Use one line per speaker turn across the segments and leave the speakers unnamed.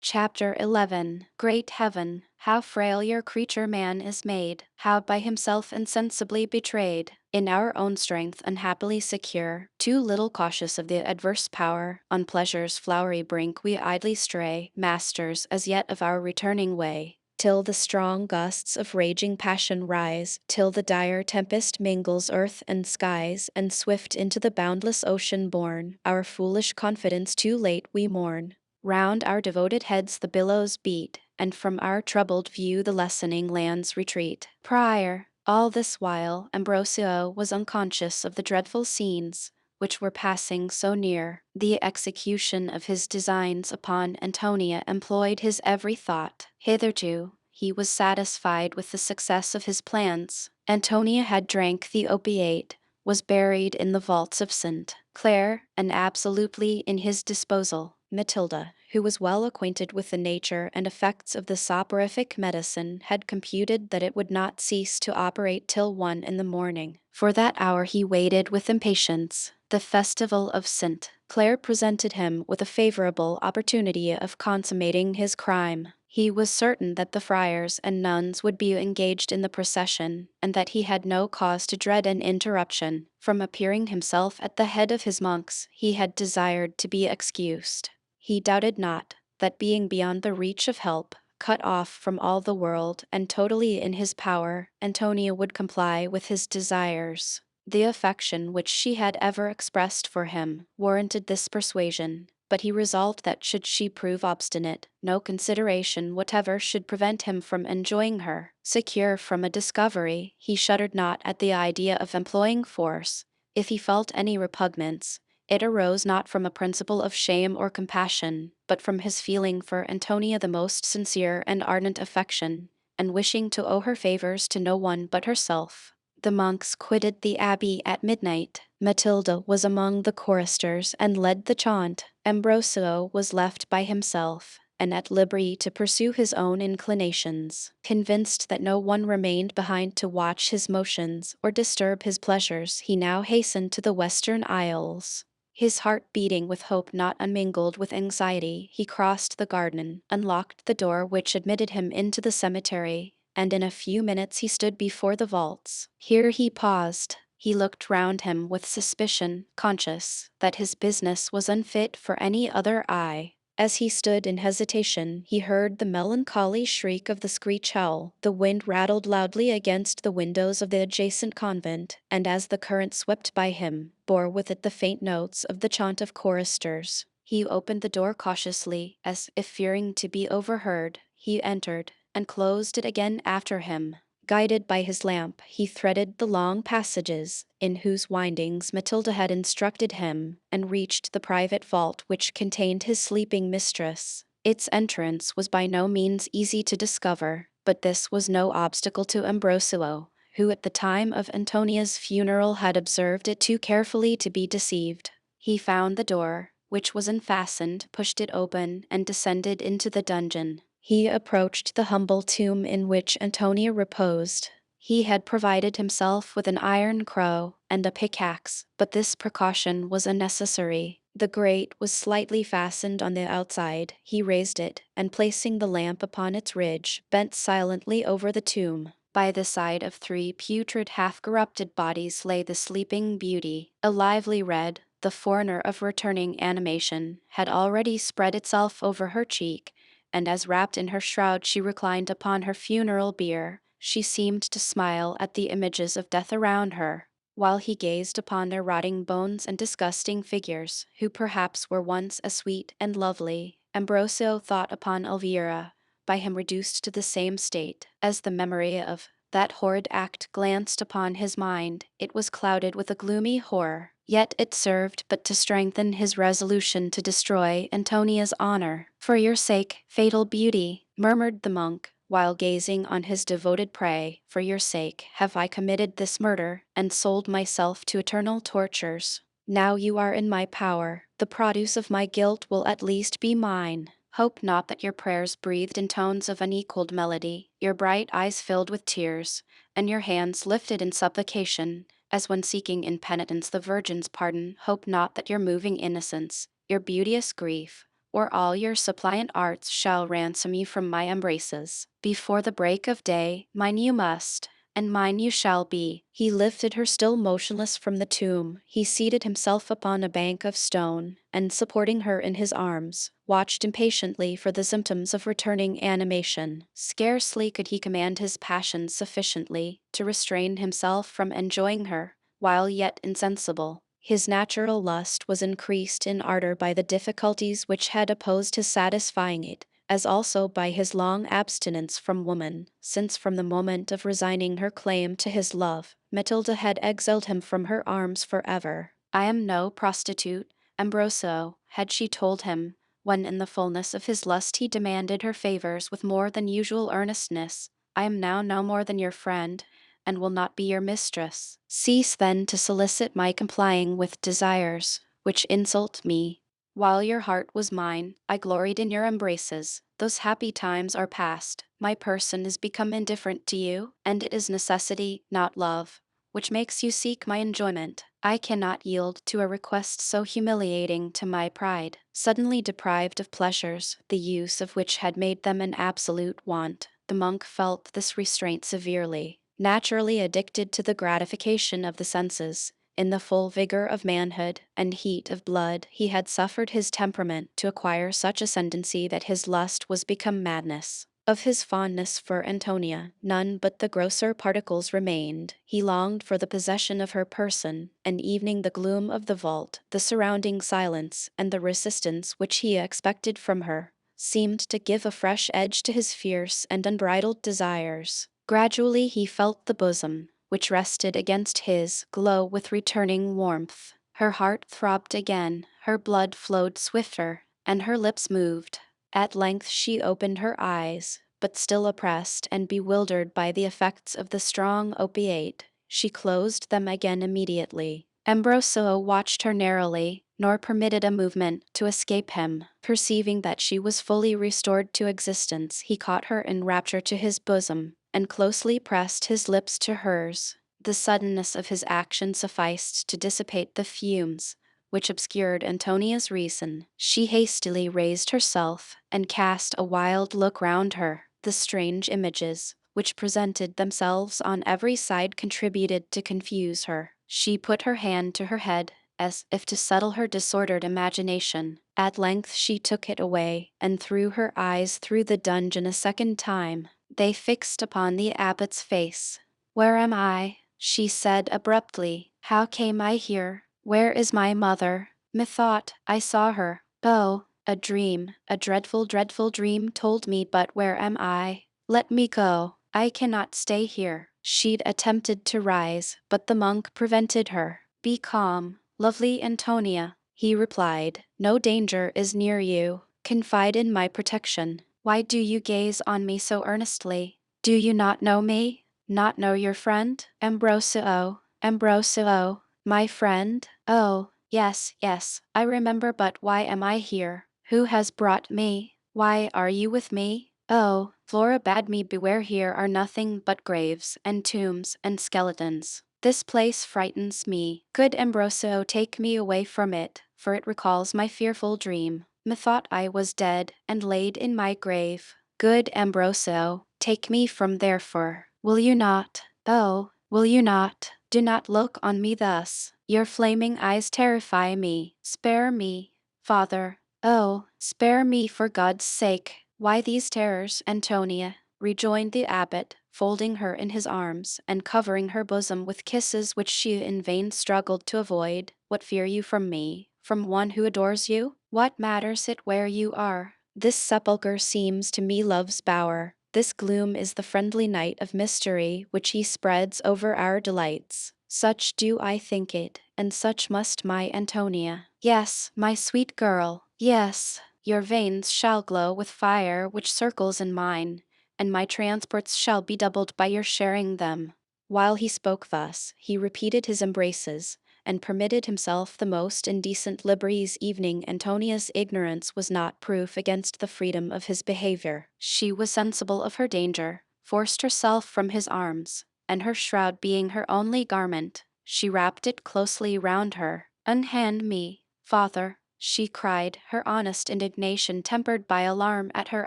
Chapter 11. Great Heaven, how frail your creature man is made, how by himself insensibly betrayed, in our own strength unhappily secure, too little cautious of the adverse power, on pleasure's flowery brink we idly stray, masters as yet of our returning way. Till the strong gusts of raging passion rise, till the dire tempest mingles earth and skies, and swift into the boundless ocean borne, our foolish confidence too late we mourn. Round our devoted heads the billows beat, and from our troubled view the lessening lands retreat. Prior, all this while, Ambrosio was unconscious of the dreadful scenes which were passing so near. The execution of his designs upon Antonia employed his every thought. Hitherto, he was satisfied with the success of his plans. Antonia had drank the opiate, was buried in the vaults of St. Clare, and absolutely in his disposal. Matilda, who was well acquainted with the nature and effects of the soporific medicine, had computed that it would not cease to operate till 1 in the morning. For that hour he waited with impatience. The festival of St. Clare presented him with a favorable opportunity of consummating his crime. He was certain that the friars and nuns would be engaged in the procession, and that he had no cause to dread an interruption. From appearing himself at the head of his monks, he had desired to be excused. He doubted not that being beyond the reach of help, cut off from all the world, and totally in his power, Antonia would comply with his desires. The affection which she had ever expressed for him warranted this persuasion, but he resolved that should she prove obstinate, no consideration whatever should prevent him from enjoying her. Secure from a discovery, he shuddered not at the idea of employing force. If he felt any repugnance, it arose not from a principle of shame or compassion, but from his feeling for Antonia the most sincere and ardent affection, and wishing to owe her favors to no one but herself. The monks quitted the abbey at midnight. Matilda was among the choristers and led the chaunt. Ambrosio was left by himself, and at liberty to pursue his own inclinations. Convinced that no one remained behind to watch his motions or disturb his pleasures, he now hastened to the Western Isles. His heart beating with hope not unmingled with anxiety, he crossed the garden, unlocked the door which admitted him into the cemetery, and in a few minutes he stood before the vaults. Here he paused. He looked round him with suspicion, conscious that his business was unfit for any other eye. As he stood in hesitation, he heard the melancholy shriek of the screech owl. The wind rattled loudly against the windows of the adjacent convent, and as the current swept by him, bore with it the faint notes of the chaunt of choristers. He opened the door cautiously, as if fearing to be overheard. He entered, and closed it again after him. Guided by his lamp, he threaded the long passages, in whose windings Matilda had instructed him, and reached the private vault which contained his sleeping mistress. Its entrance was by no means easy to discover, but this was no obstacle to Ambrosio, who at the time of Antonia's funeral had observed it too carefully to be deceived. He found the door, which was unfastened, pushed it open, and descended into the dungeon. He approached the humble tomb in which Antonia reposed. He had provided himself with an iron crow and a pickaxe, but this precaution was unnecessary. The grate was slightly fastened on the outside. He raised it, and placing the lamp upon its ridge, bent silently over the tomb. By the side of 3 putrid half-corrupted bodies lay the sleeping beauty. A lively red, the foreigner of returning animation, had already spread itself over her cheek, and as wrapped in her shroud she reclined upon her funeral bier, she seemed to smile at the images of death around her, while he gazed upon their rotting bones and disgusting figures, who perhaps were once as sweet and lovely. Ambrosio thought upon Elvira, by him reduced to the same state. As the memory of that horrid act glanced upon his mind, it was clouded with a gloomy horror. Yet it served but to strengthen his resolution to destroy Antonia's honor. "For your sake, fatal beauty," murmured the monk, while gazing on his devoted prey, "for your sake have I committed this murder, and sold myself to eternal tortures. Now you are in my power. The produce of my guilt will at least be mine. Hope not that your prayers breathed in tones of unequaled melody, your bright eyes filled with tears, and your hands lifted in supplication, as when seeking in penitence the Virgin's pardon. Hope not that your moving innocence, your beauteous grief, or all your suppliant arts shall ransom you from my embraces. Before the break of day, mine you must, and mine you shall be. He lifted her still motionless from the tomb. He seated himself upon a bank of stone, and supporting her in his arms, watched impatiently for the symptoms of returning animation. Scarcely could he command his passion sufficiently to restrain himself from enjoying her, while yet insensible. His natural lust was increased in ardor by the difficulties which had opposed his satisfying it, as also by his long abstinence from woman, since from the moment of resigning her claim to his love, Matilda had exiled him from her arms forever. I am no prostitute, Ambrosio, had she told him, when in the fullness of his lust he demanded her favors with more than usual earnestness. I am now no more than your friend, and will not be your mistress. Cease then to solicit my complying with desires, which insult me. While your heart was mine, I gloried in your embraces. Those happy times are past. My person is become indifferent to you, and it is necessity, not love, which makes you seek my enjoyment. I cannot yield to a request so humiliating to my pride. Suddenly deprived of pleasures, the use of which had made them an absolute want, the monk felt this restraint severely. Naturally addicted to the gratification of the senses, in the full vigor of manhood and heat of blood, he had suffered his temperament to acquire such ascendancy that his lust was become madness. Of his fondness for Antonia, none but the grosser particles remained. He longed for the possession of her person, and evening the gloom of the vault, the surrounding silence, and the resistance which he expected from her, seemed to give a fresh edge to his fierce and unbridled desires. Gradually he felt the bosom, which rested against his, glow with returning warmth. Her heart throbbed again, her blood flowed swifter, and her lips moved. At length she opened her eyes, but still oppressed and bewildered by the effects of the strong opiate, she closed them again immediately. Ambrosio watched her narrowly, nor permitted a movement to escape him. Perceiving that she was fully restored to existence, he caught her in rapture to his bosom, and closely pressed his lips to hers. The suddenness of his action sufficed to dissipate the fumes which obscured Antonia's reason. She hastily raised herself, and cast a wild look round her. The strange images which presented themselves on every side contributed to confuse her. She put her hand to her head, as if to settle her disordered imagination. At length she took it away, and threw her eyes through the dungeon a second time. They fixed upon the abbot's face. "Where am I?" she said abruptly. "How came I here? Where is my mother? Methought I saw her. Oh, a dream, a dreadful, dreadful dream told me, but where am I? Let me go. I cannot stay here." She'd attempted to rise, but the monk prevented her. "Be calm, lovely Antonia," he replied. "No danger is near you. Confide in my protection. Why do you gaze on me so earnestly? Do you not know me? Not know your friend? Ambrosio, Ambrosio, my friend? Oh, yes, yes, I remember, but why am I here? Who has brought me? Why are you with me? Oh, Flora bade me beware, here are nothing but graves, and tombs, and skeletons. This place frightens me. Good Ambrosio, take me away from it, for it recalls my fearful dream. Methought I was dead, and laid in my grave. Good Ambrosio, take me from therefore. Will you not? Oh, will you not? Do not look on me thus. Your flaming eyes terrify me. Spare me, Father. Oh, spare me for God's sake. Why these terrors, Antonia?" rejoined the abbot, folding her in his arms, and covering her bosom with kisses which she in vain struggled to avoid. "What fear you from me? From one who adores you? What matters it where you are? This sepulchre seems to me love's bower. This gloom is the friendly night of mystery which he spreads over our delights. Such do I think it, and such must my Antonia. Yes, my sweet girl, yes, your veins shall glow with fire which circles in mine, and my transports shall be doubled by your sharing them." While he spoke thus, he repeated his embraces, and permitted himself the most indecent liberties. Evening Antonia's ignorance was not proof against the freedom of his behavior. She was sensible of her danger, forced herself from his arms, and her shroud being her only garment, she wrapped it closely round her. "Unhand me, Father," she cried, her honest indignation tempered by alarm at her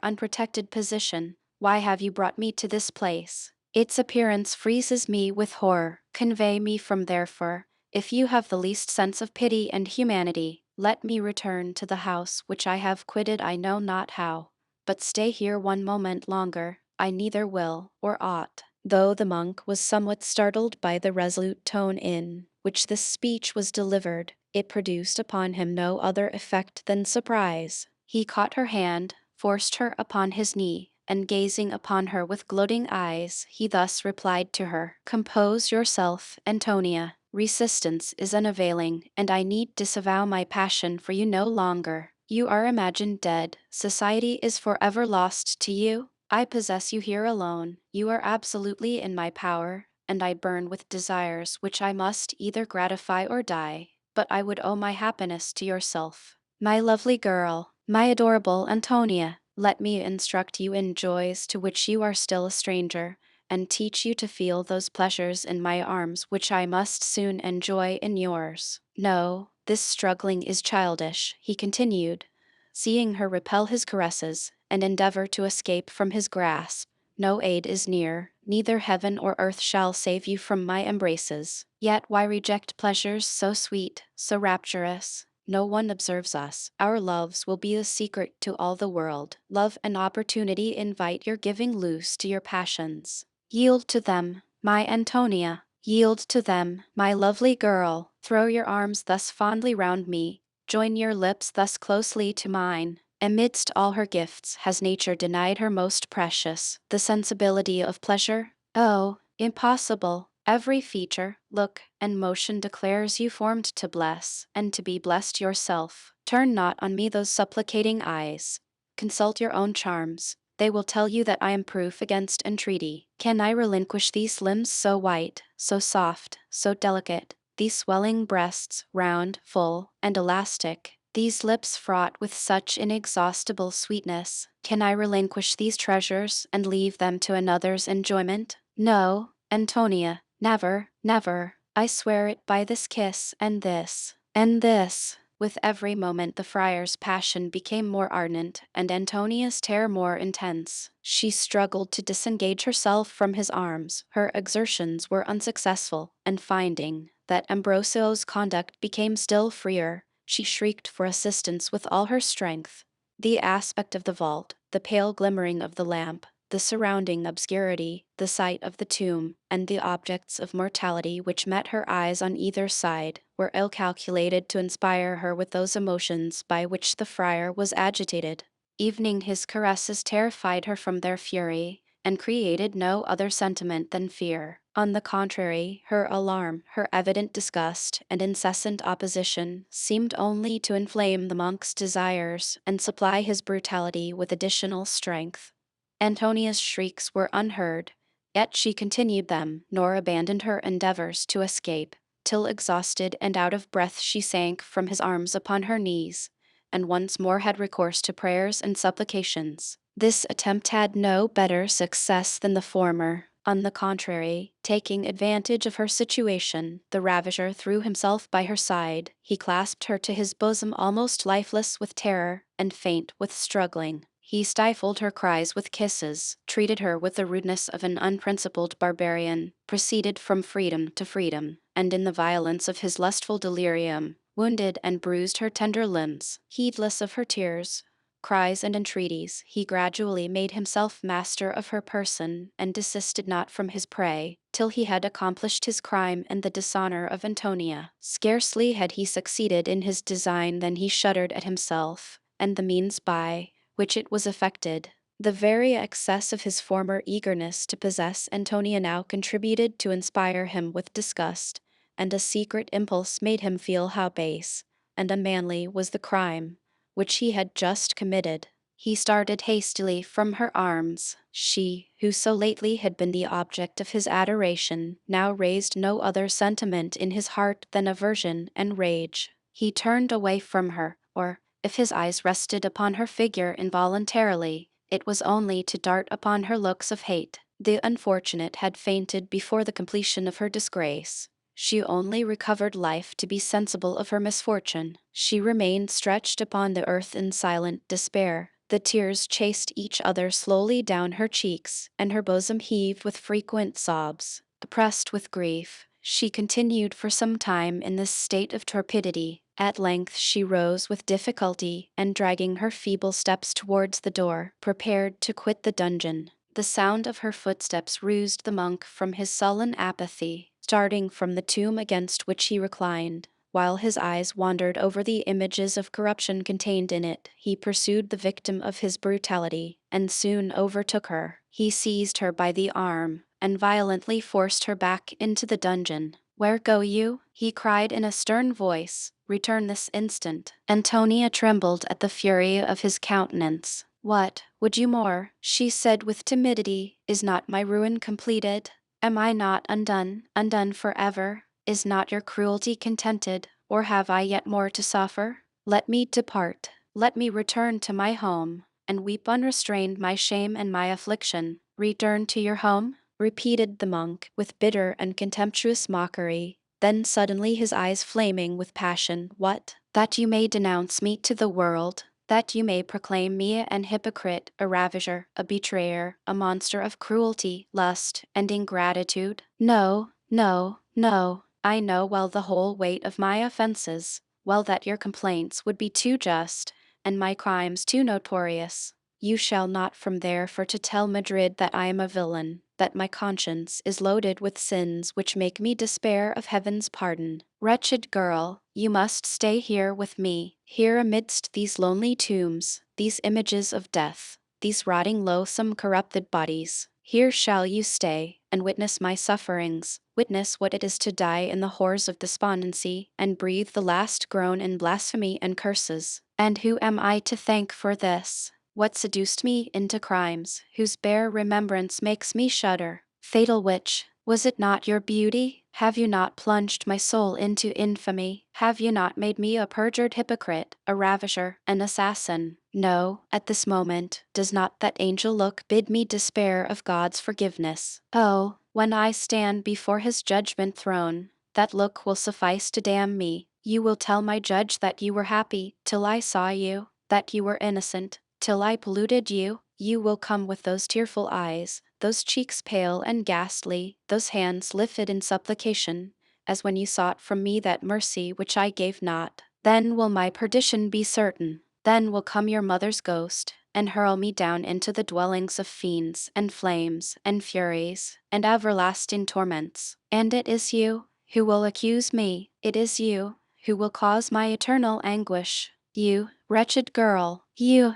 unprotected position. Why have you brought me to this place? Its appearance freezes me with horror. Convey me from therefore. If you have the least sense of pity and humanity, let me return to the house which I have quitted I know not how. But stay here one moment longer, I neither will or ought. Though the monk was somewhat startled by the resolute tone in which this speech was delivered, it produced upon him no other effect than surprise. He caught her hand, forced her upon his knee, and gazing upon her with gloating eyes, he thus replied to her: "Compose yourself, Antonia. Resistance is unavailing, and I need disavow my passion for you no longer. You are imagined dead. Society is forever lost to you. I possess you here alone. You are absolutely in my power, and I burn with desires which I must either gratify or die. But I would owe my happiness to yourself. My lovely girl, my adorable Antonia, let me instruct you in joys to which you are still a stranger, and teach you to feel those pleasures in my arms which I must soon enjoy in yours. No, this struggling is childish," he continued, seeing her repel his caresses, and endeavor to escape from his grasp. "No aid is near, neither heaven or earth shall save you from my embraces. Yet why reject pleasures so sweet, so rapturous? No one observes us. Our loves will be a secret to all the world. Love and opportunity invite your giving loose to your passions. Yield to them, my Antonia. Yield to them, my lovely girl. Throw your arms thus fondly round me. Join your lips thus closely to mine. Amidst all her gifts, has nature denied her most precious, the sensibility of pleasure? Oh, impossible! Every feature, look, and motion declares you formed to bless, and to be blessed yourself. Turn not on me those supplicating eyes. Consult your own charms. They will tell you that I am proof against entreaty. Can I relinquish these limbs so white, so soft, so delicate, these swelling breasts, round, full, and elastic, these lips fraught with such inexhaustible sweetness? Can I relinquish these treasures and leave them to another's enjoyment? No, Antonia, never, never. I swear it by this kiss and this, and this. With every moment the friar's passion became more ardent, and Antonia's terror more intense. She struggled to disengage herself from his arms. Her exertions were unsuccessful, and finding that Ambrosio's conduct became still freer, she shrieked for assistance with all her strength. The aspect of the vault, the pale glimmering of the lamp, the surrounding obscurity, the sight of the tomb, and the objects of mortality which met her eyes on either side, were ill calculated to inspire her with those emotions by which the friar was agitated. Evening his caresses terrified her from their fury, and created no other sentiment than fear. On the contrary, her alarm, her evident disgust, and incessant opposition seemed only to inflame the monk's desires and supply his brutality with additional strength. Antonia's shrieks were unheard, yet she continued them, nor abandoned her endeavors to escape, till exhausted and out of breath she sank from his arms upon her knees, and once more had recourse to prayers and supplications. This attempt had no better success than the former. On the contrary, taking advantage of her situation, the ravisher threw himself by her side. He clasped her to his bosom almost lifeless with terror, and faint with struggling. He stifled her cries with kisses, treated her with the rudeness of an unprincipled barbarian, proceeded from freedom to freedom, and in the violence of his lustful delirium, wounded and bruised her tender limbs. Heedless of her tears, cries, and entreaties, he gradually made himself master of her person, and desisted not from his prey, till he had accomplished his crime and the dishonor of Antonia. Scarcely had he succeeded in his design than he shuddered at himself, and the means by which it was effected. The very excess of his former eagerness to possess Antonia now contributed to inspire him with disgust, and a secret impulse made him feel how base and unmanly was the crime which he had just committed. He started hastily from her arms. She, who so lately had been the object of his adoration, now raised no other sentiment in his heart than aversion and rage. He turned away from her, or, if his eyes rested upon her figure involuntarily, it was only to dart upon her looks of hate. The unfortunate had fainted before the completion of her disgrace. She only recovered life to be sensible of her misfortune. She remained stretched upon the earth in silent despair. The tears chased each other slowly down her cheeks, and her bosom heaved with frequent sobs. Oppressed with grief, she continued for some time in this state of torpidity. At length she rose with difficulty, and dragging her feeble steps towards the door, prepared to quit the dungeon. The sound of her footsteps roused the monk from his sullen apathy. Starting from the tomb against which he reclined, while his eyes wandered over the images of corruption contained in it, he pursued the victim of his brutality, and soon overtook her. He seized her by the arm, and violently forced her back into the dungeon. "Where go you?" he cried in a stern voice. "Return this instant." Antonia trembled at the fury of his countenance. "What, would you more?" she said with timidity. "Is not my ruin completed? Am I not undone forever? Is not your cruelty contented, or have I yet more to suffer? Let me depart. Let me return to my home, and weep unrestrained my shame and my affliction." "Return to your home?" repeated the monk, with bitter and contemptuous mockery. Then suddenly his eyes flaming with passion. "What? That you may denounce me to the world? That you may proclaim me an hypocrite, a ravisher, a betrayer, a monster of cruelty, lust, and ingratitude? No, no, no. I know well the whole weight of my offenses, well that your complaints would be too just, and my crimes too notorious. You shall not from there for to tell Madrid that I am a villain, that my conscience is loaded with sins which make me despair of heaven's pardon. Wretched girl, you must stay here with me, here amidst these lonely tombs, these images of death, these rotting loathsome corrupted bodies. Here shall you stay, and witness my sufferings, witness what it is to die in the horrors of despondency, and breathe the last groan in blasphemy and curses. And who am I to thank for this? What seduced me into crimes, whose bare remembrance makes me shudder? Fatal witch, was it not your beauty? Have you not plunged my soul into infamy? Have you not made me a perjured hypocrite, a ravisher, an assassin? No, at this moment, does not that angel look bid me despair of God's forgiveness? Oh, when I stand before his judgment throne, that look will suffice to damn me. You will tell my judge that you were happy till I saw you, that you were innocent till I polluted you. You will come with those tearful eyes, those cheeks pale and ghastly, those hands lifted in supplication, as when you sought from me that mercy which I gave not. Then will my perdition be certain. Then will come your mother's ghost, and hurl me down into the dwellings of fiends, and flames, and furies, and everlasting torments. And it is you who will accuse me. It is you who will cause my eternal anguish. You, wretched girl, you.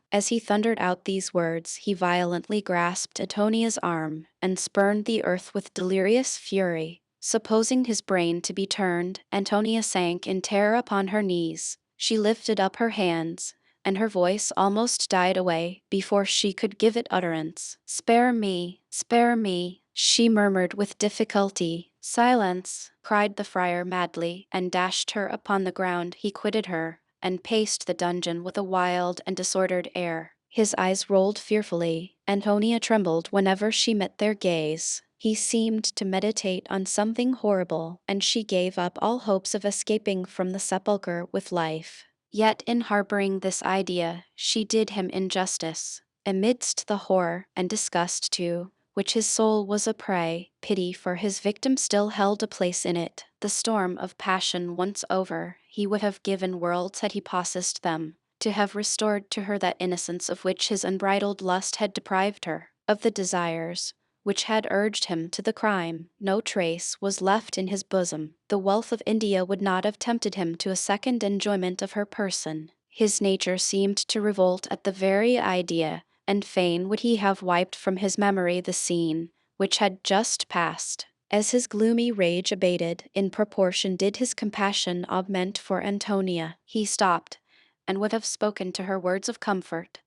As he thundered out these words, he violently grasped Antonia's arm, and spurned the earth with delirious fury. Supposing his brain to be turned, Antonia sank in terror upon her knees. She lifted up her hands, and her voice almost died away before she could give it utterance. Spare me, she murmured with difficulty. Silence, cried the friar madly, and dashed her upon the ground. He quitted her, and paced the dungeon with a wild and disordered air. His eyes rolled fearfully. Antonia trembled whenever she met their gaze. He seemed to meditate on something horrible, and she gave up all hopes of escaping from the sepulchre with life. Yet in harboring this idea, she did him injustice. Amidst the horror and disgust, too, which his soul was a prey, pity for his victim still held a place in it. The storm of passion once over, he would have given worlds had he possessed them, to have restored to her that innocence of which his unbridled lust had deprived her, of the desires which had urged him to the crime. No trace was left in his bosom. The wealth of India would not have tempted him to a second enjoyment of her person. His nature seemed to revolt at the very idea, and fain would he have wiped from his memory the scene which had just passed. As his gloomy rage abated, in proportion did his compassion augment for Antonia. He stopped, and would have spoken to her words of comfort,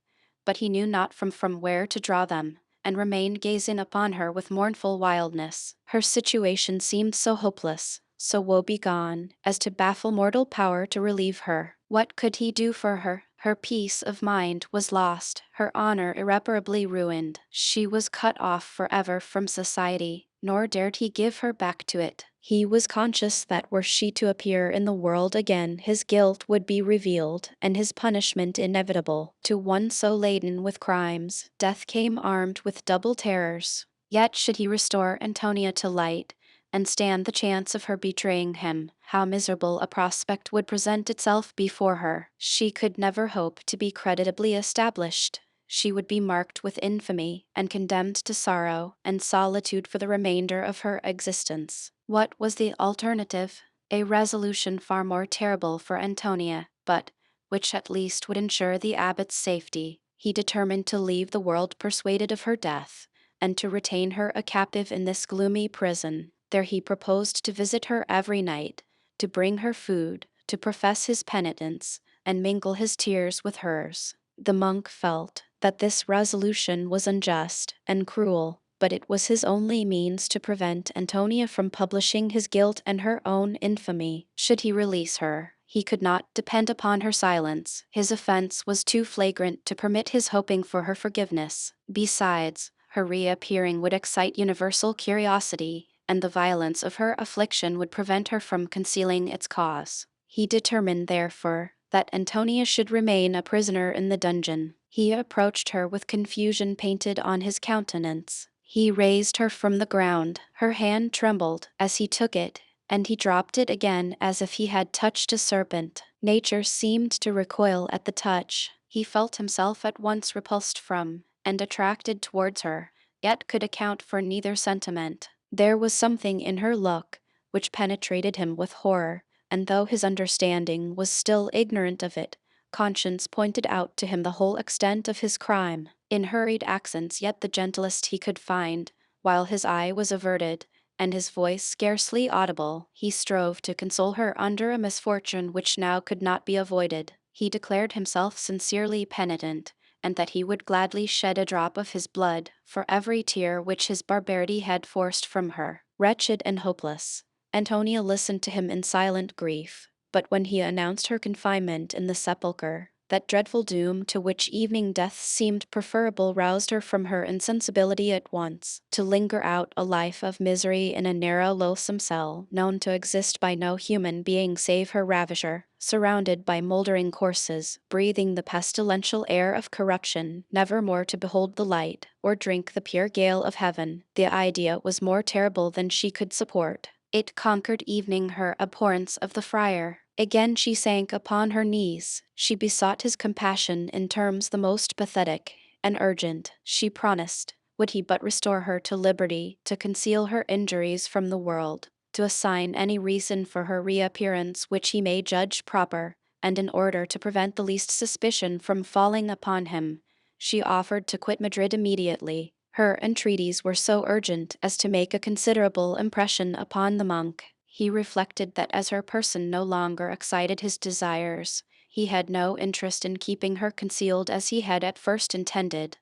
but he knew not from where to draw them, and remained gazing upon her with mournful wildness. Her situation seemed so hopeless, so woe-begone, as to baffle mortal power to relieve her. What could he do for her? Her peace of mind was lost, her honor irreparably ruined. She was cut off forever from society, nor dared he give her back to it. He was conscious that were she to appear in the world again, his guilt would be revealed, and his punishment inevitable. To one so laden with crimes, death came armed with double terrors. Yet should he restore Antonia to light, and stand the chance of her betraying him, how miserable a prospect would present itself before her. She could never hope to be creditably established. She would be marked with infamy and condemned to sorrow and solitude for the remainder of her existence. What was the alternative? A resolution far more terrible for Antonia, but which at least would ensure the abbot's safety. He determined to leave the world persuaded of her death, and to retain her a captive in this gloomy prison. There he proposed to visit her every night, to bring her food, to profess his penitence, and mingle his tears with hers. The monk felt that this resolution was unjust and cruel, but it was his only means to prevent Antonia from publishing his guilt and her own infamy. Should he release her, he could not depend upon her silence. His offense was too flagrant to permit his hoping for her forgiveness. Besides, her reappearing would excite universal curiosity, and the violence of her affliction would prevent her from concealing its cause. He determined, therefore, that Antonia should remain a prisoner in the dungeon. He approached her with confusion painted on his countenance. He raised her from the ground. Her hand trembled as he took it, and he dropped it again as if he had touched a serpent. Nature seemed to recoil at the touch. He felt himself at once repulsed from and attracted towards her, yet could account for neither sentiment. There was something in her look which penetrated him with horror, and though his understanding was still ignorant of it, conscience pointed out to him the whole extent of his crime. In hurried accents, yet the gentlest he could find, while his eye was averted, and his voice scarcely audible, he strove to console her under a misfortune which now could not be avoided. He declared himself sincerely penitent, and that he would gladly shed a drop of his blood for every tear which his barbarity had forced from her. Wretched and hopeless, Antonia listened to him in silent grief, but when he announced her confinement in the sepulchre, that dreadful doom to which evening death seemed preferable roused her from her insensibility at once. To linger out a life of misery in a narrow, loathsome cell, known to exist by no human being save her ravisher, surrounded by mouldering corpses, breathing the pestilential air of corruption, never more to behold the light, or drink the pure gale of heaven, the idea was more terrible than she could support. It conquered evening her abhorrence of the friar. Again she sank upon her knees. She besought his compassion in terms the most pathetic and urgent. She promised, would he but restore her to liberty, to conceal her injuries from the world, to assign any reason for her reappearance which he may judge proper, and in order to prevent the least suspicion from falling upon him, she offered to quit Madrid immediately. Her entreaties were so urgent as to make a considerable impression upon the monk. He reflected that as her person no longer excited his desires, he had no interest in keeping her concealed as he had at first intended,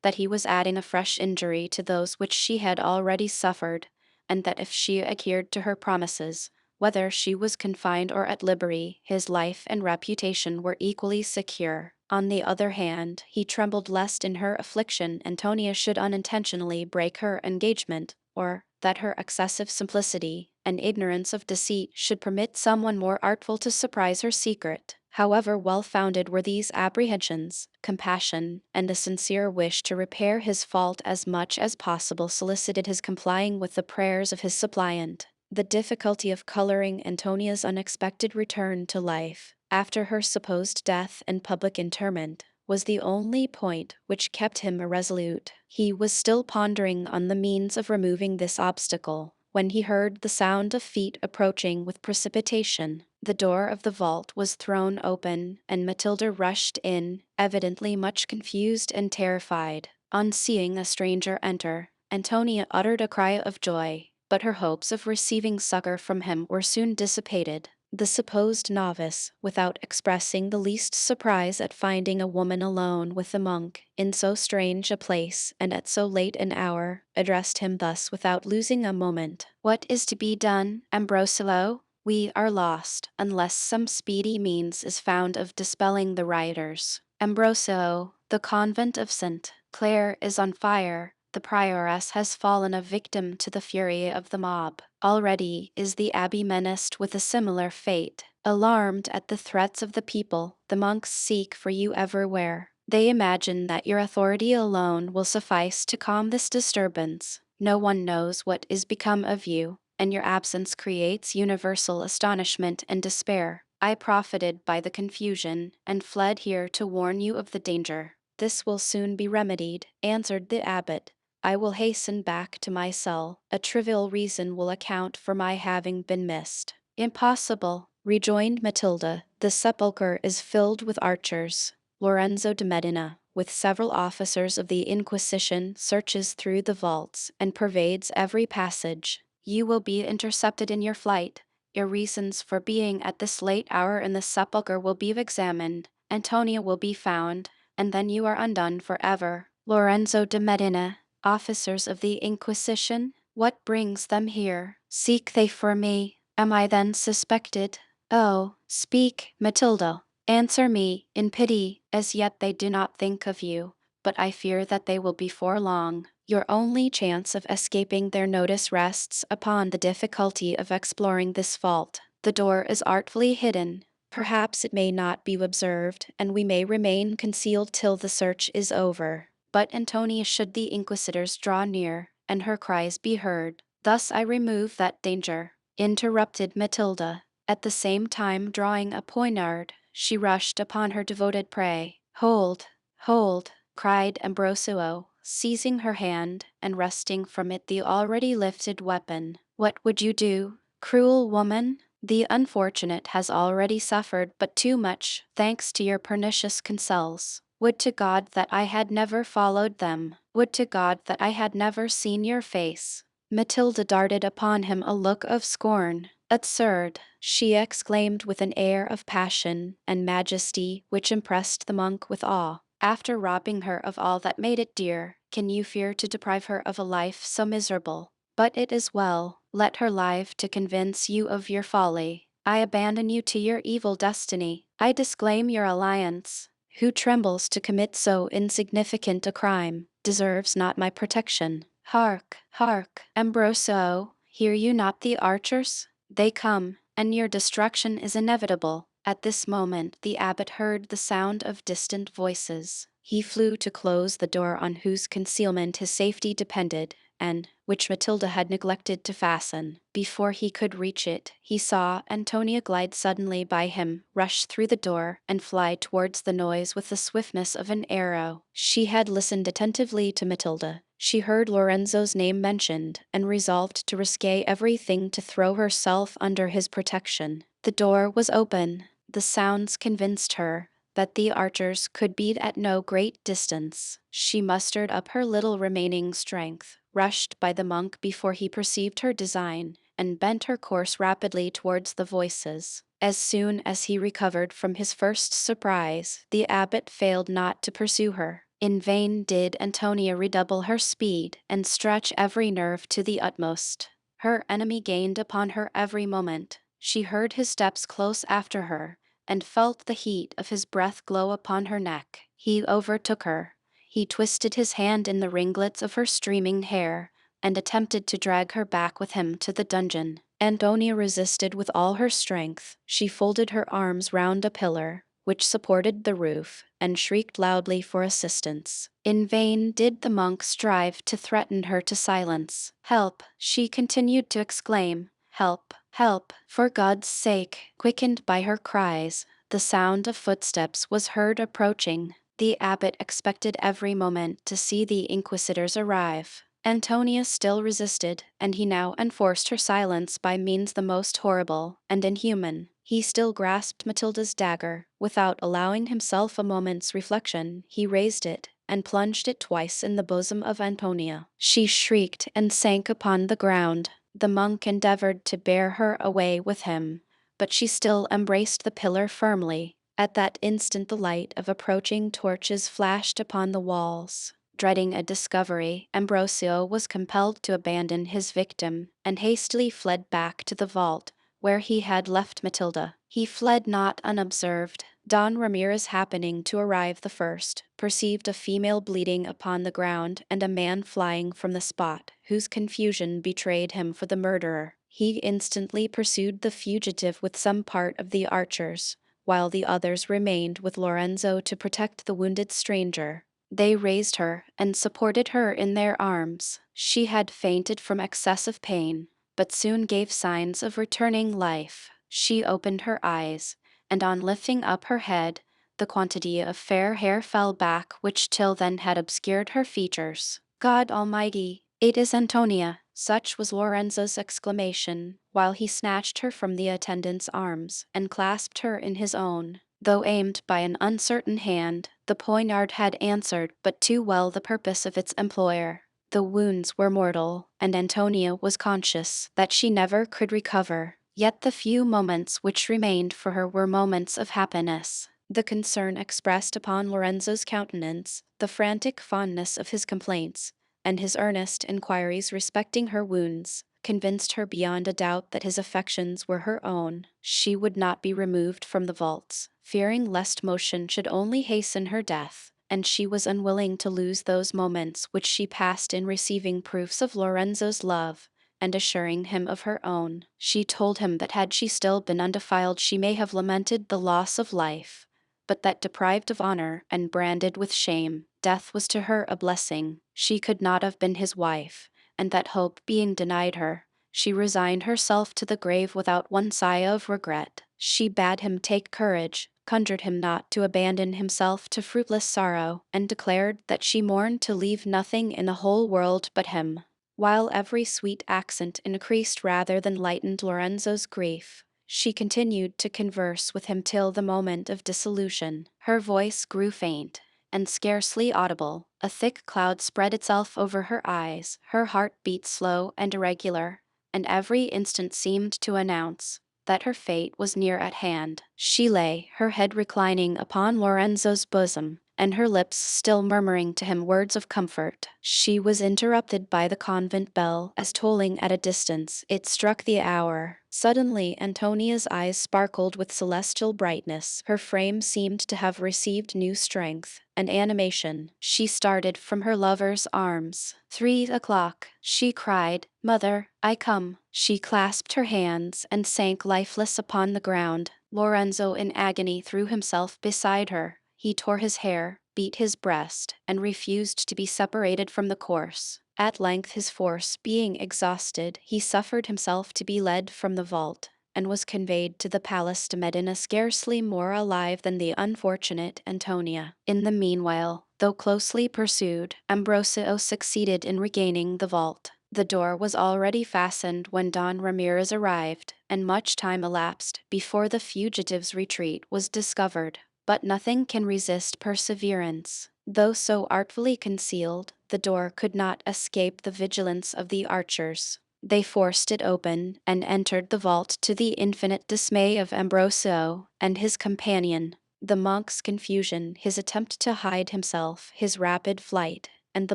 that he was adding a fresh injury to those which she had already suffered, and that if she adhered to her promises, whether she was confined or at liberty, his life and reputation were equally secure. On the other hand, he trembled lest in her affliction Antonia should unintentionally break her engagement, or that her excessive simplicity and ignorance of deceit should permit someone more artful to surprise her secret. However well-founded were these apprehensions, compassion and a sincere wish to repair his fault as much as possible solicited his complying with the prayers of his suppliant. The difficulty of coloring Antonia's unexpected return to life, after her supposed death and public interment, was the only point which kept him irresolute. He was still pondering on the means of removing this obstacle, when he heard the sound of feet approaching with precipitation. The door of the vault was thrown open, and Matilda rushed in, evidently much confused and terrified. On seeing a stranger enter, Antonia uttered a cry of joy, but her hopes of receiving succor from him were soon dissipated. The supposed novice, without expressing the least surprise at finding a woman alone with the monk in so strange a place and at so late an hour, addressed him thus without losing a moment. "What is to be done, Ambrosio? We are lost, unless some speedy means is found of dispelling the rioters. Ambrosio, the convent of St. Clare is on fire, The prioress has fallen a victim to the fury of the mob. Already is the abbey menaced with a similar fate. Alarmed at the threats of the people, the monks seek for you everywhere. They imagine that your authority alone will suffice to calm this disturbance. No one knows what is become of you, and your absence creates universal astonishment and despair. I profited by the confusion and fled here to warn you of the danger. This will soon be remedied, answered the abbot. I will hasten back to my cell. A trivial reason will account for my having been missed. Impossible, rejoined Matilda. The sepulchre is filled with archers. Lorenzo de Medina, with several officers of the Inquisition, searches through the vaults and pervades every passage. You will be intercepted in your flight. Your reasons for being at this late hour in the sepulchre will be examined. Antonia will be found, and then you are undone forever. Lorenzo de Medina, officers of the Inquisition, what brings them here? Seek they for me? Am I then suspected? Oh, speak, Matilda. Answer me, in pity. As yet they do not think of you, but I fear that they will before long. Your only chance of escaping their notice rests upon the difficulty of exploring this vault. The door is artfully hidden. Perhaps it may not be observed, and we may remain concealed till the search is over. But Antonia, should the inquisitors draw near, and her cries be heard, thus I remove that danger, interrupted Matilda. At the same time drawing a poniard, she rushed upon her devoted prey. Hold, hold, cried Ambrosio, seizing her hand and wresting from it the already lifted weapon. What would you do, cruel woman? The unfortunate has already suffered but too much, thanks to your pernicious counsels. Would to God that I had never followed them. Would to God that I had never seen your face. Matilda darted upon him a look of scorn. Absurd, she exclaimed with an air of passion and majesty which impressed the monk with awe. After robbing her of all that made it dear, can you fear to deprive her of a life so miserable? But it is well, let her live to convince you of your folly. I abandon you to your evil destiny. I disclaim your alliance. Who trembles to commit so insignificant a crime, deserves not my protection. Hark, hark, Ambrosio, hear you not the archers? They come, and your destruction is inevitable. At this moment the abbot heard the sound of distant voices. He flew to close the door on whose concealment his safety depended, and which Matilda had neglected to fasten. Before he could reach it, he saw Antonia glide suddenly by him, rush through the door, and fly towards the noise with the swiftness of an arrow. She had listened attentively to Matilda. She heard Lorenzo's name mentioned, and resolved to risk everything to throw herself under his protection. The door was open. The sounds convinced her that the archers could be at no great distance. She mustered up her little remaining strength, rushed by the monk before he perceived her design, and bent her course rapidly towards the voices. As soon as he recovered from his first surprise, the abbot failed not to pursue her. In vain did Antonia redouble her speed and stretch every nerve to the utmost. Her enemy gained upon her every moment. She heard his steps close after her, and felt the heat of his breath glow upon her neck. He overtook her. He twisted his hand in the ringlets of her streaming hair, and attempted to drag her back with him to the dungeon. Antonia resisted with all her strength. She folded her arms round a pillar, which supported the roof, and shrieked loudly for assistance. In vain did the monk strive to threaten her to silence. Help, she continued to exclaim. Help, help, for God's sake. Quickened by her cries, the sound of footsteps was heard approaching. The abbot expected every moment to see the inquisitors arrive. Antonia still resisted, and he now enforced her silence by means the most horrible and inhuman. He still grasped Matilda's dagger. Without allowing himself a moment's reflection, he raised it and plunged it twice in the bosom of Antonia. She shrieked and sank upon the ground. The monk endeavored to bear her away with him, but she still embraced the pillar firmly. At that instant the light of approaching torches flashed upon the walls. Dreading a discovery, Ambrosio was compelled to abandon his victim, and hastily fled back to the vault, where he had left Matilda. He fled not unobserved. Don Ramirez, happening to arrive the first, perceived a female bleeding upon the ground and a man flying from the spot, whose confusion betrayed him for the murderer. He instantly pursued the fugitive with some part of the archers, while the others remained with Lorenzo to protect the wounded stranger. They raised her and supported her in their arms. She had fainted from excessive pain, but soon gave signs of returning life. She opened her eyes, and on lifting up her head, the quantity of fair hair fell back which till then had obscured her features. God Almighty, it is Antonia! Such was Lorenzo's exclamation, while he snatched her from the attendant's arms and clasped her in his own. Though aimed by an uncertain hand, the poignard had answered but too well the purpose of its employer. The wounds were mortal, and Antonia was conscious that she never could recover. Yet the few moments which remained for her were moments of happiness. The concern expressed upon Lorenzo's countenance, the frantic fondness of his complaints, and his earnest inquiries respecting her wounds, convinced her beyond a doubt that his affections were her own. She would not be removed from the vaults, fearing lest motion should only hasten her death, and she was unwilling to lose those moments which she passed in receiving proofs of Lorenzo's love, and assuring him of her own. She told him that had she still been undefiled she may have lamented the loss of life, but that deprived of honor and branded with shame, death was to her a blessing. She could not have been his wife, and that hope being denied her, she resigned herself to the grave without one sigh of regret. She bade him take courage, conjured him not to abandon himself to fruitless sorrow, and declared that she mourned to leave nothing in the whole world but him. While every sweet accent increased rather than lightened Lorenzo's grief, she continued to converse with him till the moment of dissolution. Her voice grew faint and scarcely audible. A thick cloud spread itself over her eyes. Her heart beat slow and irregular, and every instant seemed to announce that her fate was near at hand. She lay, her head reclining upon Lorenzo's bosom, and her lips still murmuring to him words of comfort. She was interrupted by the convent bell, as tolling at a distance, it struck the hour. Suddenly Antonia's eyes sparkled with celestial brightness. Her frame seemed to have received new strength and animation. She started from her lover's arms. 3 o'clock, she cried. Mother, I come. She clasped her hands and sank lifeless upon the ground. Lorenzo in agony threw himself beside her. He tore his hair, beat his breast, and refused to be separated from the corse. At length, his force being exhausted, he suffered himself to be led from the vault, and was conveyed to the Palace de Medina scarcely more alive than the unfortunate Antonia. In the meanwhile, though closely pursued, Ambrosio succeeded in regaining the vault. The door was already fastened when Don Ramirez arrived, and much time elapsed before the fugitive's retreat was discovered. But nothing can resist perseverance. Though so artfully concealed, the door could not escape the vigilance of the archers. They forced it open and entered the vault, to the infinite dismay of Ambrosio and his companion. The monk's confusion, his attempt to hide himself, his rapid flight, and the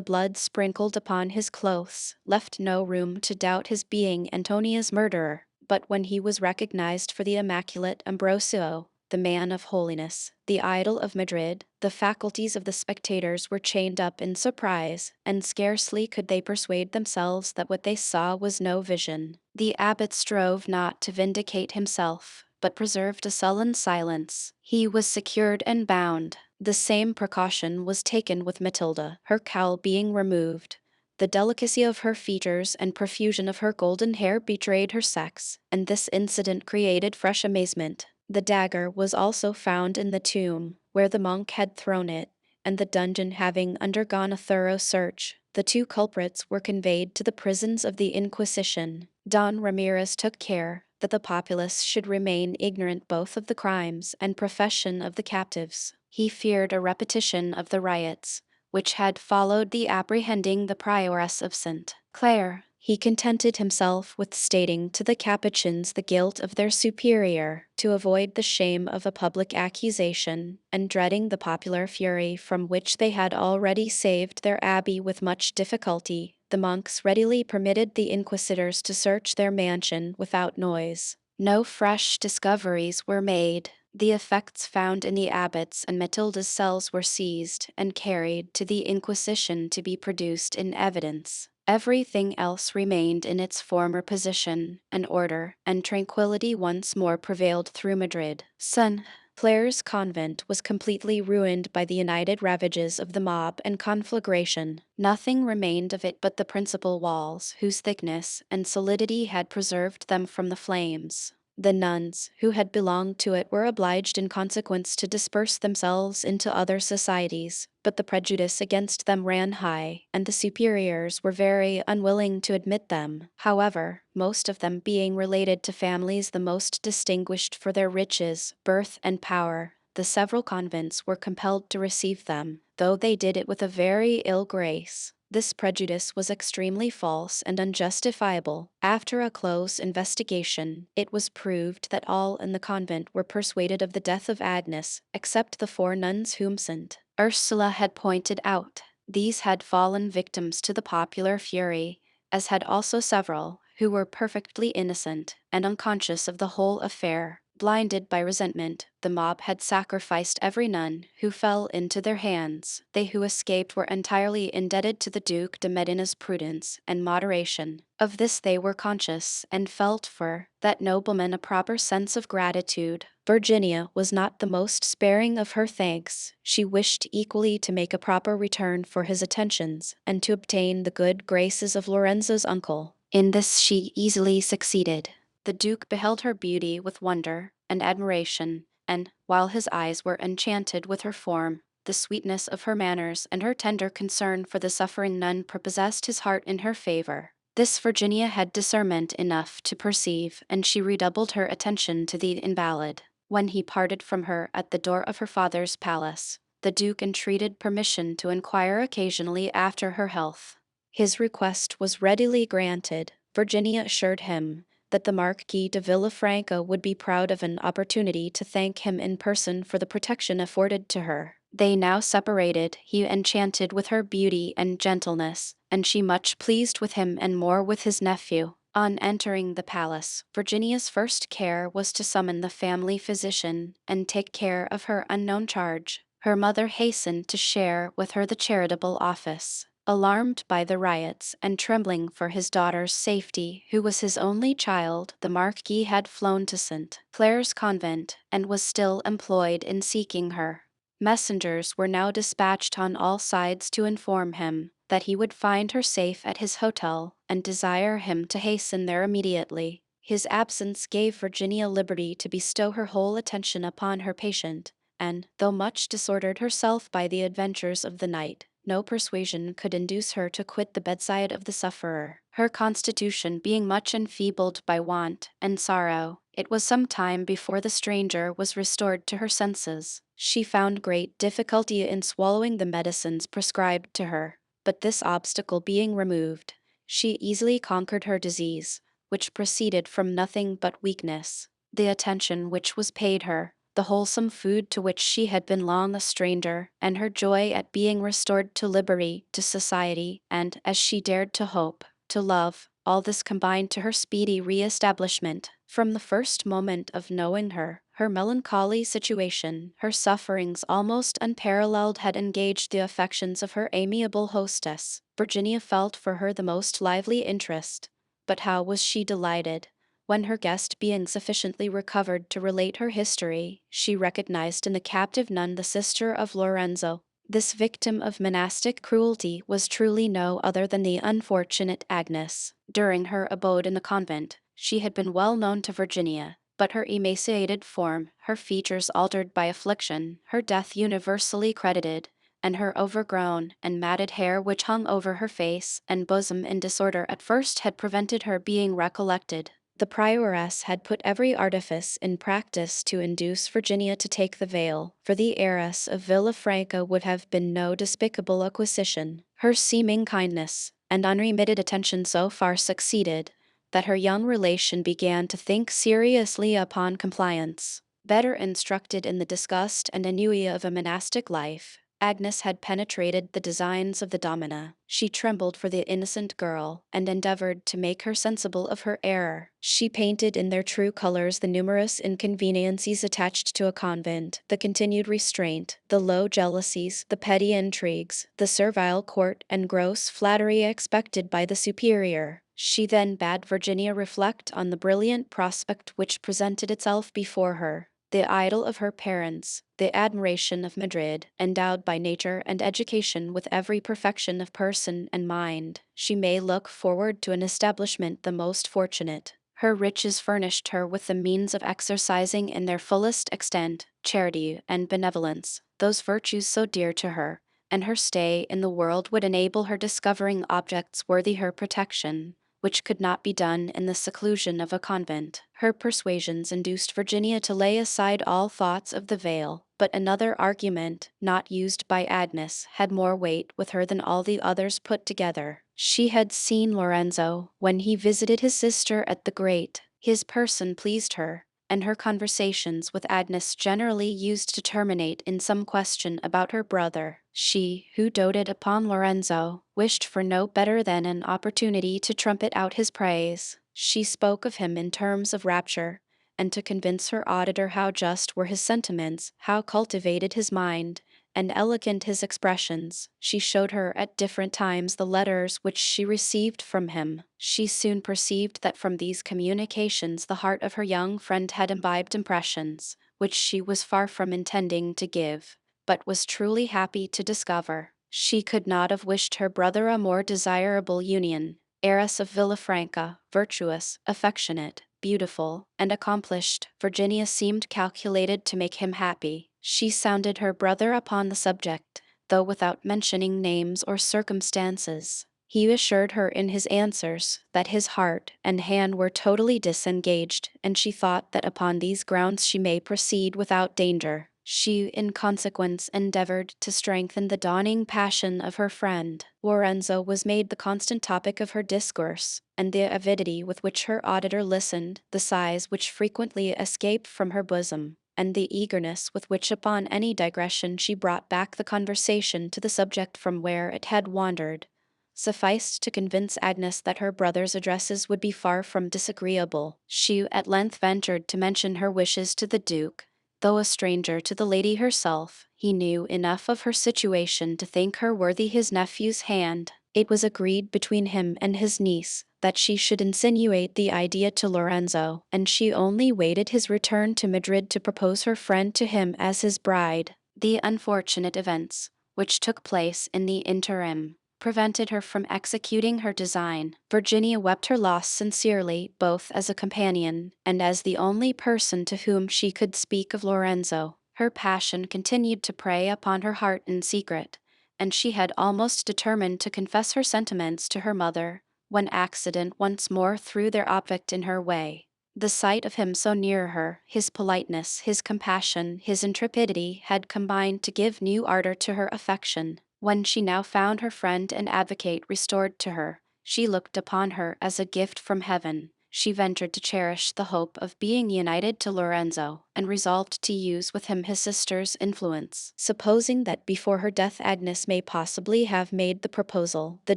blood sprinkled upon his clothes, left no room to doubt his being Antonia's murderer. But when he was recognized for the immaculate Ambrosio, the man of holiness, the idol of Madrid, the faculties of the spectators were chained up in surprise, and scarcely could they persuade themselves that what they saw was no vision. The abbot strove not to vindicate himself, but preserved a sullen silence. He was secured and bound. The same precaution was taken with Matilda, her cowl being removed. The delicacy of her features and profusion of her golden hair betrayed her sex, and this incident created fresh amazement. The dagger was also found in the tomb, where the monk had thrown it, and the dungeon having undergone a thorough search, the two culprits were conveyed to the prisons of the Inquisition. Don Ramirez took care that the populace should remain ignorant both of the crimes and profession of the captives. He feared a repetition of the riots, which had followed the apprehending the prioress of St. Clare. He contented himself with stating to the Capuchins the guilt of their superior, to avoid the shame of a public accusation, and dreading the popular fury from which they had already saved their abbey with much difficulty. The monks readily permitted the inquisitors to search their mansion without noise. No fresh discoveries were made. The effects found in the abbot's and Matilda's cells were seized and carried to the Inquisition to be produced in evidence. Everything else remained in its former position, and order and tranquility once more prevailed through Madrid. Son. Clare's convent was completely ruined by the united ravages of the mob and conflagration. Nothing remained of it but the principal walls, whose thickness and solidity had preserved them from the flames. The nuns who had belonged to it were obliged in consequence to disperse themselves into other societies, but the prejudice against them ran high, and the superiors were very unwilling to admit them. However, most of them being related to families the most distinguished for their riches, birth, and power, the several convents were compelled to receive them, though they did it with a very ill grace. This prejudice was extremely false and unjustifiable. After a close investigation, it was proved that all in the convent were persuaded of the death of Agnes, except the 4 nuns whom St. Ursula had pointed out. These had fallen victims to the popular fury, as had also several who were perfectly innocent and unconscious of the whole affair. Blinded by resentment, the mob had sacrificed every nun who fell into their hands. They who escaped were entirely indebted to the Duke de Medina's prudence and moderation. Of this they were conscious, and felt for that nobleman a proper sense of gratitude. Virginia was not the most sparing of her thanks. She wished equally to make a proper return for his attentions, and to obtain the good graces of Lorenzo's uncle. In this she easily succeeded. The Duke beheld her beauty with wonder and admiration, and, while his eyes were enchanted with her form, the sweetness of her manners and her tender concern for the suffering nun prepossessed his heart in her favor. This Virginia had discernment enough to perceive, and she redoubled her attention to the invalid. When he parted from her at the door of her father's palace, the Duke entreated permission to inquire occasionally after her health. His request was readily granted. Virginia assured him that the Marquis de Villafranca would be proud of an opportunity to thank him in person for the protection afforded to her. They now separated, he enchanted with her beauty and gentleness, and she much pleased with him and more with his nephew. On entering the palace, Virginia's first care was to summon the family physician and take care of her unknown charge. Her mother hastened to share with her the charitable office. Alarmed by the riots and trembling for his daughter's safety, who was his only child, the Marquis had flown to St. Clare's convent and was still employed in seeking her. Messengers were now dispatched on all sides to inform him that he would find her safe at his hotel and desire him to hasten there immediately. His absence gave Virginia liberty to bestow her whole attention upon her patient, and, though much disordered herself by the adventures of the night, no persuasion could induce her to quit the bedside of the sufferer. Her constitution being much enfeebled by want and sorrow, it was some time before the stranger was restored to her senses. She found great difficulty in swallowing the medicines prescribed to her, but this obstacle being removed, she easily conquered her disease, which proceeded from nothing but weakness. The attention which was paid her, the wholesome food to which she had been long a stranger, and her joy at being restored to liberty, to society, and, as she dared to hope, to love, all this combined to her speedy re-establishment. From the first moment of knowing her melancholy situation, her sufferings almost unparalleled had engaged the affections of her amiable hostess. Virginia felt for her the most lively interest, but how was she delighted when, her guest being sufficiently recovered to relate her history, she recognized in the captive nun the sister of Lorenzo. This victim of monastic cruelty was truly no other than the unfortunate Agnes. During her abode in the convent, she had been well known to Virginia, but her emaciated form, her features altered by affliction, her death universally credited, and her overgrown and matted hair which hung over her face and bosom in disorder at first had prevented her being recollected. The prioress had put every artifice in practice to induce Virginia to take the veil, for the heiress of Villafranca would have been no despicable acquisition. Her seeming kindness and unremitted attention so far succeeded that her young relation began to think seriously upon compliance. Better instructed in the disgust and ennui of a monastic life, Agnes had penetrated the designs of the domina. She trembled for the innocent girl, and endeavored to make her sensible of her error. She painted in their true colors the numerous inconveniencies attached to a convent, the continued restraint, the low jealousies, the petty intrigues, the servile court and gross flattery expected by the superior. She then bade Virginia reflect on the brilliant prospect which presented itself before her. The idol of her parents, the admiration of Madrid, endowed by nature and education with every perfection of person and mind, she may look forward to an establishment the most fortunate. Her riches furnished her with the means of exercising in their fullest extent charity and benevolence, those virtues so dear to her, and her stay in the world would enable her discovering objects worthy her protection, which could not be done in the seclusion of a convent. Her persuasions induced Virginia to lay aside all thoughts of the veil, but another argument, not used by Agnes, had more weight with her than all the others put together. She had seen Lorenzo when he visited his sister at the grate. His person pleased her, and her conversations with Agnes generally used to terminate in some question about her brother. She, who doted upon Lorenzo, wished for no better than an opportunity to trumpet out his praise. She spoke of him in terms of rapture, and to convince her auditor how just were his sentiments, how cultivated his mind, and elegant his expressions, she showed her at different times the letters which she received from him. She soon perceived that from these communications the heart of her young friend had imbibed impressions, which she was far from intending to give, but was truly happy to discover. She could not have wished her brother a more desirable union. Heiress of Villafranca, virtuous, affectionate, beautiful, and accomplished, Virginia seemed calculated to make him happy. She sounded her brother upon the subject, though without mentioning names or circumstances. He assured her in his answers that his heart and hand were totally disengaged, and she thought that upon these grounds she may proceed without danger. She, in consequence, endeavored to strengthen the dawning passion of her friend. Lorenzo was made the constant topic of her discourse, and the avidity with which her auditor listened, the sighs which frequently escaped from her bosom, and the eagerness with which upon any digression she brought back the conversation to the subject from where it had wandered, sufficed to convince Agnes that her brother's addresses would be far from disagreeable. She at length ventured to mention her wishes to the Duke. Though a stranger to the lady herself, he knew enough of her situation to think her worthy his nephew's hand. It was agreed between him and his niece that she should insinuate the idea to Lorenzo, and she only waited his return to Madrid to propose her friend to him as his bride. The unfortunate events, which took place in the interim, prevented her from executing her design. Virginia wept her loss sincerely, both as a companion and as the only person to whom she could speak of Lorenzo. Her passion continued to prey upon her heart in secret, and she had almost determined to confess her sentiments to her mother, when accident once more threw their object in her way. The sight of him so near her, his politeness, his compassion, his intrepidity had combined to give new ardor to her affection. When she now found her friend and advocate restored to her, she looked upon her as a gift from heaven. She ventured to cherish the hope of being united to Lorenzo, and resolved to use with him his sister's influence. Supposing that before her death Agnes may possibly have made the proposal, the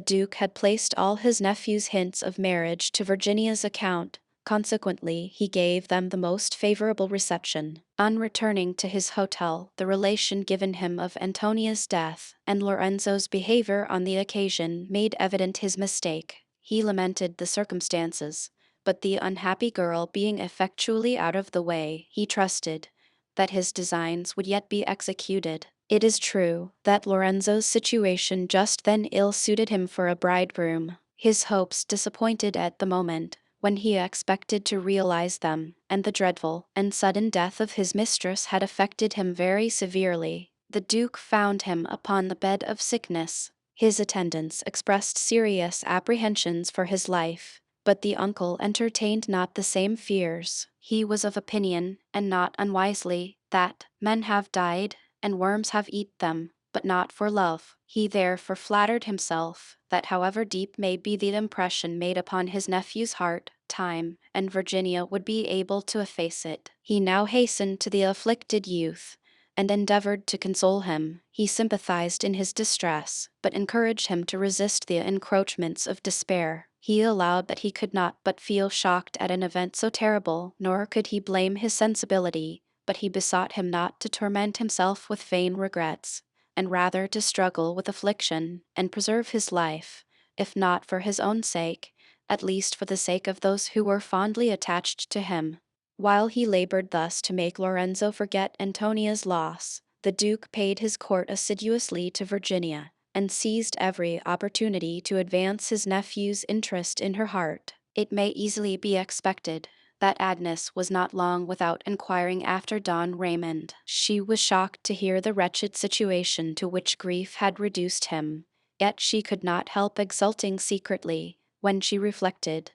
Duke had placed all his nephew's hints of marriage to Virginia's account. Consequently, he gave them the most favorable reception. On returning to his hotel, the relation given him of Antonia's death and Lorenzo's behavior on the occasion made evident his mistake. He lamented the circumstances, but the unhappy girl being effectually out of the way, he trusted that his designs would yet be executed. It is true that Lorenzo's situation just then ill suited him for a bridegroom. His hopes disappointed at the moment when he expected to realize them, and the dreadful and sudden death of his mistress had affected him very severely. The Duke found him upon the bed of sickness. His attendants expressed serious apprehensions for his life, but the uncle entertained not the same fears. He was of opinion, and not unwisely, that men have died, and worms have eat them, but not for love. He therefore flattered himself that however deep may be the impression made upon his nephew's heart, time and Virginia would be able to efface it. He now hastened to the afflicted youth, and endeavored to console him. He sympathized in his distress, but encouraged him to resist the encroachments of despair. He allowed that he could not but feel shocked at an event so terrible, nor could he blame his sensibility, but he besought him not to torment himself with vain regrets, and rather to struggle with affliction, and preserve his life, if not for his own sake, at least for the sake of those who were fondly attached to him. While he labored thus to make Lorenzo forget Antonia's loss, the Duke paid his court assiduously to Virginia, and seized every opportunity to advance his nephew's interest in her heart. It may easily be expected that Agnes was not long without inquiring after Don Raymond. She was shocked to hear the wretched situation to which grief had reduced him, yet she could not help exulting secretly when she reflected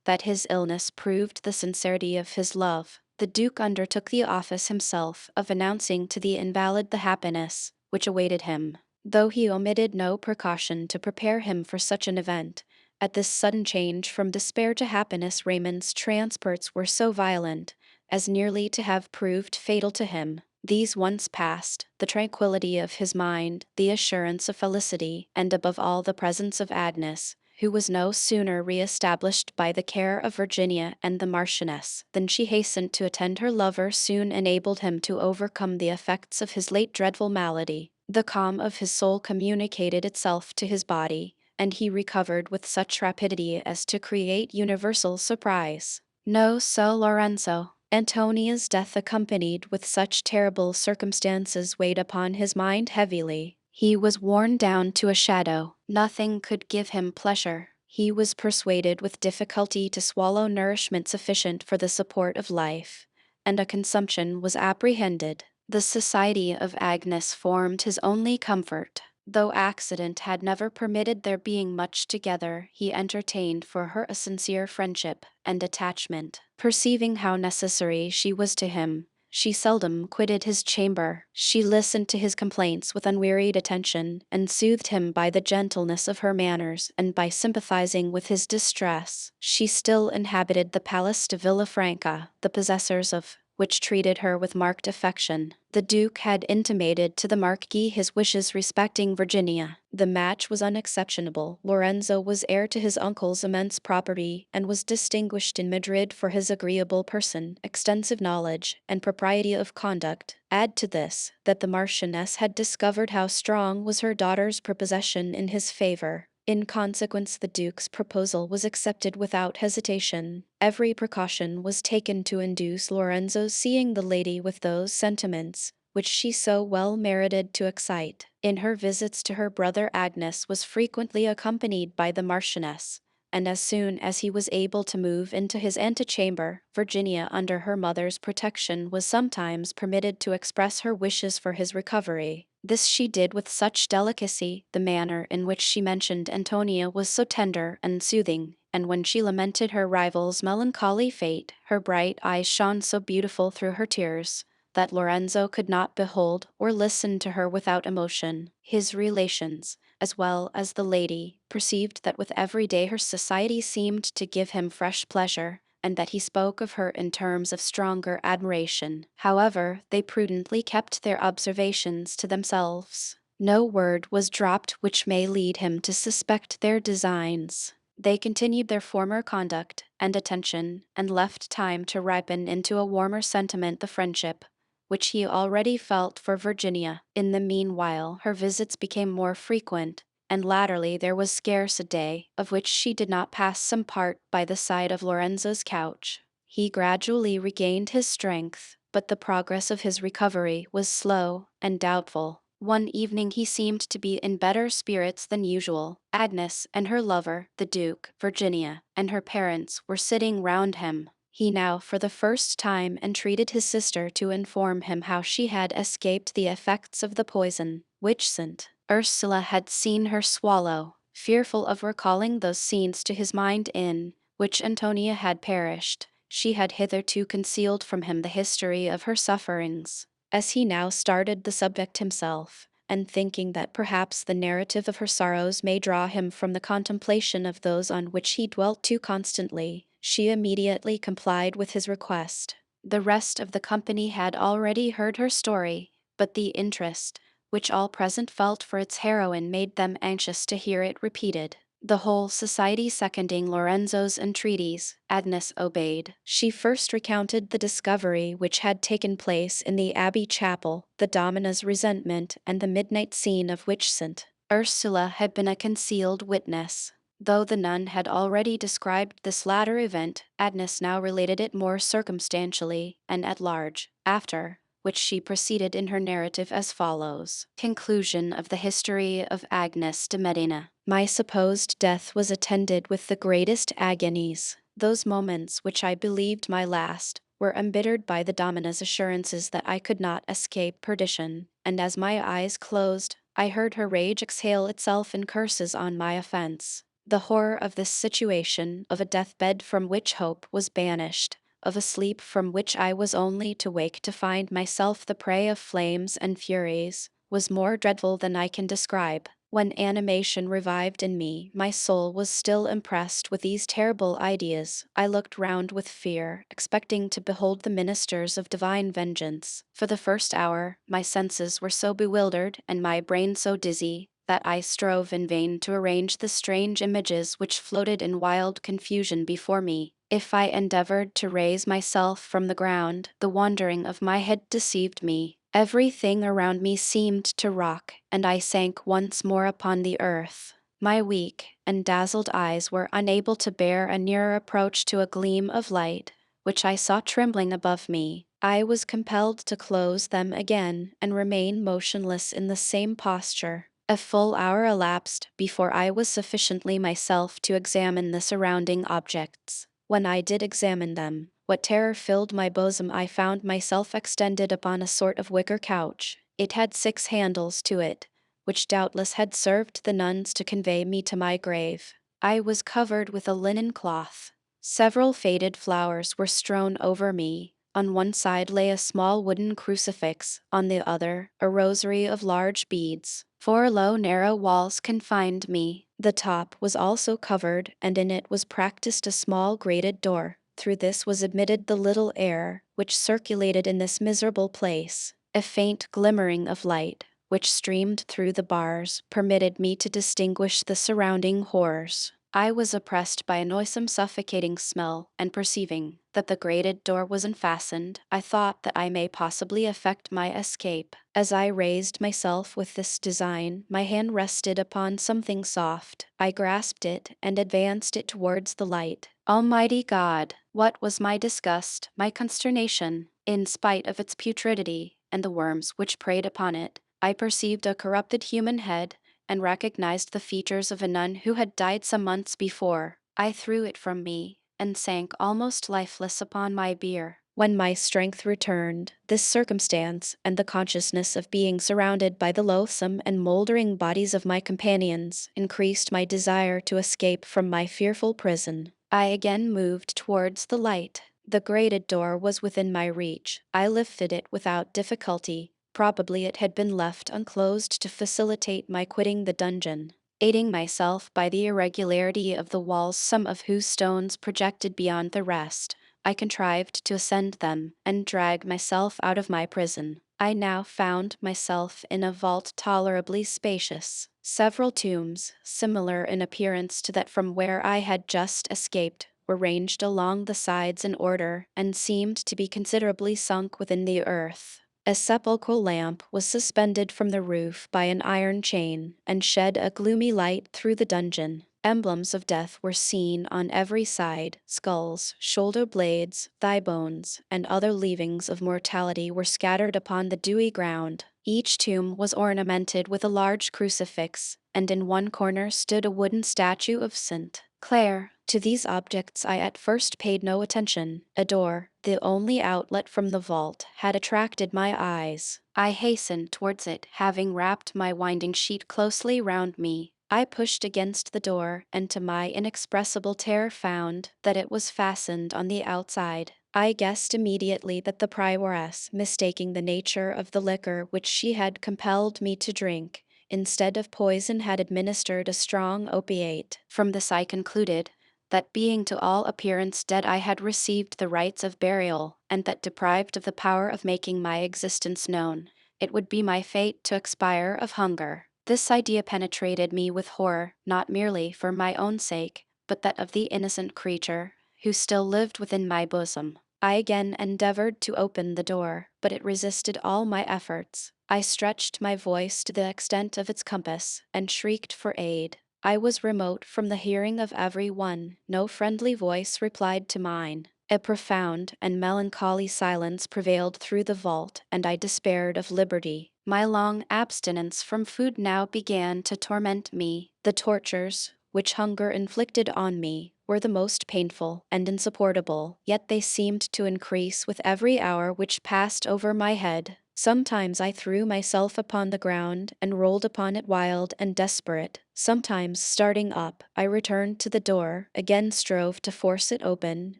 that his illness proved the sincerity of his love. The Duke undertook the office himself of announcing to the invalid the happiness which awaited him, though he omitted no precaution to prepare him for such an event. At this sudden change from despair to happiness, Raymond's transports were so violent as nearly to have proved fatal to him. These once past, the tranquillity of his mind, the assurance of felicity, and above all the presence of Agnes, who was no sooner re-established by the care of Virginia and the Marchioness than she hastened to attend her lover, soon enabled him to overcome the effects of his late dreadful malady. The calm of his soul communicated itself to his body, and he recovered with such rapidity as to create universal surprise. No, so Lorenzo. Antonia's death, accompanied with such terrible circumstances, weighed upon his mind heavily. He was worn down to a shadow. Nothing could give him pleasure. He was persuaded with difficulty to swallow nourishment sufficient for the support of life, and a consumption was apprehended. The society of Agnes formed his only comfort. Though accident had never permitted their being much together, he entertained for her a sincere friendship and attachment. Perceiving how necessary she was to him, she seldom quitted his chamber. She listened to his complaints with unwearied attention, and soothed him by the gentleness of her manners, and by sympathizing with his distress. She still inhabited the Palace de Villafranca, the possessors of which treated her with marked affection. The Duke had intimated to the Marquis his wishes respecting Virginia. The match was unexceptionable. Lorenzo was heir to his uncle's immense property, and was distinguished in Madrid for his agreeable person, extensive knowledge, and propriety of conduct. Add to this, that the Marchioness had discovered how strong was her daughter's prepossession in his favor. In consequence, the Duke's proposal was accepted without hesitation. Every precaution was taken to induce Lorenzo's seeing the lady with those sentiments which she so well merited to excite. In her visits to her brother, Agnes was frequently accompanied by the Marchioness, and as soon as he was able to move into his antechamber, Virginia, under her mother's protection, was sometimes permitted to express her wishes for his recovery. This she did with such delicacy, the manner in which she mentioned Antonia was so tender and soothing, and when she lamented her rival's melancholy fate, her bright eyes shone so beautiful through her tears, that Lorenzo could not behold or listen to her without emotion. His relations, as well as the lady, perceived that with every day her society seemed to give him fresh pleasure, and that he spoke of her in terms of stronger admiration. However, they prudently kept their observations to themselves. No word was dropped which may lead him to suspect their designs. They continued their former conduct and attention, and left time to ripen into a warmer sentiment the friendship which he already felt for Virginia. In the meanwhile, her visits became more frequent, and latterly there was scarce a day of which she did not pass some part by the side of Lorenzo's couch. He gradually regained his strength, but the progress of his recovery was slow and doubtful. One evening he seemed to be in better spirits than usual. Agnes and her lover, the Duke, Virginia, and her parents were sitting round him. He now for the first time entreated his sister to inform him how she had escaped the effects of the poison which St. Ursula had seen her swallow. Fearful of recalling those scenes to his mind in which Antonia had perished, she had hitherto concealed from him the history of her sufferings. As he now started the subject himself, and thinking that perhaps the narrative of her sorrows may draw him from the contemplation of those on which he dwelt too constantly, she immediately complied with his request. The rest of the company had already heard her story, but the interest which all present felt for its heroine made them anxious to hear it repeated. The whole society seconding Lorenzo's entreaties, Agnes obeyed. She first recounted the discovery which had taken place in the abbey chapel, the domina's resentment, and the midnight scene of which St. Ursula had been a concealed witness. Though the nun had already described this latter event, Agnes now related it more circumstantially and at large, after which she proceeded in her narrative as follows. Conclusion of the history of Agnes de Medina. My supposed death was attended with the greatest agonies. Those moments which I believed my last were embittered by the domina's assurances that I could not escape perdition, and as my eyes closed, I heard her rage exhale itself in curses on my offense. The horror of this situation, of a deathbed from which hope was banished, of a sleep from which I was only to wake to find myself the prey of flames and furies, was more dreadful than I can describe. When animation revived in me, my soul was still impressed with these terrible ideas. I looked round with fear, expecting to behold the ministers of divine vengeance. For the first hour, my senses were so bewildered and my brain so dizzy that I strove in vain to arrange the strange images which floated in wild confusion before me. If I endeavored to raise myself from the ground, the wandering of my head deceived me. Everything around me seemed to rock, and I sank once more upon the earth. My weak and dazzled eyes were unable to bear a nearer approach to a gleam of light, which I saw trembling above me. I was compelled to close them again and remain motionless in the same posture. A full hour elapsed before I was sufficiently myself to examine the surrounding objects. When I did examine them, what terror filled my bosom! I found myself extended upon a sort of wicker couch. It had 6 handles to it, which doubtless had served the nuns to convey me to my grave. I was covered with a linen cloth. Several faded flowers were strewn over me. On one side lay a small wooden crucifix, on the other, a rosary of large beads. 4 low narrow walls confined me. The top was also covered, and in it was practiced a small grated door. Through this was admitted the little air which circulated in this miserable place. A faint glimmering of light, which streamed through the bars, permitted me to distinguish the surrounding horrors. I was oppressed by a noisome suffocating smell, and perceiving that the grated door was unfastened, I thought that I may possibly effect my escape. As I raised myself with this design, my hand rested upon something soft. I grasped it and advanced it towards the light. Almighty God! What was my disgust, my consternation! In spite of its putridity, and the worms which preyed upon it, I perceived a corrupted human head, and recognized the features of a nun who had died some months before. I threw it from me, and sank almost lifeless upon my bier. When my strength returned, this circumstance, and the consciousness of being surrounded by the loathsome and mouldering bodies of my companions, increased my desire to escape from my fearful prison. I again moved towards the light. The grated door was within my reach. I lifted it without difficulty. Probably it had been left unclosed to facilitate my quitting the dungeon. Aiding myself by the irregularity of the walls, some of whose stones projected beyond the rest, I contrived to ascend them and drag myself out of my prison. I now found myself in a vault tolerably spacious. Several tombs, similar in appearance to that from where I had just escaped, were ranged along the sides in order, and seemed to be considerably sunk within the earth. A sepulchral lamp was suspended from the roof by an iron chain, and shed a gloomy light through the dungeon. Emblems of death were seen on every side. Skulls, shoulder blades, thigh bones, and other leavings of mortality were scattered upon the dewy ground. Each tomb was ornamented with a large crucifix, and in one corner stood a wooden statue of St. Clare. To these objects I at first paid no attention. A door, the only outlet from the vault, had attracted my eyes. I hastened towards it, having wrapped my winding sheet closely round me. I pushed against the door, and to my inexpressible terror found that it was fastened on the outside. I guessed immediately that the prioress, mistaking the nature of the liquor which she had compelled me to drink, instead of poison had administered a strong opiate. From this I concluded that being to all appearance dead I had received the rites of burial, and that deprived of the power of making my existence known, it would be my fate to expire of hunger. This idea penetrated me with horror, not merely for my own sake, but that of the innocent creature who still lived within my bosom. I again endeavored to open the door, but it resisted all my efforts. I stretched my voice to the extent of its compass, and shrieked for aid. I was remote from the hearing of every one. No friendly voice replied to mine. A profound and melancholy silence prevailed through the vault, and I despaired of liberty. My long abstinence from food now began to torment me. The tortures which hunger inflicted on me were the most painful and insupportable, yet they seemed to increase with every hour which passed over my head. Sometimes I threw myself upon the ground and rolled upon it wild and desperate. Sometimes, starting up, I returned to the door, again strove to force it open,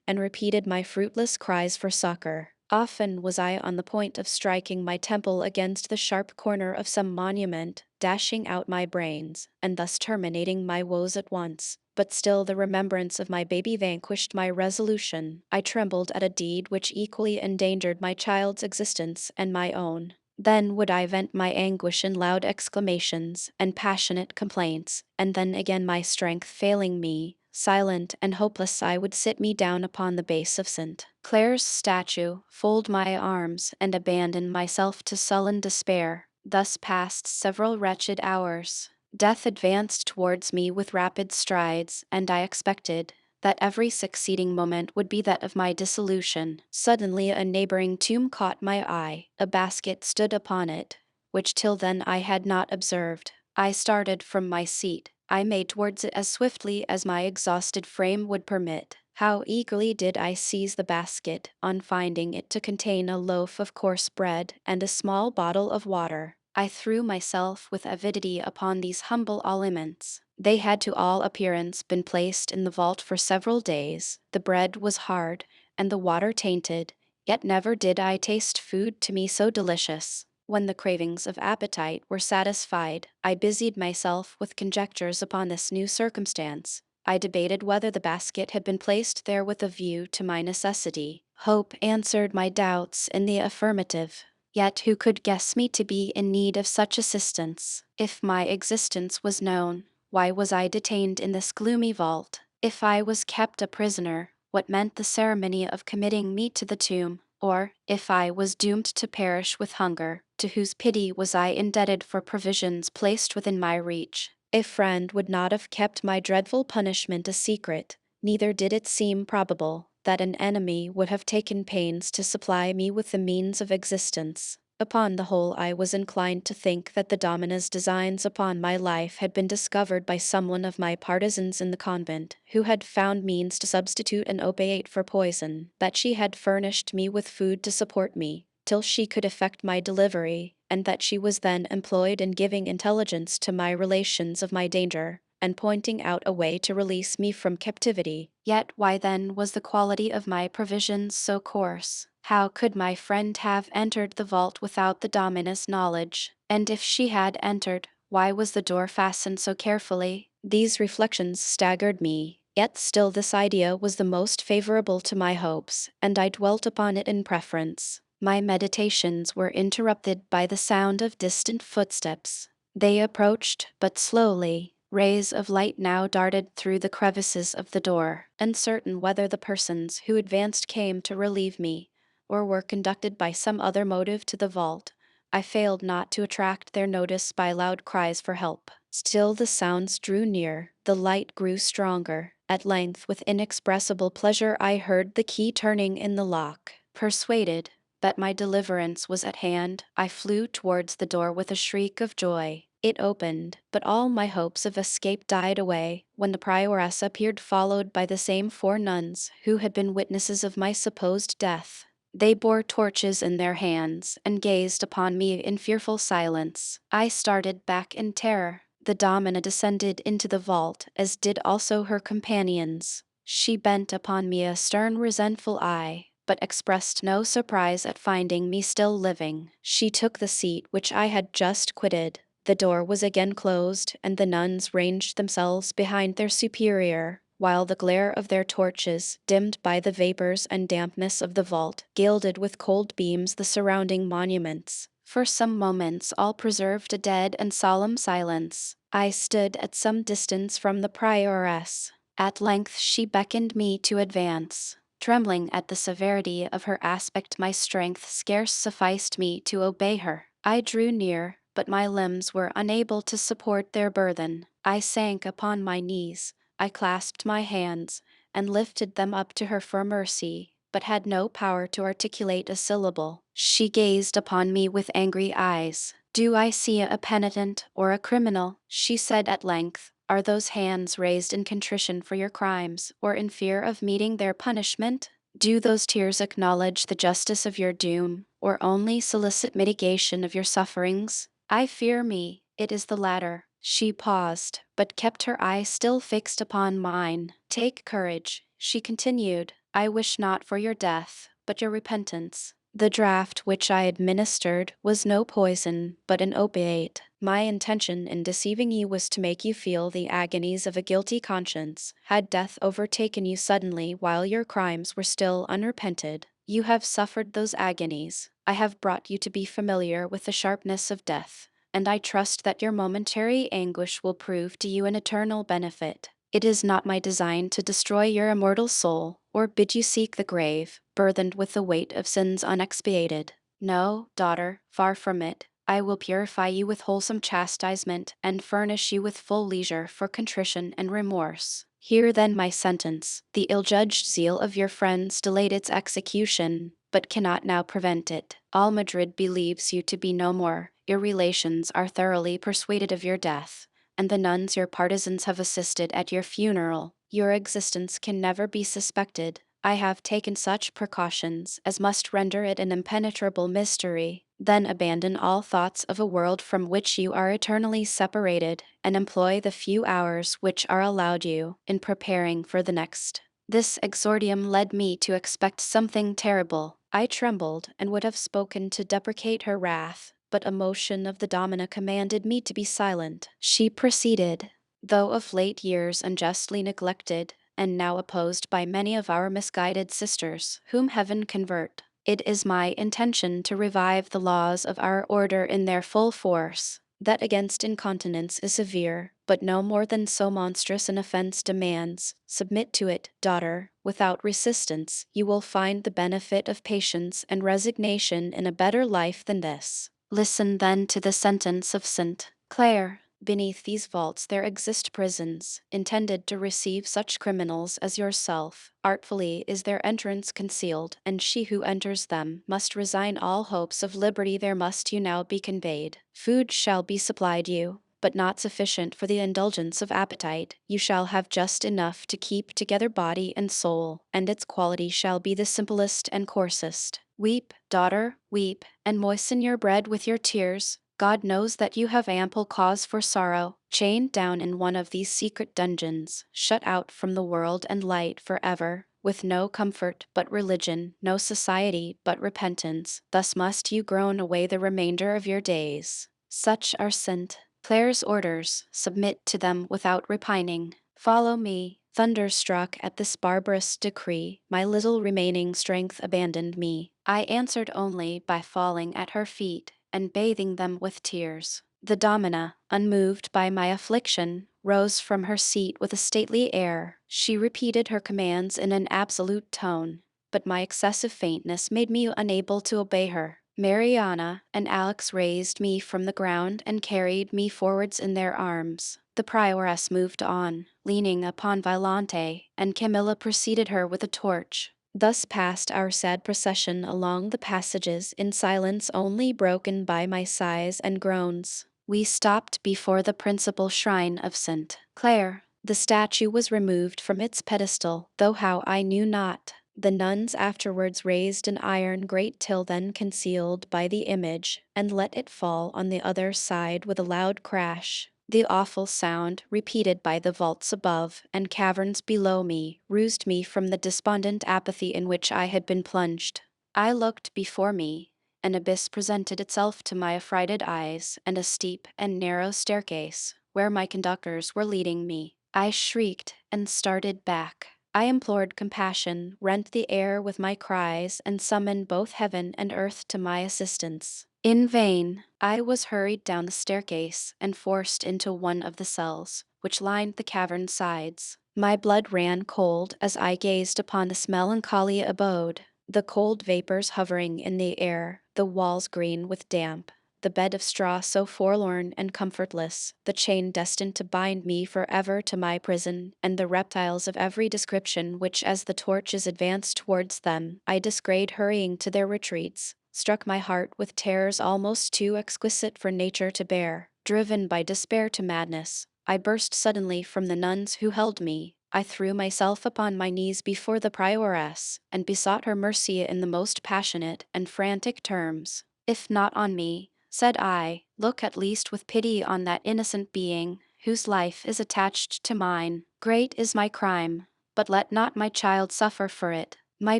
and repeated my fruitless cries for succor. Often was I on the point of striking my temple against the sharp corner of some monument, dashing out my brains, and thus terminating my woes at once. But still the remembrance of my baby vanquished my resolution. I trembled at a deed which equally endangered my child's existence and my own. Then would I vent my anguish in loud exclamations and passionate complaints, and then again my strength failing me, silent and hopeless I would sit me down upon the base of St. Clare's statue, fold my arms, and abandon myself to sullen despair. Thus passed several wretched hours. Death advanced towards me with rapid strides, and I expected that every succeeding moment would be that of my dissolution. Suddenly a neighboring tomb caught my eye. A basket stood upon it, which till then I had not observed. I started from my seat. I made towards it as swiftly as my exhausted frame would permit. How eagerly did I seize the basket, on finding it to contain a loaf of coarse bread and a small bottle of water. I threw myself with avidity upon these humble aliments. They had to all appearance been placed in the vault for several days. The bread was hard, and the water tainted, yet never did I taste food to me so delicious. When the cravings of appetite were satisfied, I busied myself with conjectures upon this new circumstance. I debated whether the basket had been placed there with a view to my necessity. Hope answered my doubts in the affirmative. Yet who could guess me to be in need of such assistance? If my existence was known, why was I detained in this gloomy vault? If I was kept a prisoner, what meant the ceremony of committing me to the tomb? Or, if I was doomed to perish with hunger, to whose pity was I indebted for provisions placed within my reach? A friend would not have kept my dreadful punishment a secret, neither did it seem probable that an enemy would have taken pains to supply me with the means of existence. Upon the whole, I was inclined to think that the Domina's designs upon my life had been discovered by someone of my partisans in the convent, who had found means to substitute an opiate for poison, that she had furnished me with food to support me, till she could effect my delivery, and that she was then employed in giving intelligence to my relations of my danger, and pointing out a way to release me from captivity. Yet why then was the quality of my provisions so coarse? How could my friend have entered the vault without the Domina's knowledge? And if she had entered, why was the door fastened so carefully? These reflections staggered me, yet still this idea was the most favorable to my hopes, and I dwelt upon it in preference. My meditations were interrupted by the sound of distant footsteps. They approached, but slowly. Rays of light now darted through the crevices of the door. Uncertain whether the persons who advanced came to relieve me, or were conducted by some other motive to the vault, I failed not to attract their notice by loud cries for help. Still the sounds drew near, the light grew stronger. At length, with inexpressible pleasure, I heard the key turning in the lock. Persuaded that my deliverance was at hand, I flew towards the door with a shriek of joy. It opened, but all my hopes of escape died away when the prioress appeared, followed by the same 4 nuns who had been witnesses of my supposed death. They bore torches in their hands and gazed upon me in fearful silence. I started back in terror. The Domina descended into the vault, as did also her companions. She bent upon me a stern, resentful eye, but expressed no surprise at finding me still living. She took the seat which I had just quitted. The door was again closed, and the nuns ranged themselves behind their superior, while the glare of their torches, dimmed by the vapors and dampness of the vault, gilded with cold beams the surrounding monuments. For some moments all preserved a dead and solemn silence. I stood at some distance from the prioress. At length she beckoned me to advance. Trembling at the severity of her aspect, my strength scarce sufficed me to obey her. I drew near, but my limbs were unable to support their burthen. I sank upon my knees. I clasped my hands, and lifted them up to her for mercy, but had no power to articulate a syllable. She gazed upon me with angry eyes. "Do I see a penitent or a criminal?" she said at length. "Are those hands raised in contrition for your crimes, or in fear of meeting their punishment? Do those tears acknowledge the justice of your doom, or only solicit mitigation of your sufferings? I fear me, it is the latter." She paused, but kept her eye still fixed upon mine. "Take courage," she continued. "I wish not for your death, but your repentance. The draught which I administered was no poison, but an opiate. My intention in deceiving you was to make you feel the agonies of a guilty conscience. Had death overtaken you suddenly while your crimes were still unrepented, you have suffered those agonies. I have brought you to be familiar with the sharpness of death, and I trust that your momentary anguish will prove to you an eternal benefit. It is not my design to destroy your immortal soul, or bid you seek the grave, burthened with the weight of sins unexpiated. No, daughter, far from it. I will purify you with wholesome chastisement, and furnish you with full leisure for contrition and remorse. Hear then my sentence. The ill-judged zeal of your friends delayed its execution, but cannot now prevent it. All Madrid believes you to be no more. Your relations are thoroughly persuaded of your death, and the nuns your partisans have assisted at your funeral. Your existence can never be suspected. I have taken such precautions as must render it an impenetrable mystery. Then abandon all thoughts of a world from which you are eternally separated, and employ the few hours which are allowed you in preparing for the next." This exordium led me to expect something terrible. I trembled and would have spoken to deprecate her wrath, but a motion of the domina commanded me to be silent. She proceeded: "Though of late years unjustly neglected, and now opposed by many of our misguided sisters, whom heaven convert, it is my intention to revive the laws of our order in their full force. That against incontinence is severe, but no more than so monstrous an offense demands. Submit to it, daughter, without resistance. You will find the benefit of patience and resignation in a better life than this. Listen then to the sentence of St. Clare. Beneath these vaults there exist prisons, intended to receive such criminals as yourself. Artfully is their entrance concealed, and she who enters them must resign all hopes of liberty. There must you now be conveyed. Food shall be supplied you, but not sufficient for the indulgence of appetite. You shall have just enough to keep together body and soul, and its quality shall be the simplest and coarsest. Weep, daughter, weep, and moisten your bread with your tears. God knows that you have ample cause for sorrow. Chained down in one of these secret dungeons, shut out from the world and light forever, with no comfort but religion, no society but repentance, thus must you groan away the remainder of your days. Such are St. Clare's orders. Submit to them without repining. Follow me." Thunderstruck at this barbarous decree, my little remaining strength abandoned me. I answered only by falling at her feet and bathing them with tears. The domina, unmoved by my affliction, rose from her seat with a stately air. She repeated her commands in an absolute tone, but my excessive faintness made me unable to obey her. Mariana and Alex raised me from the ground and carried me forwards in their arms. The prioress moved on, leaning upon Violante, and Camilla preceded her with a torch. Thus passed our sad procession along the passages in silence only broken by my sighs and groans. We stopped before the principal shrine of St. Clare. The statue was removed from its pedestal, though how I knew not. The nuns afterwards raised an iron grate till then concealed by the image, and let it fall on the other side with a loud crash. The awful sound, repeated by the vaults above and caverns below me, roused me from the despondent apathy in which I had been plunged. I looked before me. An abyss presented itself to my affrighted eyes, and a steep and narrow staircase, where my conductors were leading me. I shrieked and started back. I implored compassion, rent the air with my cries, and summoned both heaven and earth to my assistance. In vain, I was hurried down the staircase and forced into one of the cells, which lined the cavern's sides. My blood ran cold as I gazed upon this melancholy abode, the cold vapors hovering in the air, the walls green with damp, the bed of straw so forlorn and comfortless, the chain destined to bind me forever to my prison, and the reptiles of every description which, as the torches advanced towards them, I descried hurrying to their retreats, struck my heart with terrors almost too exquisite for nature to bear. Driven by despair to madness, I burst suddenly from the nuns who held me. I threw myself upon my knees before the prioress, and besought her mercy in the most passionate and frantic terms. If not on me, said I, look at least with pity on that innocent being, whose life is attached to mine. Great is my crime, but let not my child suffer for it. My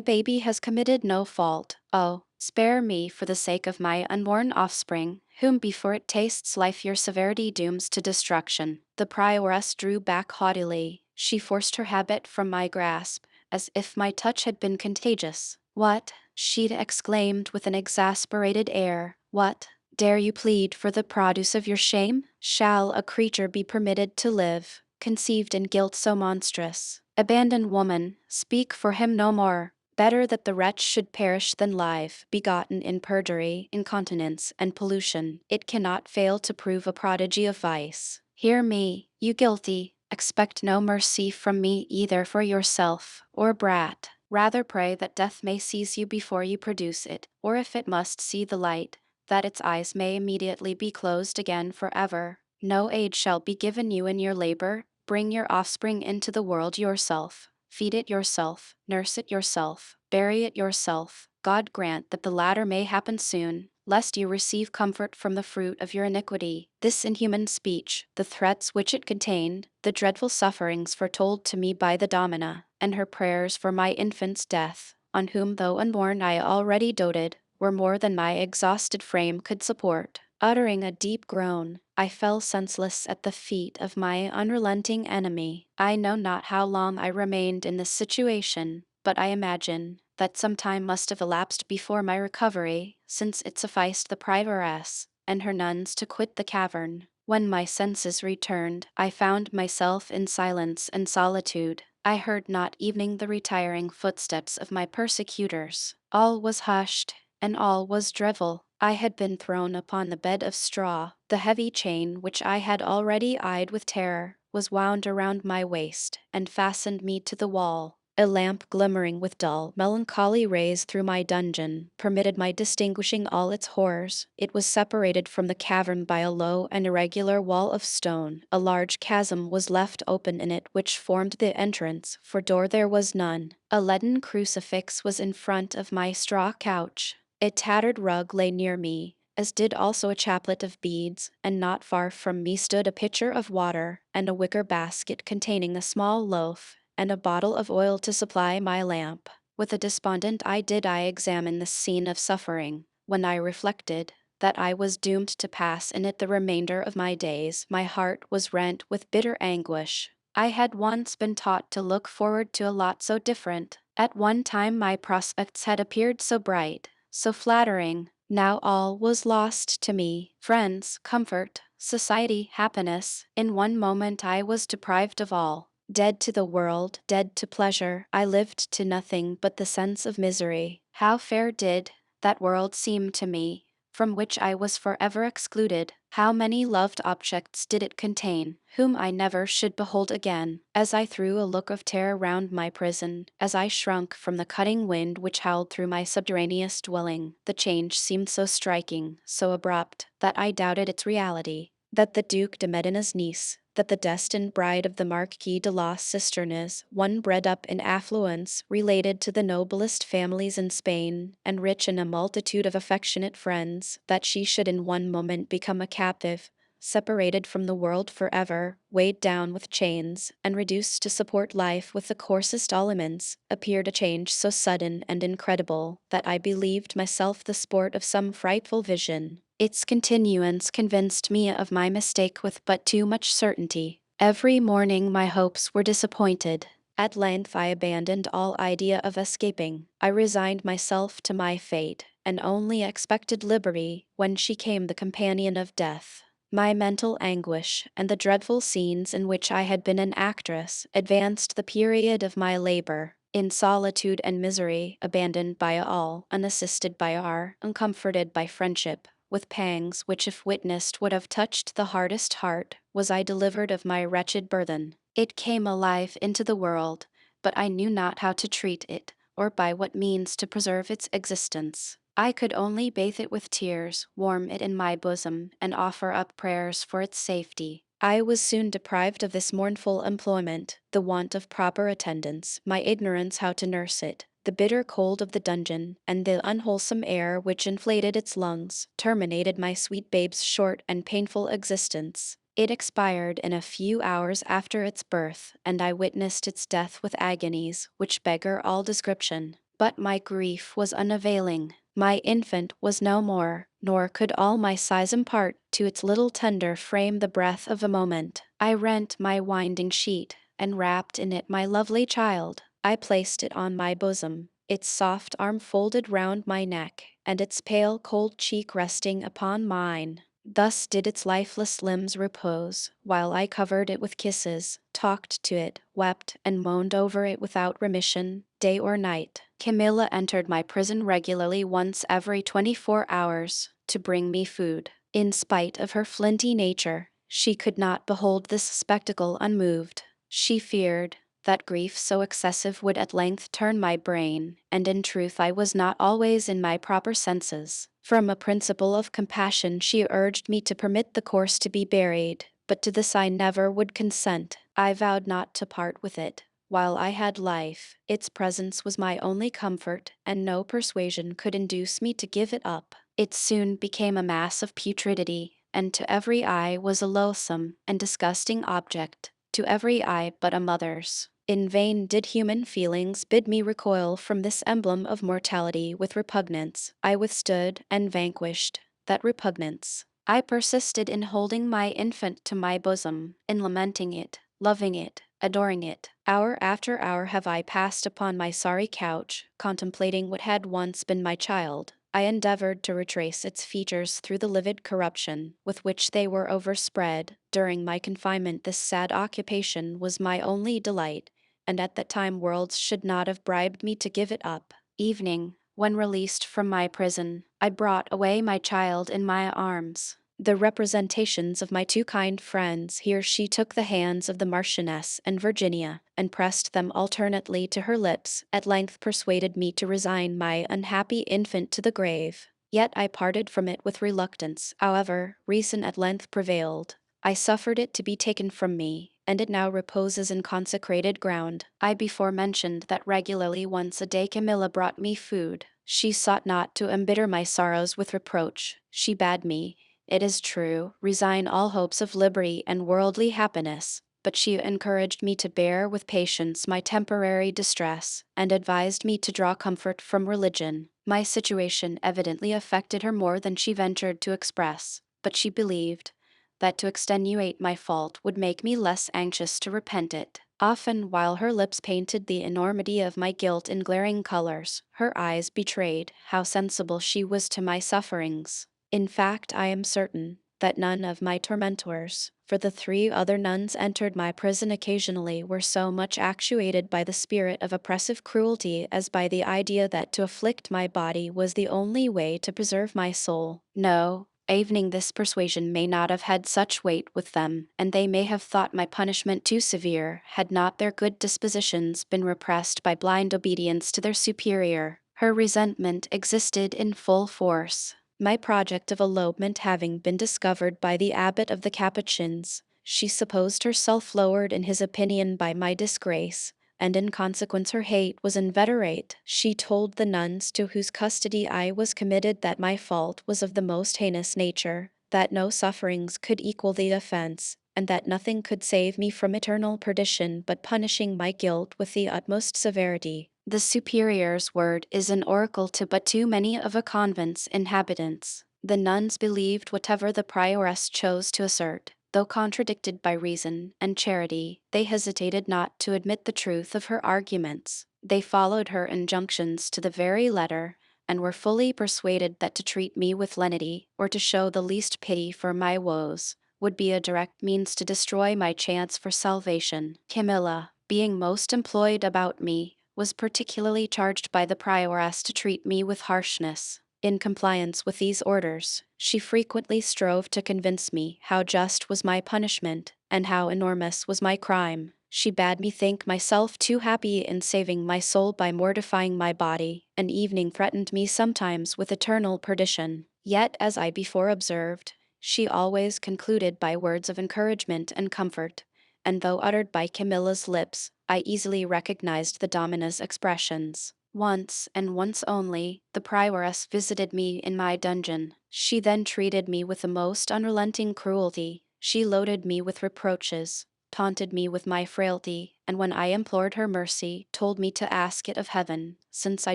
baby has committed no fault. Oh, spare me for the sake of my unborn offspring, whom before it tastes life your severity dooms to destruction. The prioress drew back haughtily. She forced her habit from my grasp, as if my touch had been contagious. What? She exclaimed with an exasperated air. What? Dare you plead for the produce of your shame? Shall a creature be permitted to live, conceived in guilt so monstrous? Abandoned woman, speak for him no more. Better that the wretch should perish than live, begotten in perjury, incontinence, and pollution. It cannot fail to prove a prodigy of vice. Hear me, you guilty. Expect no mercy from me either for yourself or brat. Rather pray that death may seize you before you produce it, or if it must see the light, that its eyes may immediately be closed again forever. No aid shall be given you in your labor. Bring your offspring into the world yourself. Feed it yourself, nurse it yourself, bury it yourself. God grant that the latter may happen soon, lest you receive comfort from the fruit of your iniquity. This inhuman speech, the threats which it contained, the dreadful sufferings foretold to me by the Domina, and her prayers for my infant's death, on whom though unborn I already doted, were more than my exhausted frame could support. Uttering a deep groan, I fell senseless at the feet of my unrelenting enemy. I know not how long I remained in this situation, but I imagine that some time must have elapsed before my recovery, since it sufficed the prioress and her nuns to quit the cavern. When my senses returned, I found myself in silence and solitude. I heard not even the retiring footsteps of my persecutors. All was hushed, and all was dreadful. I had been thrown upon the bed of straw. The heavy chain, which I had already eyed with terror, was wound around my waist, and fastened me to the wall. A lamp glimmering with dull, melancholy rays through my dungeon permitted my distinguishing all its horrors. It was separated from the cavern by a low and irregular wall of stone. A large chasm was left open in it which formed the entrance, for door there was none. A leaden crucifix was in front of my straw couch. A tattered rug lay near me, as did also a chaplet of beads, and not far from me stood a pitcher of water, and a wicker basket containing a small loaf, and a bottle of oil to supply my lamp. With a despondent eye did I examine this scene of suffering. When I reflected that I was doomed to pass in it the remainder of my days, my heart was rent with bitter anguish. I had once been taught to look forward to a lot so different. At one time my prospects had appeared so bright, so flattering. Now all was lost to me. Friends, comfort, society, happiness. In one moment I was deprived of all. Dead to the world, dead to pleasure, I lived to nothing but the sense of misery. How fair did that world seem to me, from which I was forever excluded. How many loved objects did it contain, whom I never should behold again. As I threw a look of terror round my prison, as I shrunk from the cutting wind which howled through my subterraneous dwelling, the change seemed so striking, so abrupt, that I doubted its reality. That the Duke de Medina's niece, that the destined bride of the Marquis de las Cisternas, one bred up in affluence, related to the noblest families in Spain, and rich in a multitude of affectionate friends, that she should in one moment become a captive, separated from the world forever, weighed down with chains, and reduced to support life with the coarsest elements, appeared a change so sudden and incredible, that I believed myself the sport of some frightful vision. Its continuance convinced me of my mistake with but too much certainty. Every morning my hopes were disappointed. At length I abandoned all idea of escaping. I resigned myself to my fate, and only expected liberty when she came the companion of death. My mental anguish and the dreadful scenes in which I had been an actress advanced the period of my labor. In solitude and misery, abandoned by all, unassisted by our, uncomforted by friendship, with pangs which, if witnessed, would have touched the hardest heart, was I delivered of my wretched burthen. It came alive into the world, but I knew not how to treat it, or by what means to preserve its existence. I could only bathe it with tears, warm it in my bosom, and offer up prayers for its safety. I was soon deprived of this mournful employment, the want of proper attendance, my ignorance how to nurse it, the bitter cold of the dungeon, and the unwholesome air which inflated its lungs, terminated my sweet babe's short and painful existence. It expired in a few hours after its birth, and I witnessed its death with agonies which beggar all description. But my grief was unavailing. My infant was no more, nor could all my sighs impart to its little tender frame the breath of a moment. I rent my winding sheet, and wrapped in it my lovely child. I placed it on my bosom, its soft arm folded round my neck, and its pale cold cheek resting upon mine. Thus did its lifeless limbs repose, while I covered it with kisses, talked to it, wept, and moaned over it without remission, day or night. Camilla entered my prison regularly once every 24 hours, to bring me food. In spite of her flinty nature, she could not behold this spectacle unmoved. She feared that grief so excessive would at length turn my brain, and in truth I was not always in my proper senses. From a principle of compassion she urged me to permit the corse to be buried, but to this I never would consent. I vowed not to part with it. While I had life, its presence was my only comfort, and no persuasion could induce me to give it up. It soon became a mass of putridity, and to every eye was a loathsome and disgusting object, to every eye but a mother's. In vain did human feelings bid me recoil from this emblem of mortality with repugnance. I withstood and vanquished that repugnance. I persisted in holding my infant to my bosom, in lamenting it, loving it, adoring it. Hour after hour have I passed upon my sorry couch, contemplating what had once been my child. I endeavored to retrace its features through the livid corruption with which they were overspread. During my confinement this sad occupation was my only delight, and at that time worlds should not have bribed me to give it up. Evening, when released from my prison, I brought away my child in my arms. The representations of my two kind friends, here she took the hands of the Marchioness and Virginia, and pressed them alternately to her lips, at length persuaded me to resign my unhappy infant to the grave. Yet I parted from it with reluctance. However, reason at length prevailed. I suffered it to be taken from me, and it now reposes in consecrated ground. I before mentioned that regularly once a day Camilla brought me food. She sought not to embitter my sorrows with reproach. She bade me, it is true, resign all hopes of liberty and worldly happiness, but she encouraged me to bear with patience my temporary distress, and advised me to draw comfort from religion. My situation evidently affected her more than she ventured to express, but she believed that to extenuate my fault would make me less anxious to repent it. Often, while her lips painted the enormity of my guilt in glaring colors, her eyes betrayed how sensible she was to my sufferings. In fact, I am certain that none of my tormentors, for the 3 other nuns entered my prison occasionally, were so much actuated by the spirit of oppressive cruelty as by the idea that to afflict my body was the only way to preserve my soul. No, evening this persuasion may not have had such weight with them, and they may have thought my punishment too severe, had not their good dispositions been repressed by blind obedience to their superior. Her resentment existed in full force. My project of elopement having been discovered by the abbot of the Capuchins, she supposed herself lowered in his opinion by my disgrace, and in consequence her hate was inveterate. She told the nuns to whose custody I was committed that my fault was of the most heinous nature, that no sufferings could equal the offense, and that nothing could save me from eternal perdition but punishing my guilt with the utmost severity. The superior's word is an oracle to but too many of a convent's inhabitants. The nuns believed whatever the prioress chose to assert. Though contradicted by reason and charity, they hesitated not to admit the truth of her arguments. They followed her injunctions to the very letter, and were fully persuaded that to treat me with lenity, or to show the least pity for my woes, would be a direct means to destroy my chance for salvation. Camilla, being most employed about me, was particularly charged by the prioress to treat me with harshness. In compliance with these orders, she frequently strove to convince me how just was my punishment, and how enormous was my crime. She bade me think myself too happy in saving my soul by mortifying my body, and evening threatened me sometimes with eternal perdition. Yet, as I before observed, she always concluded by words of encouragement and comfort, and though uttered by Camilla's lips, I easily recognized the Domina's expressions. Once, and once only, the prioress visited me in my dungeon. She then treated me with the most unrelenting cruelty. She loaded me with reproaches, taunted me with my frailty, and when I implored her mercy, told me to ask it of heaven, since I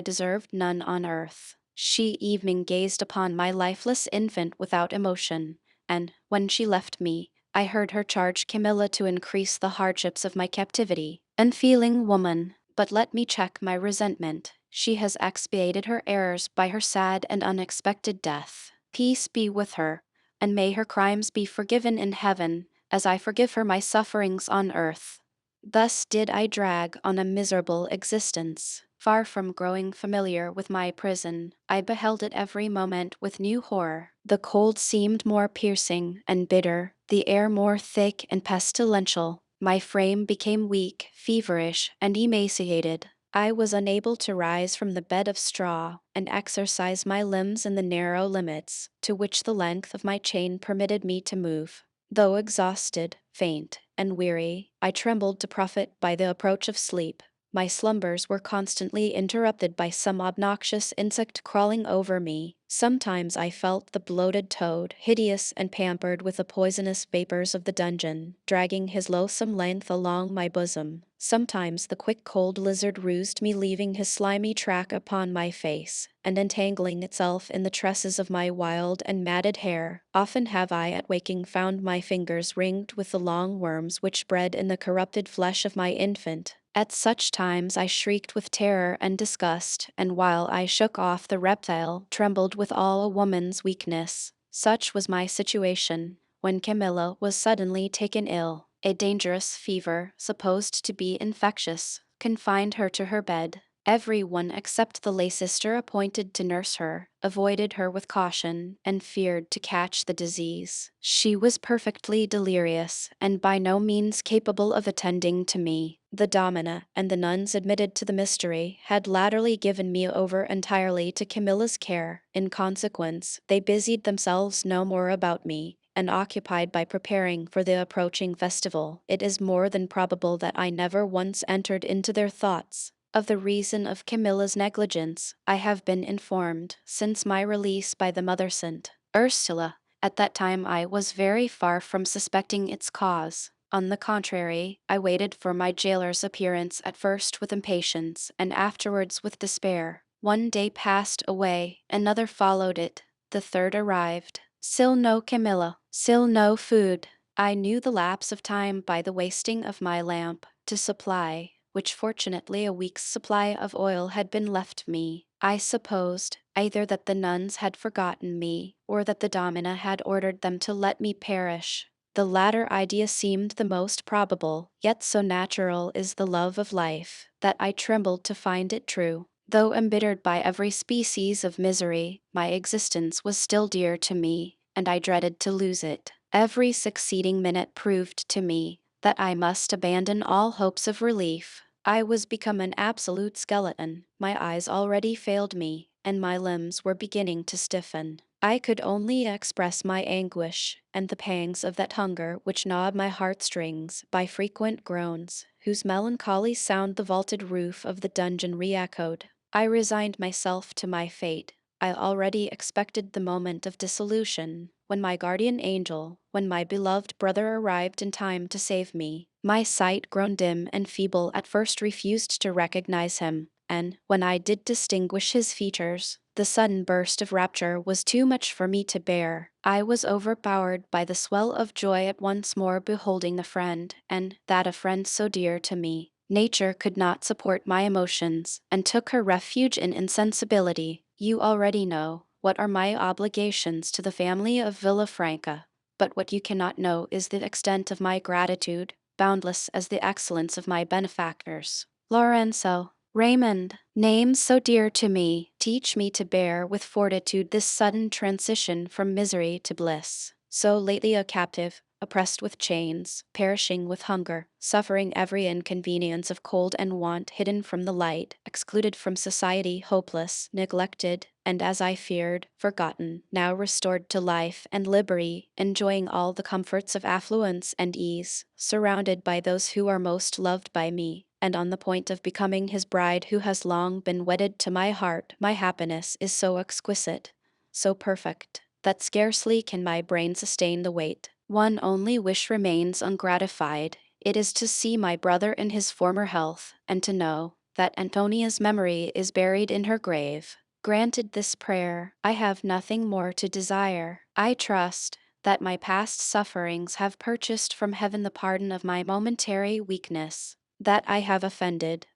deserved none on earth. She even gazed upon my lifeless infant without emotion, and, when she left me, I heard her charge Camilla to increase the hardships of my captivity. Unfeeling woman, but let me check my resentment. She has expiated her errors by her sad and unexpected death. Peace be with her, and may her crimes be forgiven in heaven, as I forgive her my sufferings on earth. Thus did I drag on a miserable existence. Far from growing familiar with my prison, I beheld it every moment with new horror. The cold seemed more piercing and bitter, the air more thick and pestilential. My frame became weak, feverish, and emaciated. I was unable to rise from the bed of straw and exercise my limbs in the narrow limits to which the length of my chain permitted me to move. Though exhausted, faint, and weary, I trembled to profit by the approach of sleep. My slumbers were constantly interrupted by some obnoxious insect crawling over me. Sometimes I felt the bloated toad, hideous and pampered with the poisonous vapors of the dungeon, dragging his loathsome length along my bosom. Sometimes the quick cold lizard roused me, leaving his slimy track upon my face, and entangling itself in the tresses of my wild and matted hair. Often have I at waking found my fingers ringed with the long worms which bred in the corrupted flesh of my infant. At such times I shrieked with terror and disgust, and while I shook off the reptile, trembled with all a woman's weakness. Such was my situation when Camilla was suddenly taken ill. A dangerous fever, supposed to be infectious, confined her to her bed. Every one except the lay sister appointed to nurse her avoided her with caution and feared to catch the disease. She was perfectly delirious and by no means capable of attending to me. The domina and the nuns admitted to the mystery had latterly given me over entirely to Camilla's care. In consequence, they busied themselves no more about me, and occupied by preparing for the approaching festival. It is more than probable that I never once entered into their thoughts. Of the reason of Camilla's negligence, I have been informed since my release by the mother Saint Ursula. At that time I was very far from suspecting its cause. On the contrary, I waited for my jailer's appearance at first with impatience, and afterwards with despair. One day passed away, another followed it, the third arrived. Still no Camilla, still no food. I knew the lapse of time by the wasting of my lamp to supply, which fortunately a week's supply of oil had been left me. I supposed either that the nuns had forgotten me, or that the domina had ordered them to let me perish. The latter idea seemed the most probable, yet so natural is the love of life, that I trembled to find it true. Though embittered by every species of misery, my existence was still dear to me, and I dreaded to lose it. Every succeeding minute proved to me that I must abandon all hopes of relief. I was become an absolute skeleton. My eyes already failed me, and my limbs were beginning to stiffen. I could only express my anguish and the pangs of that hunger which gnawed my heartstrings by frequent groans, whose melancholy sound the vaulted roof of the dungeon re-echoed. I resigned myself to my fate. I already expected the moment of dissolution, when my guardian angel, when my beloved brother arrived in time to save me. My sight, grown dim and feeble, at first refused to recognize him, and, when I did distinguish his features, the sudden burst of rapture was too much for me to bear. I was overpowered by the swell of joy at once more beholding the friend, and that a friend so dear to me. Nature could not support my emotions, and took her refuge in insensibility. You already know what are my obligations to the family of Villafranca, but what you cannot know is the extent of my gratitude, boundless as the excellence of my benefactors. Lorenzo, Raymond, names so dear to me, teach me to bear with fortitude this sudden transition from misery to bliss. So lately a captive, oppressed with chains, perishing with hunger, suffering every inconvenience of cold and want, hidden from the light, excluded from society, hopeless, neglected, and as I feared, forgotten, now restored to life and liberty, enjoying all the comforts of affluence and ease, surrounded by those who are most loved by me, and on the point of becoming his bride who has long been wedded to my heart, my happiness is so exquisite, so perfect, that scarcely can my brain sustain the weight. One only wish remains ungratified. It is to see my brother in his former health, and to know that Antonia's memory is buried in her grave. Granted this prayer, I have nothing more to desire. I trust that my past sufferings have purchased from heaven the pardon of my momentary weakness. That I have offended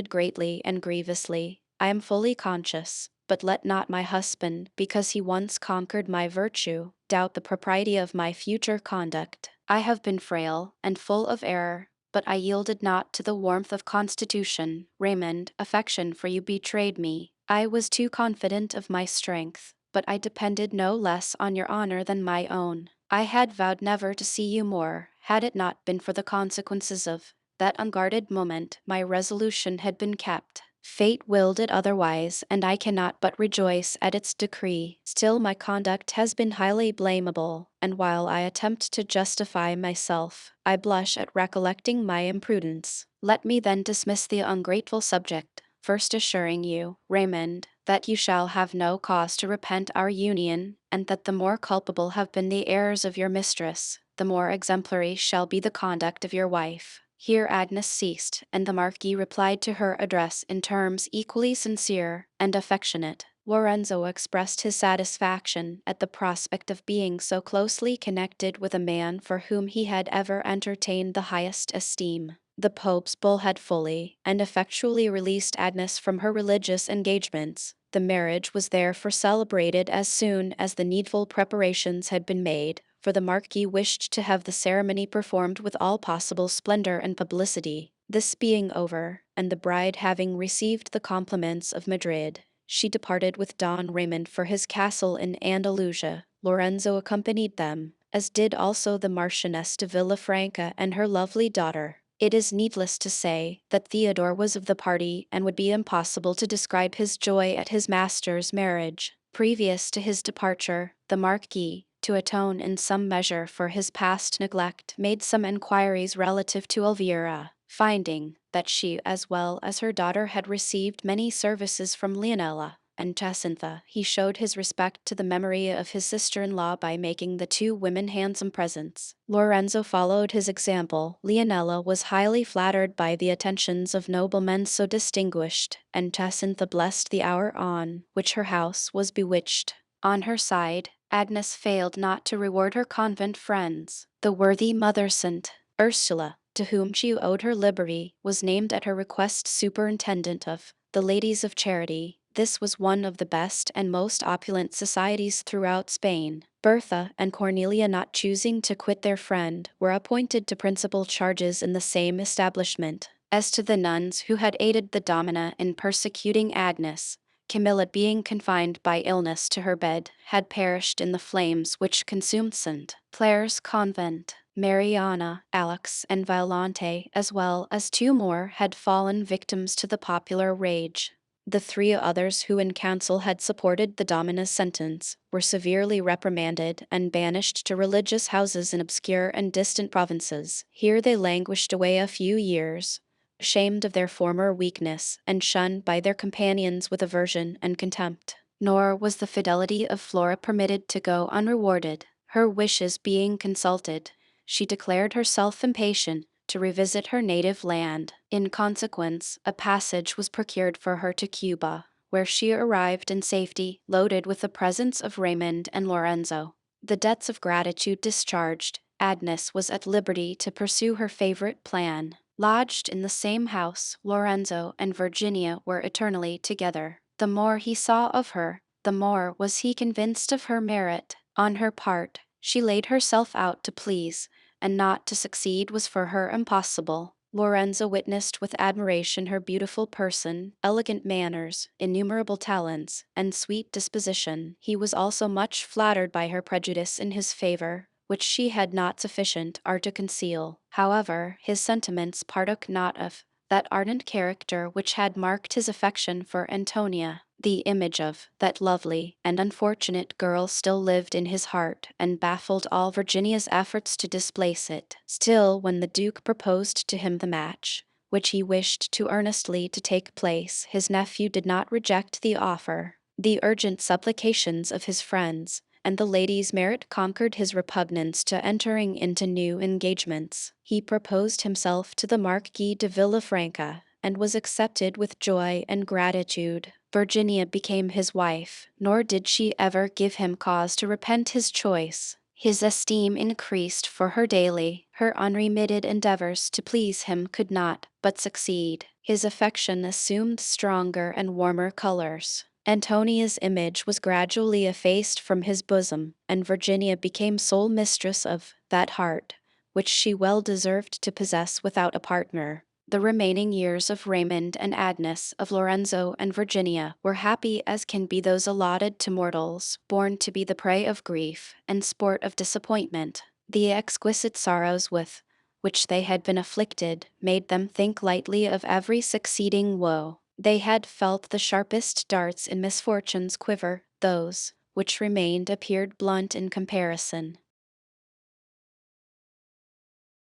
greatly and grievously, I am fully conscious, but let not my husband, because he once conquered my virtue, doubt the propriety of my future conduct. I have been frail and full of error, but I yielded not to the warmth of constitution. Raymond, affection for you betrayed me. I was too confident of my strength, but I depended no less on your honor than my own. I had vowed never to see you more, had it not been for the consequences of that unguarded moment. My resolution had been kept. Fate willed it otherwise, and I cannot but rejoice at its decree. Still my conduct has been highly blamable, and while I attempt to justify myself, I blush at recollecting my imprudence. Let me then dismiss the ungrateful subject, first assuring you, Raymond, that you shall have no cause to repent our union, and that the more culpable have been the errors of your mistress, the more exemplary shall be the conduct of your wife. Here Agnes ceased, and the Marquis replied to her address in terms equally sincere and affectionate. Lorenzo expressed his satisfaction at the prospect of being so closely connected with a man for whom he had ever entertained the highest esteem. The Pope's bull had fully and effectually released Agnes from her religious engagements. The marriage was therefore celebrated as soon as the needful preparations had been made, for the Marquis wished to have the ceremony performed with all possible splendor and publicity. This being over, and the bride having received the compliments of Madrid, she departed with Don Raymond for his castle in Andalusia. Lorenzo accompanied them, as did also the Marchioness de Villafranca and her lovely daughter. It is needless to say that Theodore was of the party, and would be impossible to describe his joy at his master's marriage. Previous to his departure, the Marquis, to atone in some measure for his past neglect, made some enquiries relative to Elvira. Finding that she as well as her daughter had received many services from Leonela and Jacintha, he showed his respect to the memory of his sister-in-law by making the two women handsome presents. Lorenzo followed his example. Leonela was highly flattered by the attentions of noblemen so distinguished, and Jacintha blessed the hour on which her house was bewitched. On her side, Agnes failed not to reward her convent friends. The worthy Mother Saint Ursula, to whom she owed her liberty, was named at her request superintendent of the Ladies of Charity. This was one of the best and most opulent societies throughout Spain. Bertha and Cornelia, not choosing to quit their friend, were appointed to principal charges in the same establishment. As to the nuns who had aided the Domina in persecuting Agnes, Camilla, being confined by illness to her bed, had perished in the flames which consumed St. Clare's convent. Mariana, Alex, and Violante, as well as two more, had fallen victims to the popular rage. The three others who in council had supported the Domina's sentence were severely reprimanded and banished to religious houses in obscure and distant provinces. Here they languished away a few years, ashamed of their former weakness, and shunned by their companions with aversion and contempt. Nor was the fidelity of Flora permitted to go unrewarded. Her wishes being consulted, she declared herself impatient to revisit her native land. In consequence, a passage was procured for her to Cuba, where she arrived in safety, loaded with the presents of Raymond and Lorenzo. The debts of gratitude discharged, Agnes was at liberty to pursue her favorite plan. Lodged in the same house, Lorenzo and Virginia were eternally together. the more he saw of her, the more was he convinced of her merit. On her part, she laid herself out to please, and not to succeed was for her impossible. Lorenzo witnessed with admiration her beautiful person, elegant manners, innumerable talents, and sweet disposition. He was also much flattered by her prejudice in his favor, which she had not sufficient art to conceal. However, his sentiments partook not of that ardent character which had marked his affection for Antonia. The image of that lovely and unfortunate girl still lived in his heart and baffled all Virginia's efforts to displace it. Still, when the Duke proposed to him the match, which he wished too earnestly to take place, his nephew did not reject the offer. The urgent supplications of his friends and the lady's merit conquered his repugnance to entering into new engagements. He proposed himself to the Marquis de Villafranca, and was accepted with joy and gratitude. Virginia became his wife, nor did she ever give him cause to repent his choice. His esteem increased for her daily. Her unremitted endeavors to please him could not but succeed. His affection assumed stronger and warmer colors. Antonia's image was gradually effaced from his bosom, and Virginia became sole mistress of that heart, which she well deserved to possess without a partner. The remaining years of Raymond and Agnes, of Lorenzo and Virginia, were happy as can be those allotted to mortals, born to be the prey of grief and sport of disappointment. The exquisite sorrows with which they had been afflicted made them think lightly of every succeeding woe. They had felt the sharpest darts in misfortune's quiver, those which remained appeared blunt in comparison.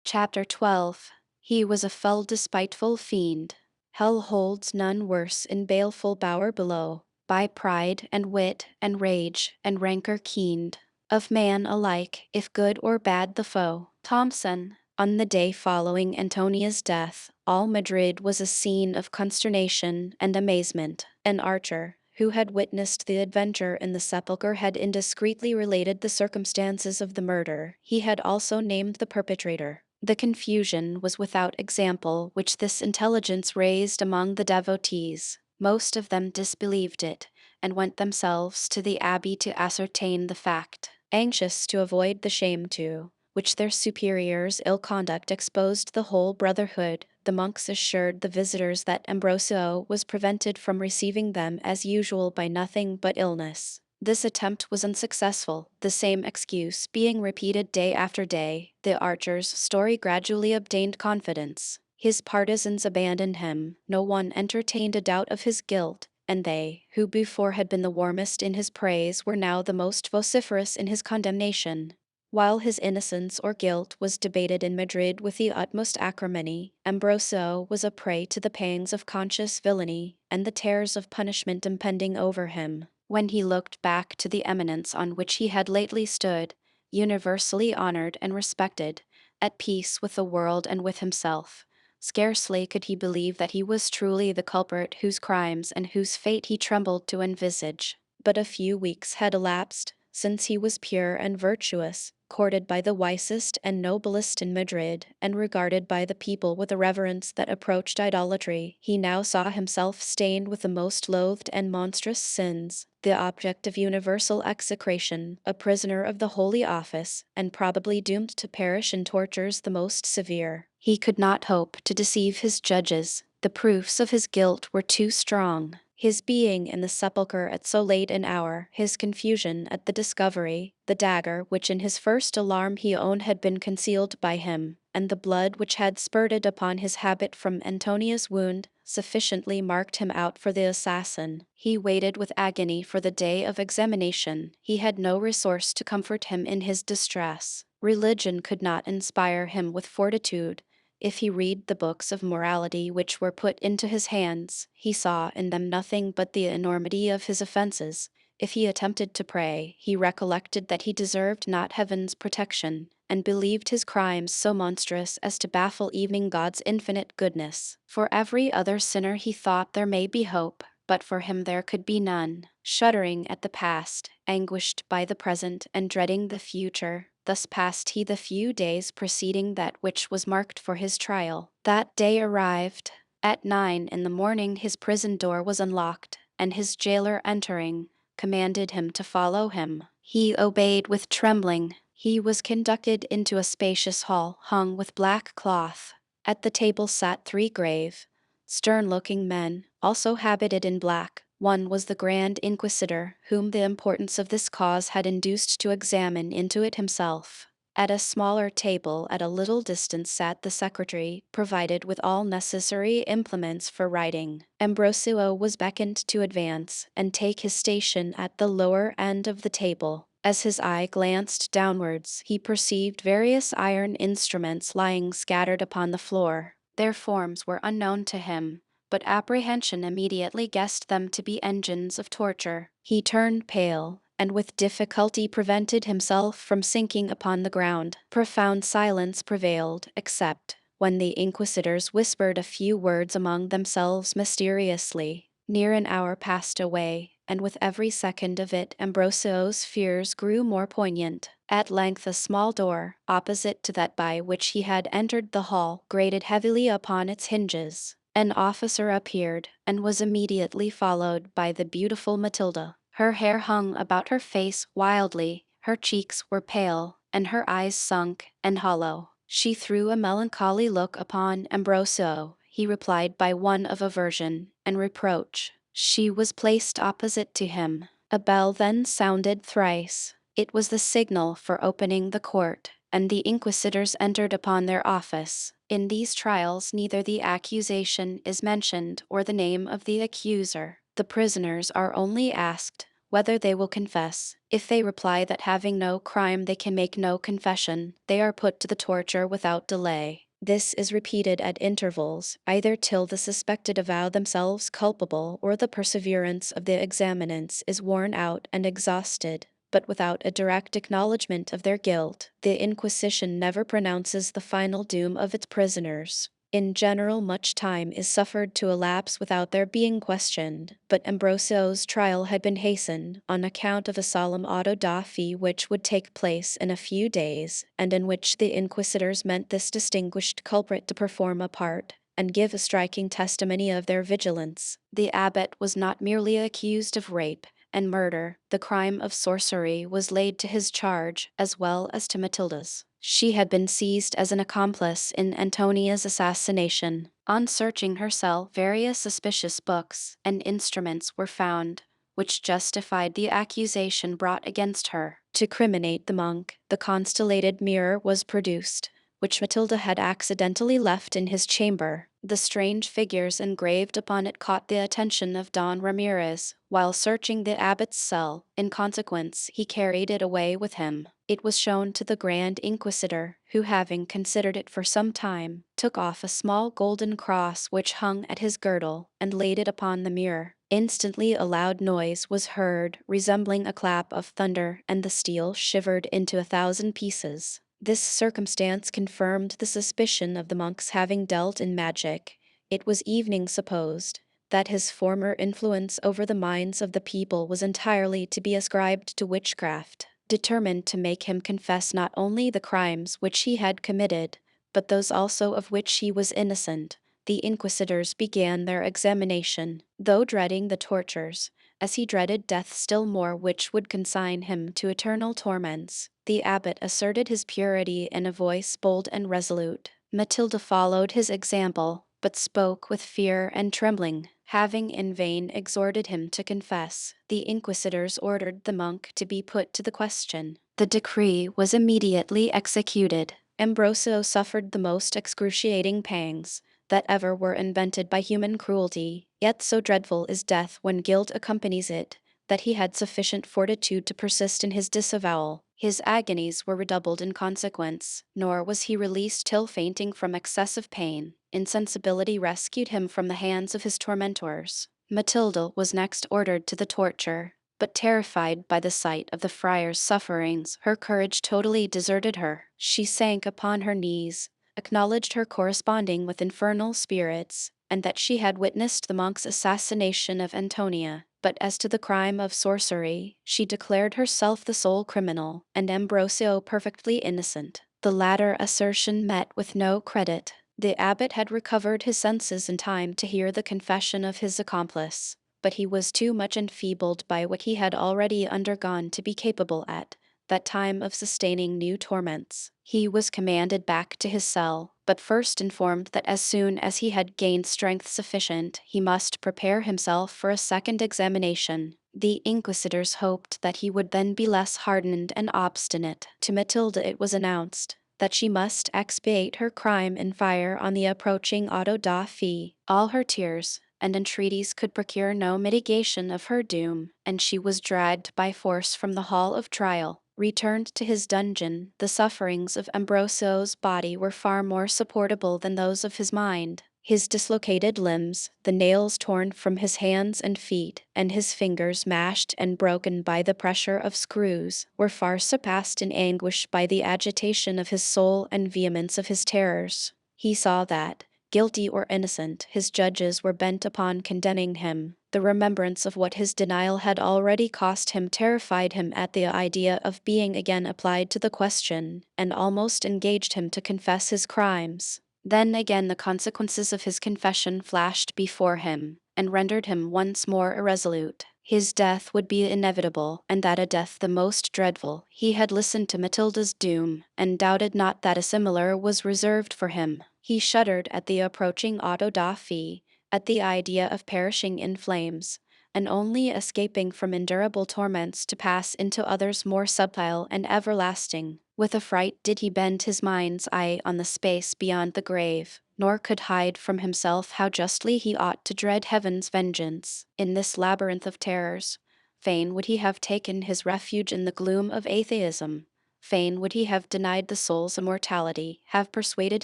Chapter 12. He was a fell despiteful fiend. Hell holds none worse in baleful bower below, by pride and wit and rage and rancor keened, of man alike, if good or bad the foe. Thomson. On the day following Antonia's death, all Madrid was a scene of consternation and amazement. An archer, who had witnessed the adventure in the sepulchre, had indiscreetly related the circumstances of the murder. He had also named the perpetrator. The confusion was without example which this intelligence raised among the devotees. Most of them disbelieved it, and went themselves to the abbey to ascertain the fact, anxious to avoid the shame to which their superiors' ill conduct exposed the whole brotherhood. The monks assured the visitors that Ambrosio was prevented from receiving them as usual by nothing but illness. This attempt was unsuccessful, the same excuse being repeated day after day. The archer's story gradually obtained confidence. His partisans abandoned him. No one entertained a doubt of his guilt, and they, who before had been the warmest in his praise, were now the most vociferous in his condemnation. While his innocence or guilt was debated in Madrid with the utmost acrimony, Ambrosio was a prey to the pangs of conscious villainy and the terrors of punishment impending over him. When he looked back to the eminence on which he had lately stood, universally honored and respected, at peace with the world and with himself, scarcely could he believe that he was truly the culprit whose crimes and whose fate he trembled to envisage. But a few weeks had elapsed since he was pure and virtuous, courted by the wisest and noblest in Madrid, and regarded by the people with a reverence that approached idolatry. He now saw himself stained with the most loathed and monstrous sins, the object of universal execration, a prisoner of the Holy Office, and probably doomed to perish in tortures the most severe. He could not hope to deceive his judges. The proofs of his guilt were too strong. His being in the sepulchre at so late an hour, his confusion at the discovery, the dagger which in his first alarm he owned had been concealed by him, and the blood which had spurted upon his habit from Antonia's wound, sufficiently marked him out for the assassin. He waited with agony for the day of examination. He had no resource to comfort him in his distress. Religion could not inspire him with fortitude. If he read the books of morality which were put into his hands, he saw in them nothing but the enormity of his offenses. If he attempted to pray, he recollected that he deserved not heaven's protection, and believed his crimes so monstrous as to baffle even God's infinite goodness. For every other sinner he thought there may be hope, but for him there could be none. Shuddering at the past, anguished by the present, and dreading the future, thus passed he the few days preceding that which was marked for his trial. That day arrived. At 9 in the morning his prison door was unlocked, and his jailer entering, commanded him to follow him. He obeyed with trembling. He was conducted into a spacious hall hung with black cloth. At the table sat 3 grave, stern-looking men, also habited in black. One was the Grand Inquisitor, whom the importance of this cause had induced to examine into it himself. At a smaller table at a little distance sat the secretary, provided with all necessary implements for writing. Ambrosio was beckoned to advance and take his station at the lower end of the table. As his eye glanced downwards, he perceived various iron instruments lying scattered upon the floor. Their forms were unknown to him, but apprehension immediately guessed them to be engines of torture. He turned pale, and with difficulty prevented himself from sinking upon the ground. Profound silence prevailed, except when the inquisitors whispered a few words among themselves mysteriously. Near an hour passed away, and with every second of it Ambrosio's fears grew more poignant. At length a small door, opposite to that by which he had entered the hall, grated heavily upon its hinges. An officer appeared, and was immediately followed by the beautiful Matilda. Her hair hung about her face wildly, her cheeks were pale, and her eyes sunk and hollow. She threw a melancholy look upon Ambrosio. He replied by one of aversion and reproach. She was placed opposite to him. A bell then sounded thrice. It was the signal for opening the court, and the inquisitors entered upon their office. In these trials neither the accusation is mentioned or the name of the accuser. The prisoners are only asked whether they will confess. If they reply that having no crime they can make no confession, they are put to the torture without delay. This is repeated at intervals, either till the suspected avow themselves culpable or the perseverance of the examinants is worn out and exhausted. But without a direct acknowledgment of their guilt, the Inquisition never pronounces the final doom of its prisoners. In general, much time is suffered to elapse without their being questioned, but Ambrosio's trial had been hastened on account of a solemn auto da fe which would take place in a few days, and in which the inquisitors meant this distinguished culprit to perform a part and give a striking testimony of their vigilance. The abbot was not merely accused of rape and murder. The crime of sorcery was laid to his charge as well as to Matilda's. She had been seized as an accomplice in Antonia's assassination. On searching her cell, various suspicious books and instruments were found, which justified the accusation brought against her. To criminate the monk, the constellated mirror was produced, which Matilda had accidentally left in his chamber. The strange figures engraved upon it caught the attention of Don Ramirez while searching the abbot's cell. In consequence, he carried it away with him. It was shown to the Grand Inquisitor, who, having considered it for some time, took off a small golden cross which hung at his girdle and laid it upon the mirror. Instantly a loud noise was heard, resembling a clap of thunder, and the steel shivered into 1,000 pieces. This circumstance confirmed the suspicion of the monk's having dealt in magic. It was evening supposed that his former influence over the minds of the people was entirely to be ascribed to witchcraft. Determined to make him confess not only the crimes which he had committed, but those also of which he was innocent, the inquisitors began their examination. Though dreading the tortures, as he dreaded death still more, which would consign him to eternal torments, the abbot asserted his purity in a voice bold and resolute. Matilda followed his example, but spoke with fear and trembling. Having in vain exhorted him to confess, the inquisitors ordered the monk to be put to the question. The decree was immediately executed. Ambrosio suffered the most excruciating pangs that ever were invented by human cruelty, yet so dreadful is death when guilt accompanies it, that he had sufficient fortitude to persist in his disavowal. His agonies were redoubled in consequence, nor was he released till fainting from excessive pain. Insensibility rescued him from the hands of his tormentors. Matilda was next ordered to the torture, but terrified by the sight of the friar's sufferings, her courage totally deserted her. She sank upon her knees, acknowledged her corresponding with infernal spirits, and that she had witnessed the monk's assassination of Antonia. But as to the crime of sorcery, she declared herself the sole criminal, and Ambrosio perfectly innocent. The latter assertion met with no credit. The abbot had recovered his senses in time to hear the confession of his accomplice, but he was too much enfeebled by what he had already undergone to be capable at that time of sustaining new torments. He was commanded back to his cell, but first informed that as soon as he had gained strength sufficient, he must prepare himself for a second examination. The inquisitors hoped that he would then be less hardened and obstinate. To Matilda it was announced that she must expiate her crime in fire on the approaching auto da fe. All her tears and entreaties could procure no mitigation of her doom, and she was dragged by force from the hall of trial. Returned to his dungeon, the sufferings of Ambrosio's body were far more supportable than those of his mind. His dislocated limbs, the nails torn from his hands and feet, and his fingers mashed and broken by the pressure of screws, were far surpassed in anguish by the agitation of his soul and vehemence of his terrors. He saw that, guilty or innocent, his judges were bent upon condemning him. The remembrance of what his denial had already cost him terrified him at the idea of being again applied to the question, and almost engaged him to confess his crimes. Then again the consequences of his confession flashed before him, and rendered him once more irresolute. His death would be inevitable, and that a death the most dreadful. He had listened to Matilda's doom, and doubted not that a similar was reserved for him. He shuddered at the approaching auto da fe, at the idea of perishing in flames, and only escaping from endurable torments to pass into others more subtle and everlasting. With affright did he bend his mind's eye on the space beyond the grave, nor could hide from himself how justly he ought to dread heaven's vengeance. In this labyrinth of terrors, fain would he have taken his refuge in the gloom of atheism. Fain would he have denied the soul's immortality, have persuaded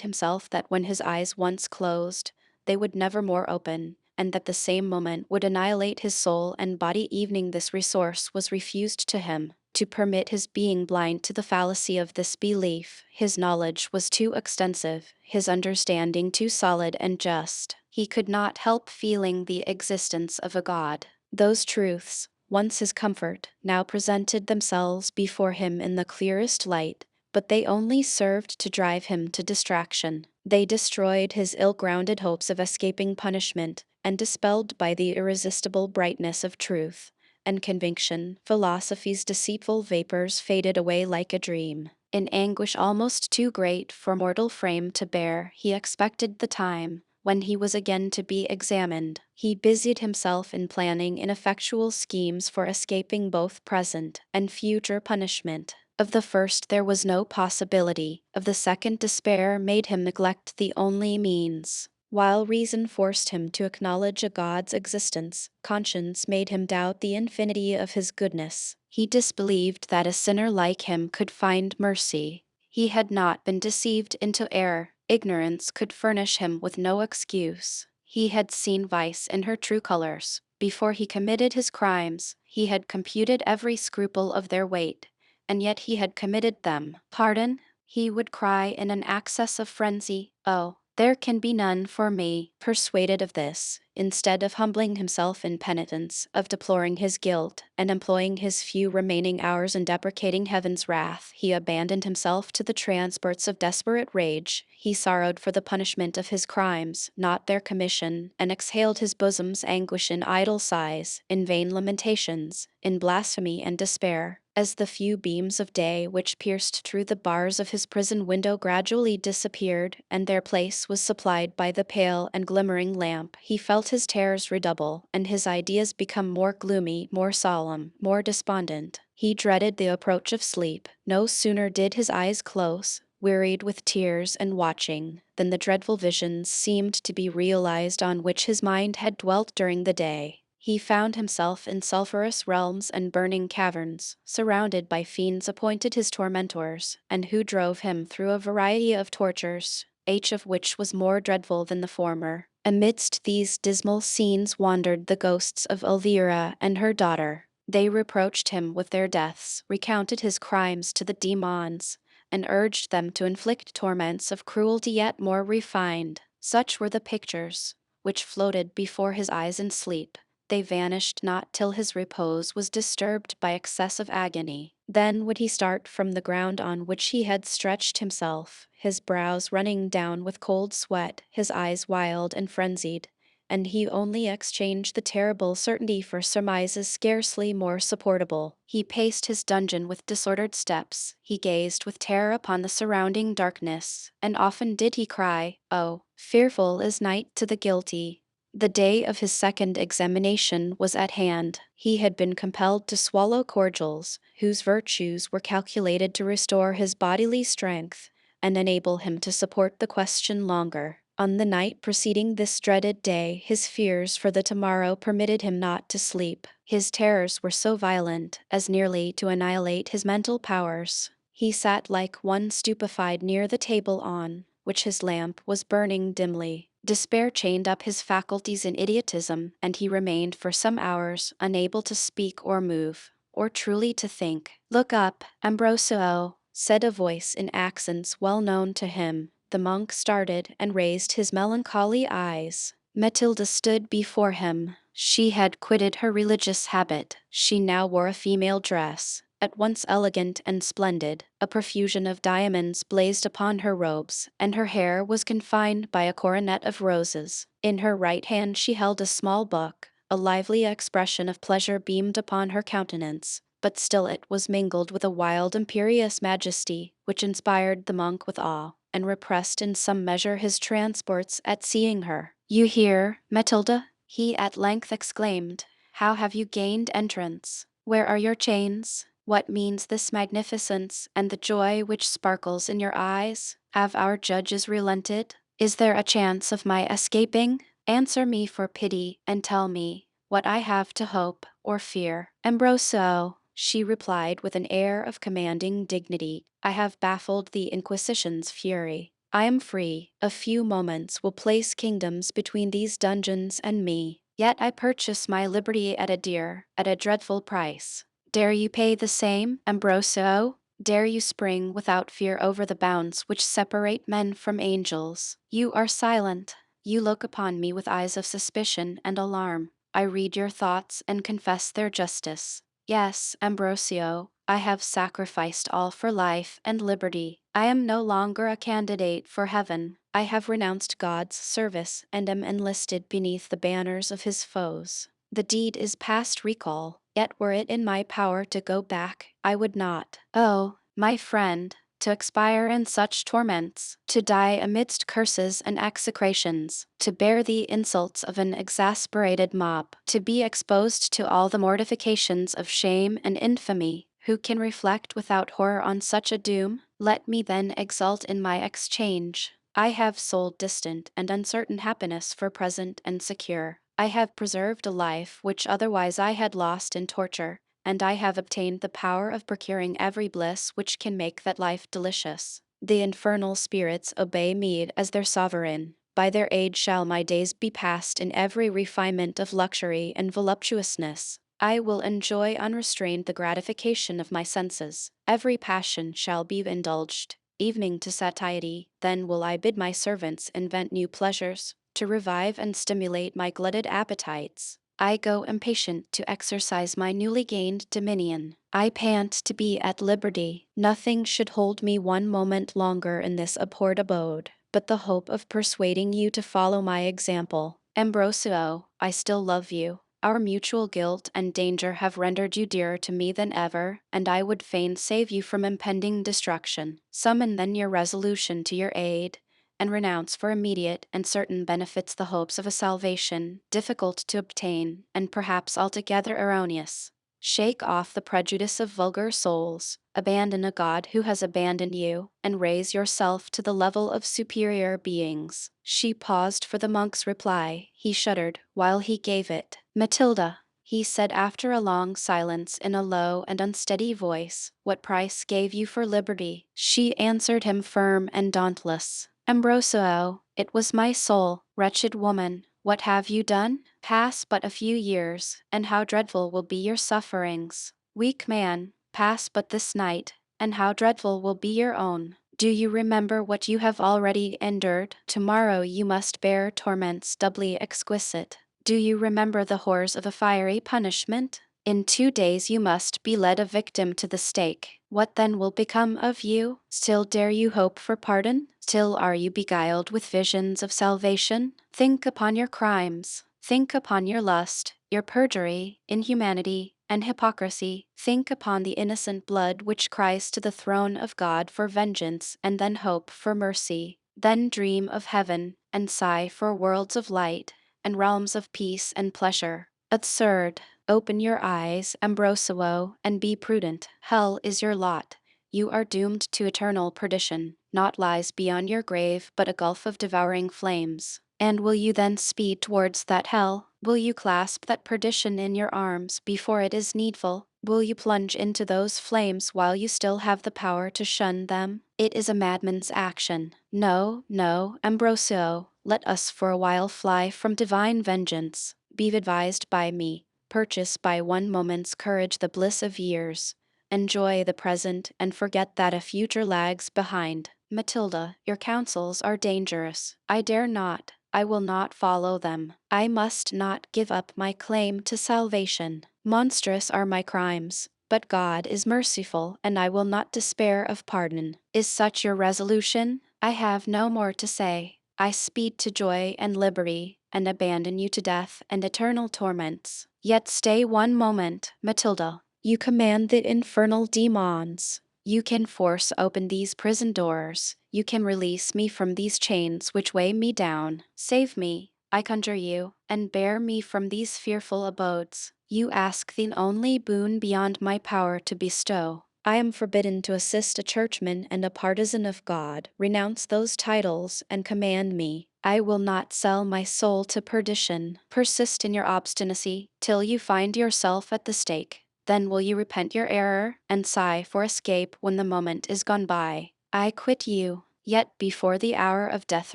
himself that when his eyes once closed, they would never more open, and that the same moment would annihilate his soul and body. Evening this resource was refused to him. To permit his being blind to the fallacy of this belief, his knowledge was too extensive, his understanding too solid and just. He could not help feeling the existence of a God. Those truths, once his comfort, now presented themselves before him in the clearest light, but they only served to drive him to distraction. They destroyed his ill-grounded hopes of escaping punishment, and dispelled by the irresistible brightness of truth and conviction, philosophy's deceitful vapors faded away like a dream. In anguish almost too great for mortal frame to bear, he expected the time when he was again to be examined. He busied himself in planning ineffectual schemes for escaping both present and future punishment. Of the first there was no possibility, of the second despair made him neglect the only means. While reason forced him to acknowledge a God's existence, conscience made him doubt the infinity of his goodness. He disbelieved that a sinner like him could find mercy. He had not been deceived into error. Ignorance could furnish him with no excuse. He had seen vice in her true colors. Before he committed his crimes, he had computed every scruple of their weight, and yet he had committed them. Pardon? He would cry in an access of frenzy, "Oh, there can be none for me." Persuaded of this, instead of humbling himself in penitence, of deploring his guilt, and employing his few remaining hours in deprecating heaven's wrath, he abandoned himself to the transports of desperate rage. He sorrowed for the punishment of his crimes, not their commission, and exhaled his bosom's anguish in idle sighs, in vain lamentations, in blasphemy and despair. As the few beams of day which pierced through the bars of his prison window gradually disappeared, and their place was supplied by the pale and glimmering lamp, he felt his terrors redouble, and his ideas become more gloomy, more solemn, more despondent. He dreaded the approach of sleep. No sooner did his eyes close, wearied with tears and watching, than the dreadful visions seemed to be realized on which his mind had dwelt during the day. He found himself in sulphurous realms and burning caverns, surrounded by fiends appointed his tormentors, and who drove him through a variety of tortures, each of which was more dreadful than the former. Amidst these dismal scenes wandered the ghosts of Elvira and her daughter. They reproached him with their deaths, recounted his crimes to the demons, and urged them to inflict torments of cruelty yet more refined. Such were the pictures which floated before his eyes in sleep. They vanished not till his repose was disturbed by excessive agony. Then would he start from the ground on which he had stretched himself, his brows running down with cold sweat, his eyes wild and frenzied, and he only exchanged the terrible certainty for surmises scarcely more supportable. He paced his dungeon with disordered steps, he gazed with terror upon the surrounding darkness, and often did he cry, "Oh, fearful is night to the guilty." The day of his second examination was at hand. He had been compelled to swallow cordials, whose virtues were calculated to restore his bodily strength and enable him to support the question longer. On the night preceding this dreaded day, his fears for the tomorrow permitted him not to sleep. His terrors were so violent as nearly to annihilate his mental powers. He sat like one stupefied near the table on which his lamp was burning dimly. Despair chained up his faculties in idiotism, and he remained for some hours unable to speak or move, or truly to think. "Look up, Ambrosio," said a voice in accents well known to him. The monk started and raised his melancholy eyes. Matilda stood before him. She had quitted her religious habit. She now wore a female dress, at once elegant and splendid. A profusion of diamonds blazed upon her robes, and her hair was confined by a coronet of roses. In her right hand she held a small book. A lively expression of pleasure beamed upon her countenance, but still it was mingled with a wild imperious majesty, which inspired the monk with awe, and repressed in some measure his transports at seeing her. "You here, Matilda?" he at length exclaimed. "How have you gained entrance? Where are your chains? What means this magnificence and the joy which sparkles in your eyes? Have our judges relented? Is there a chance of my escaping? Answer me for pity, and tell me what I have to hope or fear." "Ambrosio," she replied with an air of commanding dignity, "I have baffled the Inquisition's fury. I am free. A few moments will place kingdoms between these dungeons and me. Yet I purchase my liberty at a dreadful price. Dare you pay the same, Ambrosio? Dare you spring without fear over the bounds which separate men from angels? You are silent. You look upon me with eyes of suspicion and alarm. I read your thoughts and confess their justice. Yes, Ambrosio, I have sacrificed all for life and liberty. I am no longer a candidate for heaven. I have renounced God's service and am enlisted beneath the banners of his foes. The deed is past recall, yet were it in my power to go back, I would not. Oh, my friend, to expire in such torments, to die amidst curses and execrations, to bear the insults of an exasperated mob, to be exposed to all the mortifications of shame and infamy. Who can reflect without horror on such a doom? Let me then exult in my exchange. I have sold distant and uncertain happiness for present and secure. I have preserved a life which otherwise I had lost in torture, and I have obtained the power of procuring every bliss which can make that life delicious. The infernal spirits obey me as their sovereign. By their aid shall my days be passed in every refinement of luxury and voluptuousness. I will enjoy unrestrained the gratification of my senses. Every passion shall be indulged, evening to satiety. Then will I bid my servants invent new pleasures, to revive and stimulate my glutted appetites. I go impatient to exercise my newly gained dominion. I pant to be at liberty. Nothing should hold me one moment longer in this abhorred abode, but the hope of persuading you to follow my example. Ambrosio, I still love you. Our mutual guilt and danger have rendered you dearer to me than ever, and I would fain save you from impending destruction. Summon then your resolution to your aid, and renounce for immediate and certain benefits the hopes of a salvation difficult to obtain, and perhaps altogether erroneous. Shake off the prejudice of vulgar souls, abandon a God who has abandoned you, and raise yourself to the level of superior beings. She paused for the monk's reply. He shuddered while he gave it. "Matilda," he said after a long silence in a low and unsteady voice, "what price gave you for liberty?" She answered him firm and dauntless. "Ambrosio, it was my soul. Wretched woman, what have you done? Pass but a few years, and how dreadful will be your sufferings. Weak man, pass but this night, and how dreadful will be your own. Do you remember what you have already endured? Tomorrow you must bear torments doubly exquisite. Do you remember the horrors of a fiery punishment? In 2 days you must be led a victim to the stake. What then will become of you? Still dare you hope for pardon? Still are you beguiled with visions of salvation? Think upon your crimes. Think upon your lust, your perjury, inhumanity, and hypocrisy. Think upon the innocent blood which cries to the throne of God for vengeance, and then hope for mercy. Then dream of heaven, and sigh for worlds of light, and realms of peace and pleasure. Absurd. Open your eyes, Ambrosio, and be prudent. Hell is your lot. You are doomed to eternal perdition. Naught lies beyond your grave but a gulf of devouring flames. And will you then speed towards that hell? Will you clasp that perdition in your arms before it is needful? Will you plunge into those flames while you still have the power to shun them? It is a madman's action. No, no, Ambrosio, let us for a while fly from divine vengeance. Be advised by me. Purchase by one moment's courage the bliss of years. Enjoy the present and forget that a future lags behind. Matilda, your counsels are dangerous. I dare not. I will not follow them. I must not give up my claim to salvation. Monstrous are my crimes, but God is merciful, and I will not despair of pardon. Is such your resolution? I have no more to say. I speed to joy and liberty, and abandon you to death and eternal torments. Yet stay one moment, Matilda. You command the infernal demons. You can force open these prison doors. You can release me from these chains which weigh me down. Save me, I conjure you, and bear me from these fearful abodes. You ask the only boon beyond my power to bestow. I am forbidden to assist a churchman and a partisan of God. Renounce those titles and command me. I will not sell my soul to perdition. Persist in your obstinacy till you find yourself at the stake. Then will you repent your error and sigh for escape when the moment is gone by. I quit you. Yet before the hour of death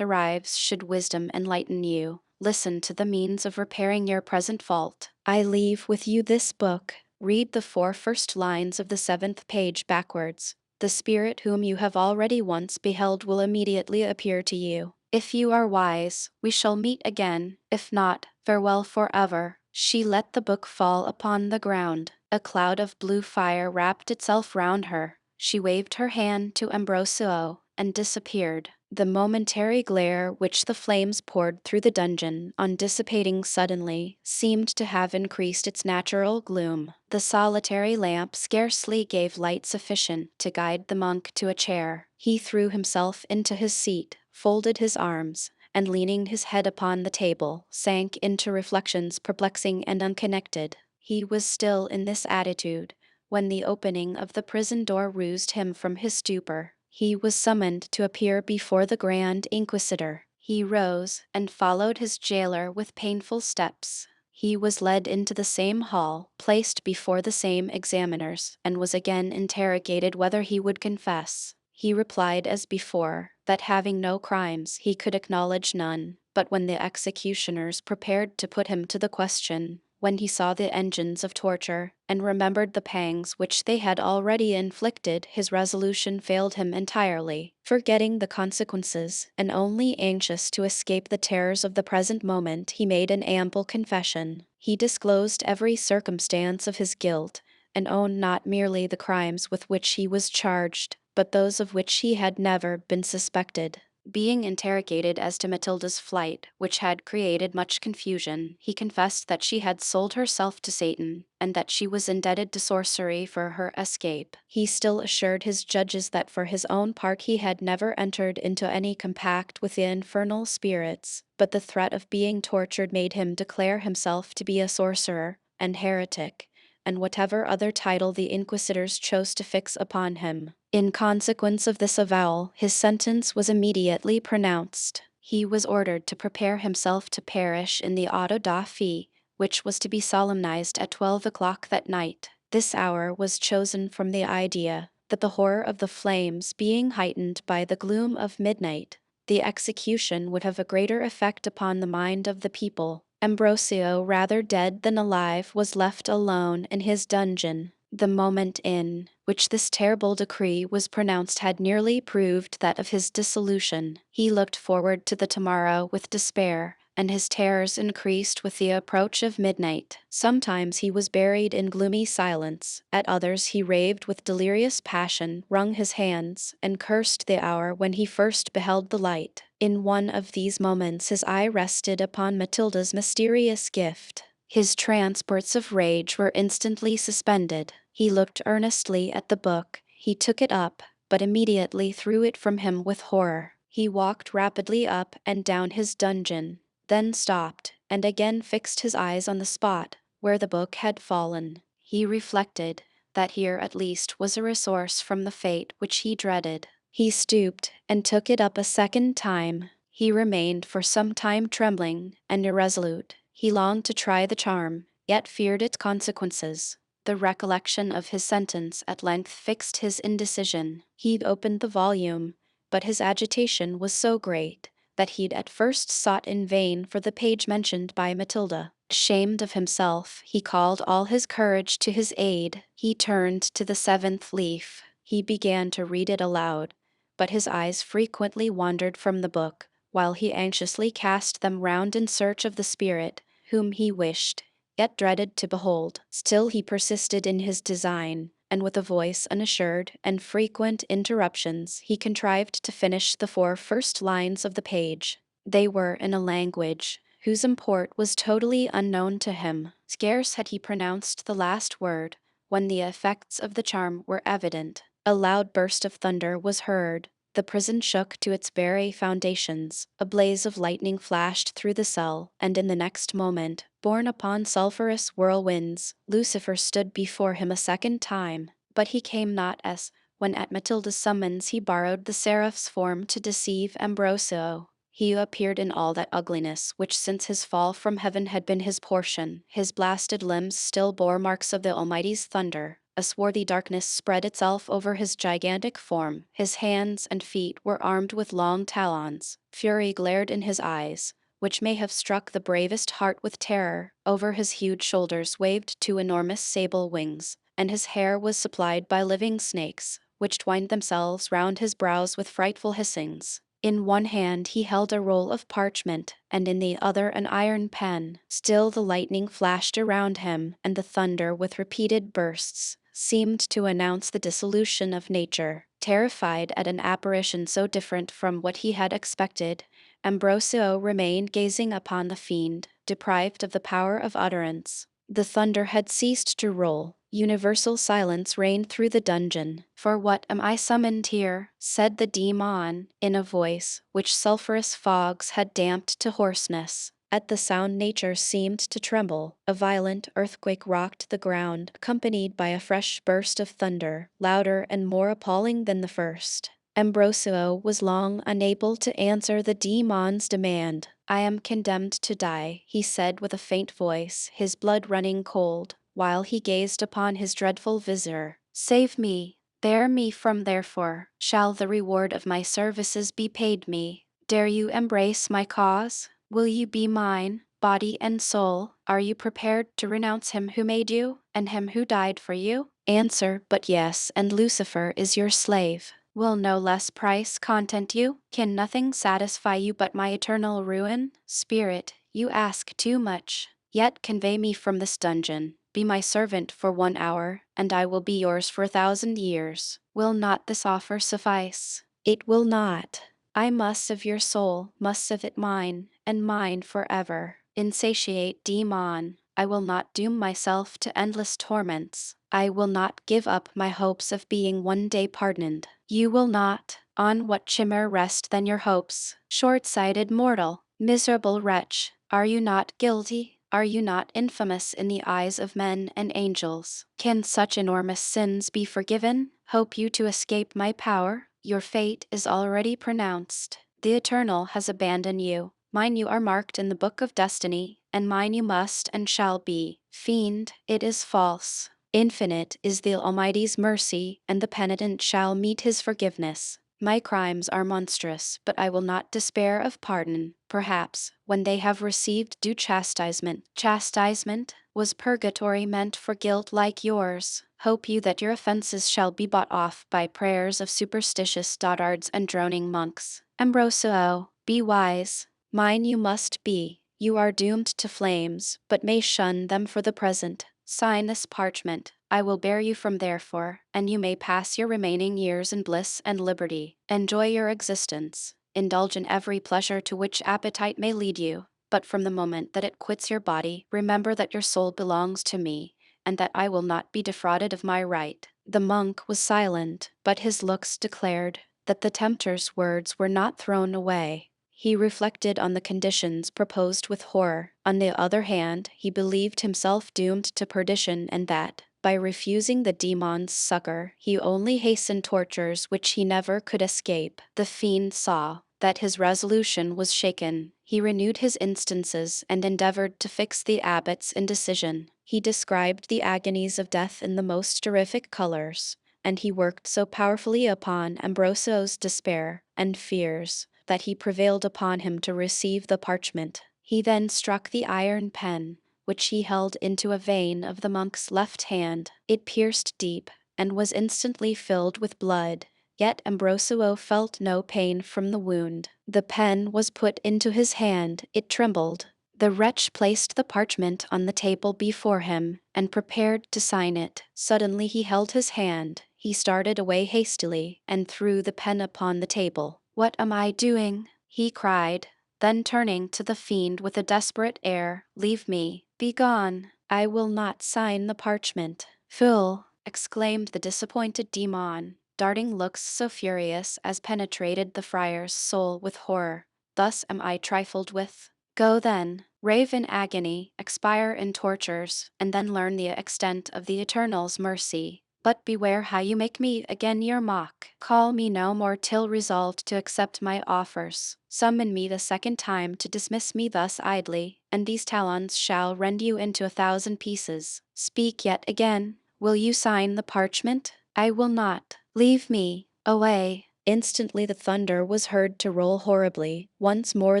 arrives, should wisdom enlighten you, listen to the means of repairing your present fault. I leave with you this book. Read the 4 first lines of the 7th page backwards. The spirit whom you have already once beheld will immediately appear to you. If you are wise, we shall meet again. If not, farewell forever. She let the book fall upon the ground. A cloud of blue fire wrapped itself round her. She waved her hand to Ambrosio and disappeared. The momentary glare which the flames poured through the dungeon, on dissipating suddenly, seemed to have increased its natural gloom. The solitary lamp scarcely gave light sufficient to guide the monk to a chair. He threw himself into his seat, folded his arms, and leaning his head upon the table, sank into reflections perplexing and unconnected. He was still in this attitude when the opening of the prison door roused him from his stupor. He was summoned to appear before the Grand Inquisitor. He rose and followed his jailer with painful steps. He was led into the same hall, placed before the same examiners, and was again interrogated whether he would confess. He replied as before, that having no crimes, he could acknowledge none. But when the executioners prepared to put him to the question, when he saw the engines of torture, and remembered the pangs which they had already inflicted, his resolution failed him entirely. Forgetting the consequences, and only anxious to escape the terrors of the present moment, he made an ample confession. He disclosed every circumstance of his guilt, and owned not merely the crimes with which he was charged, but those of which he had never been suspected. Being interrogated as to Matilda's flight, which had created much confusion, he confessed that she had sold herself to Satan, and that she was indebted to sorcery for her escape. He still assured his judges that for his own part he had never entered into any compact with the infernal spirits, but the threat of being tortured made him declare himself to be a sorcerer and heretic, and whatever other title the inquisitors chose to fix upon him. In consequence of this avowal, his sentence was immediately pronounced. He was ordered to prepare himself to perish in the auto da fe, which was to be solemnized at 12 o'clock that night. This hour was chosen from the idea that the horror of the flames being heightened by the gloom of midnight, the execution would have a greater effect upon the mind of the people. Ambrosio, rather dead than alive, was left alone in his dungeon. The moment in which this terrible decree was pronounced had nearly proved that of his dissolution. He looked forward to the tomorrow with despair, and his terrors increased with the approach of midnight. Sometimes he was buried in gloomy silence, at others he raved with delirious passion, wrung his hands, and cursed the hour when he first beheld the light. In one of these moments his eye rested upon Matilda's mysterious gift. His transports of rage were instantly suspended. He looked earnestly at the book, he took it up, but immediately threw it from him with horror. He walked rapidly up and down his dungeon, then stopped, and again fixed his eyes on the spot where the book had fallen. He reflected that here at least was a resource from the fate which he dreaded. He stooped and took it up a second time. He remained for some time trembling and irresolute. He longed to try the charm, yet feared its consequences. The recollection of his sentence at length fixed his indecision. He opened the volume, but his agitation was so great that he'd at first sought in vain for the page mentioned by Matilda. Ashamed of himself, he called all his courage to his aid. He turned to the 7th leaf. He began to read it aloud, but his eyes frequently wandered from the book, while he anxiously cast them round in search of the spirit whom he wished, yet dreaded to behold. Still he persisted in his design, and with a voice unassured and frequent interruptions he contrived to finish the 4 first lines of the page. They were in a language whose import was totally unknown to him. Scarce had he pronounced the last word, when the effects of the charm were evident. A loud burst of thunder was heard. The prison shook to its very foundations. A blaze of lightning flashed through the cell, and in the next moment, borne upon sulphurous whirlwinds, Lucifer stood before him a second time. But he came not as, when at Matilda's summons he borrowed the seraph's form to deceive Ambrosio. He appeared in all that ugliness which since his fall from heaven had been his portion. His blasted limbs still bore marks of the Almighty's thunder. A swarthy darkness spread itself over his gigantic form. His hands and feet were armed with long talons. Fury glared in his eyes, which may have struck the bravest heart with terror. Over his huge shoulders waved 2 enormous sable wings, and his hair was supplied by living snakes, which twined themselves round his brows with frightful hissings. In one hand he held a roll of parchment, and in the other an iron pen. Still the lightning flashed around him, and the thunder, with repeated bursts, seemed to announce the dissolution of nature. Terrified at an apparition so different from what he had expected, Ambrosio remained gazing upon the fiend, deprived of the power of utterance. The thunder had ceased to roll. Universal silence reigned through the dungeon. "For what am I summoned here?" said the demon, in a voice which sulphurous fogs had damped to hoarseness. At the sound nature seemed to tremble. A violent earthquake rocked the ground, accompanied by a fresh burst of thunder, louder and more appalling than the first. Ambrosio was long unable to answer the demon's demand. "I am condemned to die," he said with a faint voice, his blood running cold, while he gazed upon his dreadful visitor. "Save me, bear me from therefore, shall the reward of my services be paid me. Dare you embrace my cause? Will you be mine, body and soul? Are you prepared to renounce him who made you, and him who died for you? Answer but yes, and Lucifer is your slave. Will no less price content you? Can nothing satisfy you but my eternal ruin? Spirit, you ask too much. Yet convey me from this dungeon. Be my servant for 1 hour, and I will be yours for 1,000 years. Will not this offer suffice?" "It will not. I must of your soul, must of it mine, and mine forever. Insatiate demon, I will not doom myself to endless torments. I will not give up my hopes of being one day pardoned. You will not. On what chimera rest then your hopes? Short-sighted mortal, miserable wretch, are you not guilty? Are you not infamous in the eyes of men and angels? Can such enormous sins be forgiven? Hope you to escape my power? Your fate is already pronounced. The Eternal has abandoned you. Mine you are marked in the book of destiny, and mine you must and shall be. Fiend, it is false. Infinite is the Almighty's mercy, and the penitent shall meet his forgiveness. My crimes are monstrous, but I will not despair of pardon. Perhaps, when they have received due chastisement. Chastisement? Was purgatory meant for guilt like yours? Hope you that your offenses shall be bought off by prayers of superstitious dotards and droning monks. Ambrosio, be wise. Mine you must be. You are doomed to flames, but may shun them for the present. Sign this parchment. I will bear you from therefore, and you may pass your remaining years in bliss and liberty. Enjoy your existence. Indulge in every pleasure to which appetite may lead you. But from the moment that it quits your body, remember that your soul belongs to me, and that I will not be defrauded of my right. The monk was silent, but his looks declared that the tempter's words were not thrown away. He reflected on the conditions proposed with horror. On the other hand, he believed himself doomed to perdition and that, by refusing the demon's succor, he only hastened tortures which he never could escape. The fiend saw that his resolution was shaken. He renewed his instances and endeavored to fix the abbot's indecision. He described the agonies of death in the most terrific colors, and he worked so powerfully upon Ambrosio's despair and fears that he prevailed upon him to receive the parchment. He then struck the iron pen, which he held into a vein of the monk's left hand. It pierced deep, and was instantly filled with blood. Yet Ambrosio felt no pain from the wound. The pen was put into his hand, it trembled. The wretch placed the parchment on the table before him, and prepared to sign it. Suddenly he held his hand, he started away hastily, and threw the pen upon the table. "What am I doing?" he cried. Then turning to the fiend with a desperate air, "Leave me, be gone, I will not sign the parchment." "Fool!" exclaimed the disappointed demon, darting looks so furious as penetrated the friar's soul with horror. "Thus am I trifled with? Go then, rave in agony, expire in tortures, and then learn the extent of the Eternal's mercy. But beware how you make me again your mock. Call me no more till resolved to accept my offers. Summon me the second time to dismiss me thus idly, and these talons shall rend you into 1,000 pieces. Speak yet again. Will you sign the parchment? I will not. Leave me. Away." Instantly the thunder was heard to roll horribly. Once more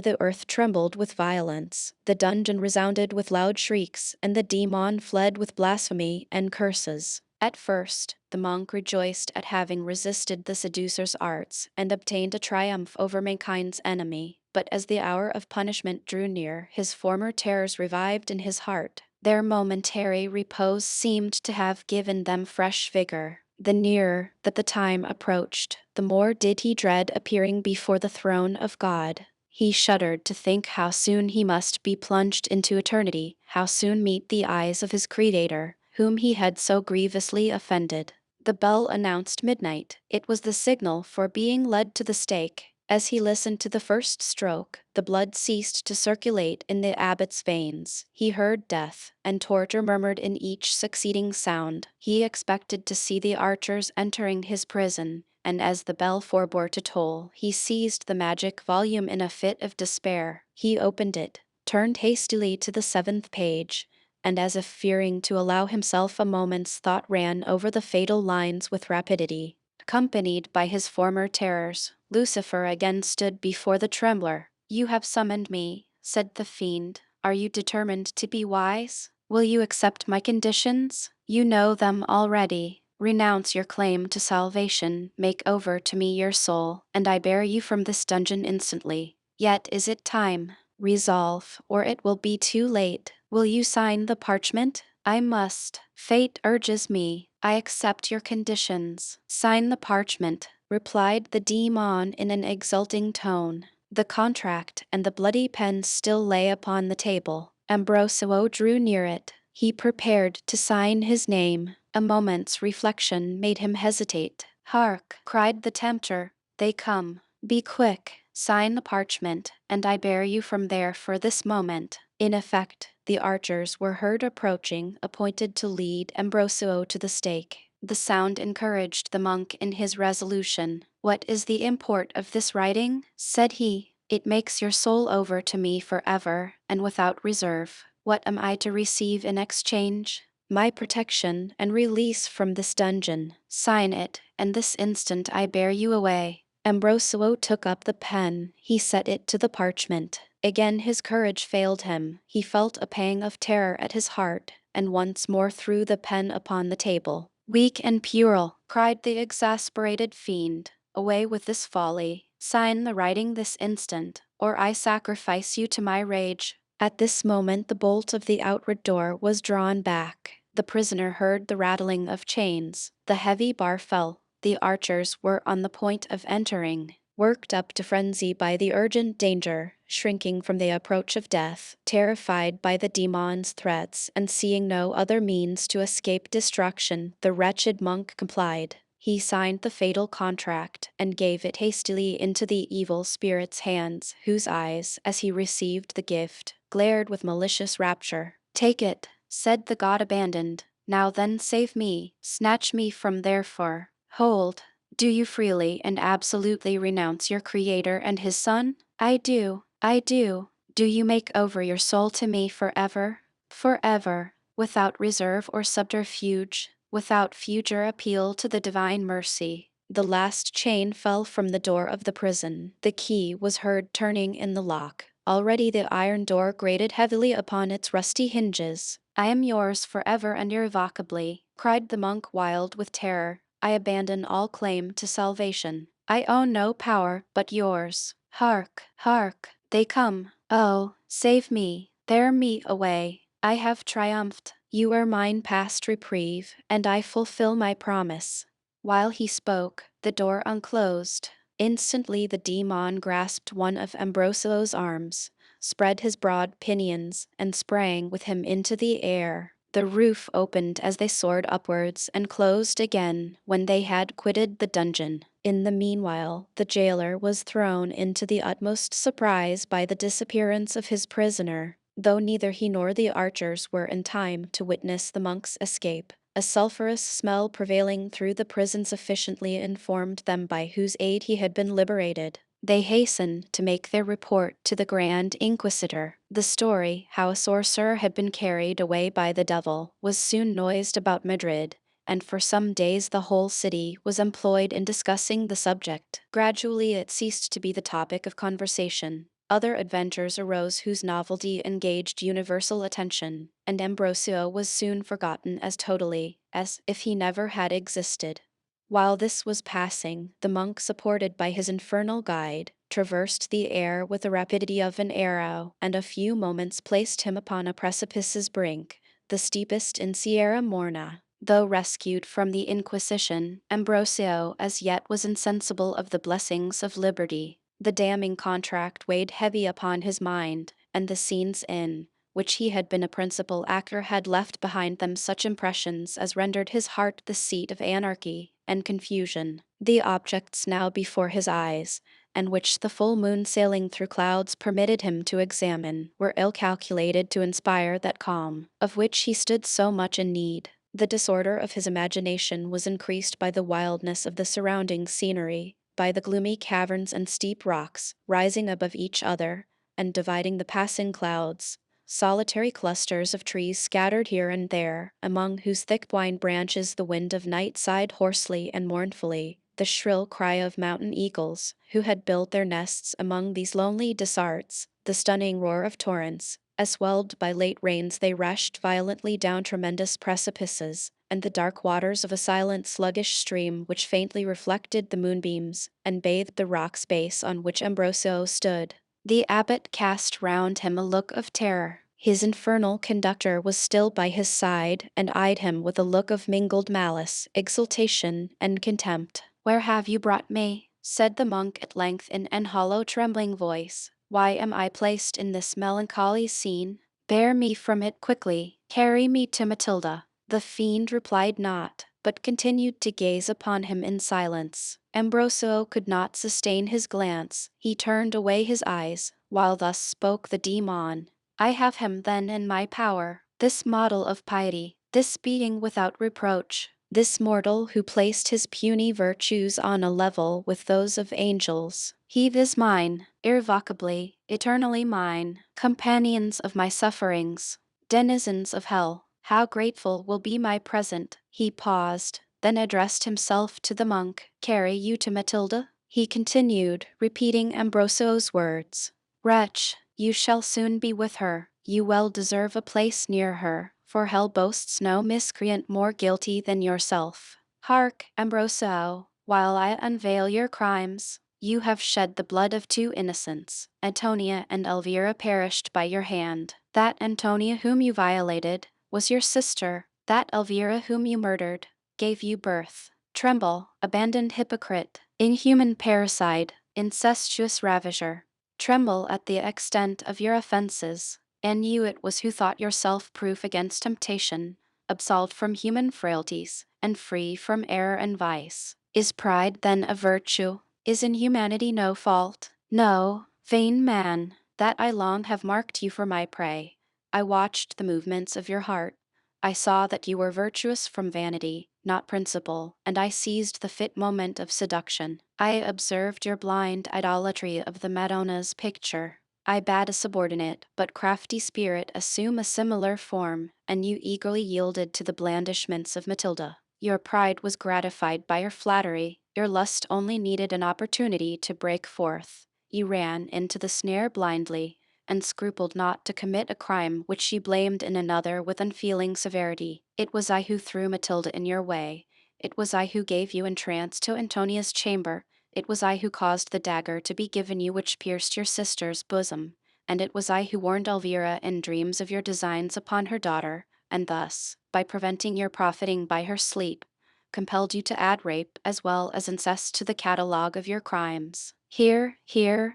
the earth trembled with violence. The dungeon resounded with loud shrieks, and the demon fled with blasphemy and curses. At first, the monk rejoiced at having resisted the seducer's arts and obtained a triumph over mankind's enemy. But as the hour of punishment drew near, his former terrors revived in his heart. Their momentary repose seemed to have given them fresh vigor. The nearer that the time approached, the more did he dread appearing before the throne of God. He shuddered to think how soon he must be plunged into eternity, how soon meet the eyes of his Creator, whom he had so grievously offended. The bell announced midnight. It was the signal for being led to the stake. As he listened to the first stroke, the blood ceased to circulate in the abbot's veins. He heard death and torture murmured in each succeeding sound. He expected to see the archers entering his prison, and as the bell forbore to toll, he seized the magic volume in a fit of despair. He opened it, turned hastily to the 7th page, and as if fearing to allow himself a moment's thought ran over the fatal lines with rapidity. Accompanied by his former terrors, Lucifer again stood before the trembler. "You have summoned me," said the fiend. "Are you determined to be wise? Will you accept my conditions? You know them already. Renounce your claim to salvation, make over to me your soul, and I bear you from this dungeon instantly. Yet is it time? Resolve, or it will be too late. Will you sign the parchment? I must. Fate urges me. I accept your conditions." "Sign the parchment," replied the demon in an exulting tone. The contract and the bloody pen still lay upon the table. Ambrosio drew near it. He prepared to sign his name. A moment's reflection made him hesitate. "Hark!" cried the tempter. "They come. Be quick. Sign the parchment, and I bear you from there for this moment." In effect, the archers were heard approaching, appointed to lead Ambrosio to the stake. The sound encouraged the monk in his resolution. "What is the import of this writing?" said he. "It makes your soul over to me forever, and without reserve. What am I to receive in exchange?" "My protection and release from this dungeon. Sign it, and this instant I bear you away." Ambrosio took up the pen. He set it to the parchment. Again his courage failed him. He felt a pang of terror at his heart, and once more threw the pen upon the table. "Weak and puerile!" cried the exasperated fiend. "Away with this folly. Sign the writing this instant, or I sacrifice you to my rage." At this moment the bolt of the outward door was drawn back. The prisoner heard the rattling of chains. The heavy bar fell. The archers were on the point of entering. Worked up to frenzy by the urgent danger, shrinking from the approach of death, terrified by the demon's threats, and seeing no other means to escape destruction, the wretched monk complied. He signed the fatal contract and gave it hastily into the evil spirit's hands, whose eyes, as he received the gift, glared with malicious rapture. "Take it," said the god abandoned. "Now then save me, snatch me from therefore. Hold. Do you freely and absolutely renounce your Creator and His Son?" "I do, I do." "Do you make over your soul to me forever?" "Forever." Without reserve or subterfuge, without future appeal to the divine mercy. The last chain fell from the door of the prison. The key was heard turning in the lock. Already the iron door grated heavily upon its rusty hinges. "I am yours forever and irrevocably," cried the monk, wild with terror. "I abandon all claim to salvation. I own no power but yours. Hark, hark, they come. Oh, save me, bear me away. I have triumphed. You are mine past reprieve, and I fulfill my promise." While he spoke, the door unclosed. Instantly the demon grasped one of Ambrosio's arms, spread his broad pinions, and sprang with him into the air. The roof opened as they soared upwards and closed again when they had quitted the dungeon. In the meanwhile, the jailer was thrown into the utmost surprise by the disappearance of his prisoner, though neither he nor the archers were in time to witness the monk's escape. A sulphurous smell prevailing through the prison sufficiently informed them by whose aid he had been liberated. They hastened to make their report to the Grand Inquisitor. The story, how a sorcerer had been carried away by the devil, was soon noised about Madrid, and for some days the whole city was employed in discussing the subject. Gradually it ceased to be the topic of conversation. Other adventures arose whose novelty engaged universal attention, and Ambrosio was soon forgotten as totally as if he never had existed. While this was passing, the monk, supported by his infernal guide, traversed the air with the rapidity of an arrow, and a few moments placed him upon a precipice's brink, the steepest in Sierra Morena. Though rescued from the Inquisition, Ambrosio as yet was insensible of the blessings of liberty. The damning contract weighed heavy upon his mind, and the scenes in which he had been a principal actor had left behind them such impressions as rendered his heart the seat of anarchy and confusion. The objects now before his eyes, and which the full moon sailing through clouds permitted him to examine, were ill calculated to inspire that calm of which he stood so much in need. The disorder of his imagination was increased by the wildness of the surrounding scenery, by the gloomy caverns and steep rocks, rising above each other, and dividing the passing clouds. Solitary clusters of trees scattered here and there, among whose thick blind branches the wind of night sighed hoarsely and mournfully. The shrill cry of mountain eagles, who had built their nests among these lonely desarts, the stunning roar of torrents, as swelled by late rains they rushed violently down tremendous precipices, and the dark waters of a silent sluggish stream which faintly reflected the moonbeams, and bathed the rock's base on which Ambrosio stood. The abbot cast round him a look of terror. His infernal conductor was still by his side, and eyed him with a look of mingled malice, exultation, and contempt. "Where have you brought me?" said the monk at length in an hollow trembling voice. "Why am I placed in this melancholy scene? Bear me from it quickly. Carry me to Matilda." The fiend replied not, but continued to gaze upon him in silence. Ambrosio could not sustain his glance. He turned away his eyes, while thus spoke the demon. "I have him then in my power, this model of piety, this being without reproach, this mortal who placed his puny virtues on a level with those of angels. He is mine, irrevocably, eternally mine, companions of my sufferings, denizens of hell. How grateful will be my present." He paused, then addressed himself to the monk. "Carry you to Matilda?" he continued, repeating Ambrosio's words. "Wretch, you shall soon be with her. You well deserve a place near her, for hell boasts no miscreant more guilty than yourself. Hark, Ambrosio, while I unveil your crimes. You have shed the blood of two innocents. Antonia and Elvira perished by your hand. That Antonia whom you violated was your sister. That Elvira whom you murdered gave you birth. Tremble, abandoned hypocrite, inhuman parricide, incestuous ravisher. Tremble at the extent of your offenses. And you it was who thought yourself proof against temptation, absolved from human frailties, and free from error and vice. Is pride then a virtue? Is inhumanity no fault? No, vain man, that I long have marked you for my prey. I watched the movements of your heart. I saw that you were virtuous from vanity, not principle, and I seized the fit moment of seduction. I observed your blind idolatry of the Madonna's picture. I bade a subordinate but crafty spirit assume a similar form, and you eagerly yielded to the blandishments of Matilda. Your pride was gratified by your flattery, your lust only needed an opportunity to break forth. You ran into the snare blindly, and scrupled not to commit a crime which she blamed in another with unfeeling severity. It was I who threw Matilda in your way. It was I who gave you entrance to Antonia's chamber. It was I who caused the dagger to be given you which pierced your sister's bosom. And it was I who warned Elvira in dreams of your designs upon her daughter, and thus, by preventing your profiting by her sleep, compelled you to add rape as well as incest to the catalogue of your crimes. Here,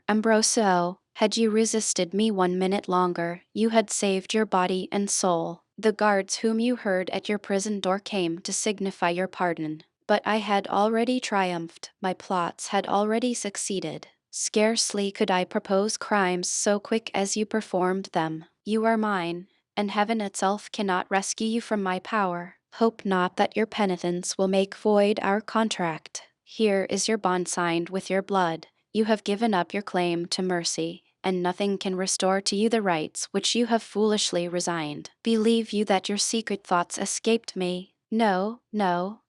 Ambrosio, had you resisted me 1 minute longer, you had saved your body and soul. The guards whom you heard at your prison door came to signify your pardon. But I had already triumphed, my plots had already succeeded. Scarcely could I propose crimes so quick as you performed them. You are mine, and heaven itself cannot rescue you from my power. Hope not that your penitence will make void our contract. Here is your bond signed with your blood. You have given up your claim to mercy, and nothing can restore to you the rights which you have foolishly resigned. Believe you that your secret thoughts escaped me? No,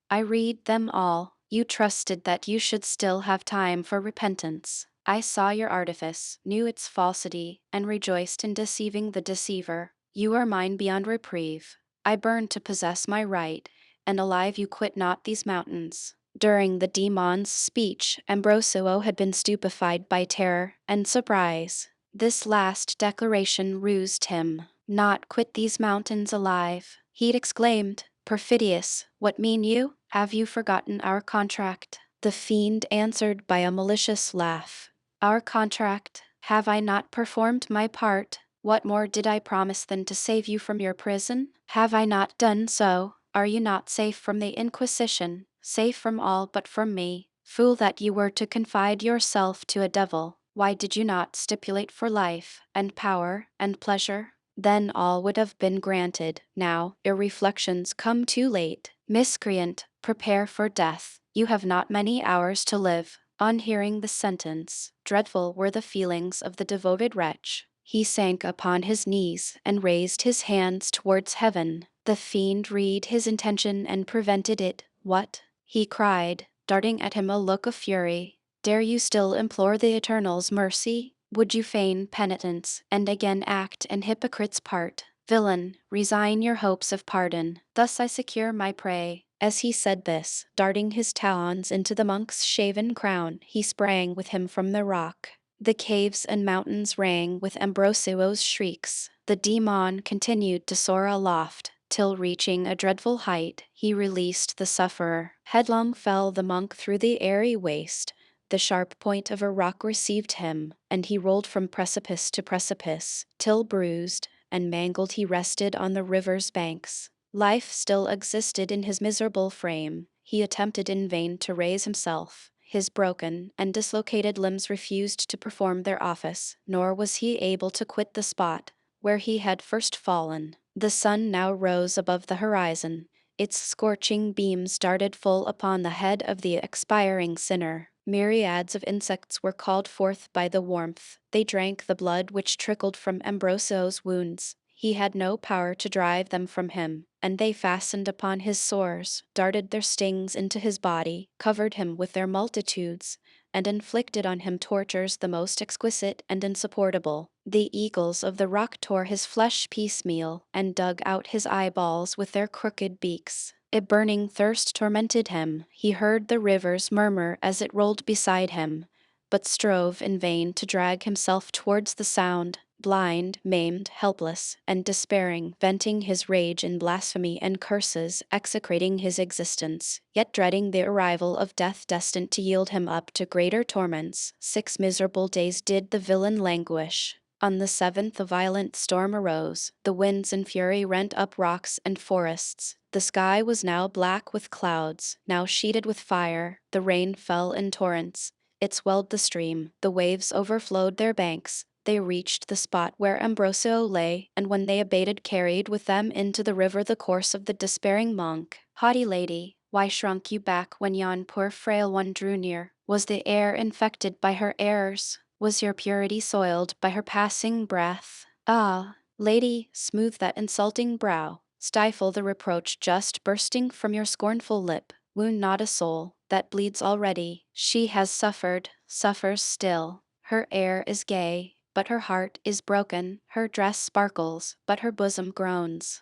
I read them all. You trusted that you should still have time for repentance. I saw your artifice, knew its falsity, and rejoiced in deceiving the deceiver. You are mine beyond reprieve. I burn to possess my right, and alive you quit not these mountains. During the demon's speech, Ambrosio had been stupefied by terror and surprise. This last declaration roused him. Not quit these mountains alive, he'd exclaimed. Perfidious, what mean you? Have you forgotten our contract? The fiend answered by a malicious laugh. Our contract? Have I not performed my part? What more did I promise than to save you from your prison? Have I not done so? Are you not safe from the Inquisition, safe from all but from me? Fool that you were to confide yourself to a devil. Why did you not stipulate for life, and power, and pleasure? Then all would have been granted. Now, your reflections come too late. Miscreant, prepare for death. You have not many hours to live. On hearing the sentence, dreadful were the feelings of the devoted wretch. He sank upon his knees and raised his hands towards heaven. The fiend read his intention and prevented it. What? He cried, darting at him a look of fury. Dare you still implore the Eternal's mercy? Would you feign penitence, and again act an hypocrite's part? Villain, resign your hopes of pardon. Thus I secure my prey. As he said this, darting his talons into the monk's shaven crown, he sprang with him from the rock. The caves and mountains rang with Ambrosio's shrieks. The demon continued to soar aloft, till reaching a dreadful height, he released the sufferer. Headlong fell the monk through the airy waste. The sharp point of a rock received him, and he rolled from precipice to precipice, till bruised and mangled he rested on the river's banks. Life still existed in his miserable frame. He attempted in vain to raise himself. His broken and dislocated limbs refused to perform their office, nor was he able to quit the spot where he had first fallen. The sun now rose above the horizon. Its scorching beams darted full upon the head of the expiring sinner. Myriads of insects were called forth by the warmth. They drank the blood which trickled from Ambrosio's wounds. He had no power to drive them from him, and they fastened upon his sores, darted their stings into his body, covered him with their multitudes, and inflicted on him tortures the most exquisite and insupportable. The eagles of the rock tore his flesh piecemeal, and dug out his eyeballs with their crooked beaks. A burning thirst tormented him. He heard the river's murmur as it rolled beside him. but strove in vain to drag himself towards the sound, blind, maimed, helpless, and despairing, venting his rage in blasphemy and curses, execrating his existence, yet dreading the arrival of death destined to yield him up to greater torments. 6 miserable days did the villain languish. On the 7th a violent storm arose, the winds in fury rent up rocks and forests. The sky was now black with clouds, now sheeted with fire, the rain fell in torrents. It swelled the stream, the waves overflowed their banks. They reached the spot where Ambrosio lay, and when they abated carried with them into the river the corse of the despairing monk. Haughty lady, why shrunk you back when yon poor frail one drew near? Was the air infected by her errors? Was your purity soiled by her passing breath? Ah, lady, smooth that insulting brow, stifle the reproach just bursting from your scornful lip, wound not a soul that bleeds already. She has suffered, suffers still. Her air is gay, but her heart is broken. Her dress sparkles, but her bosom groans.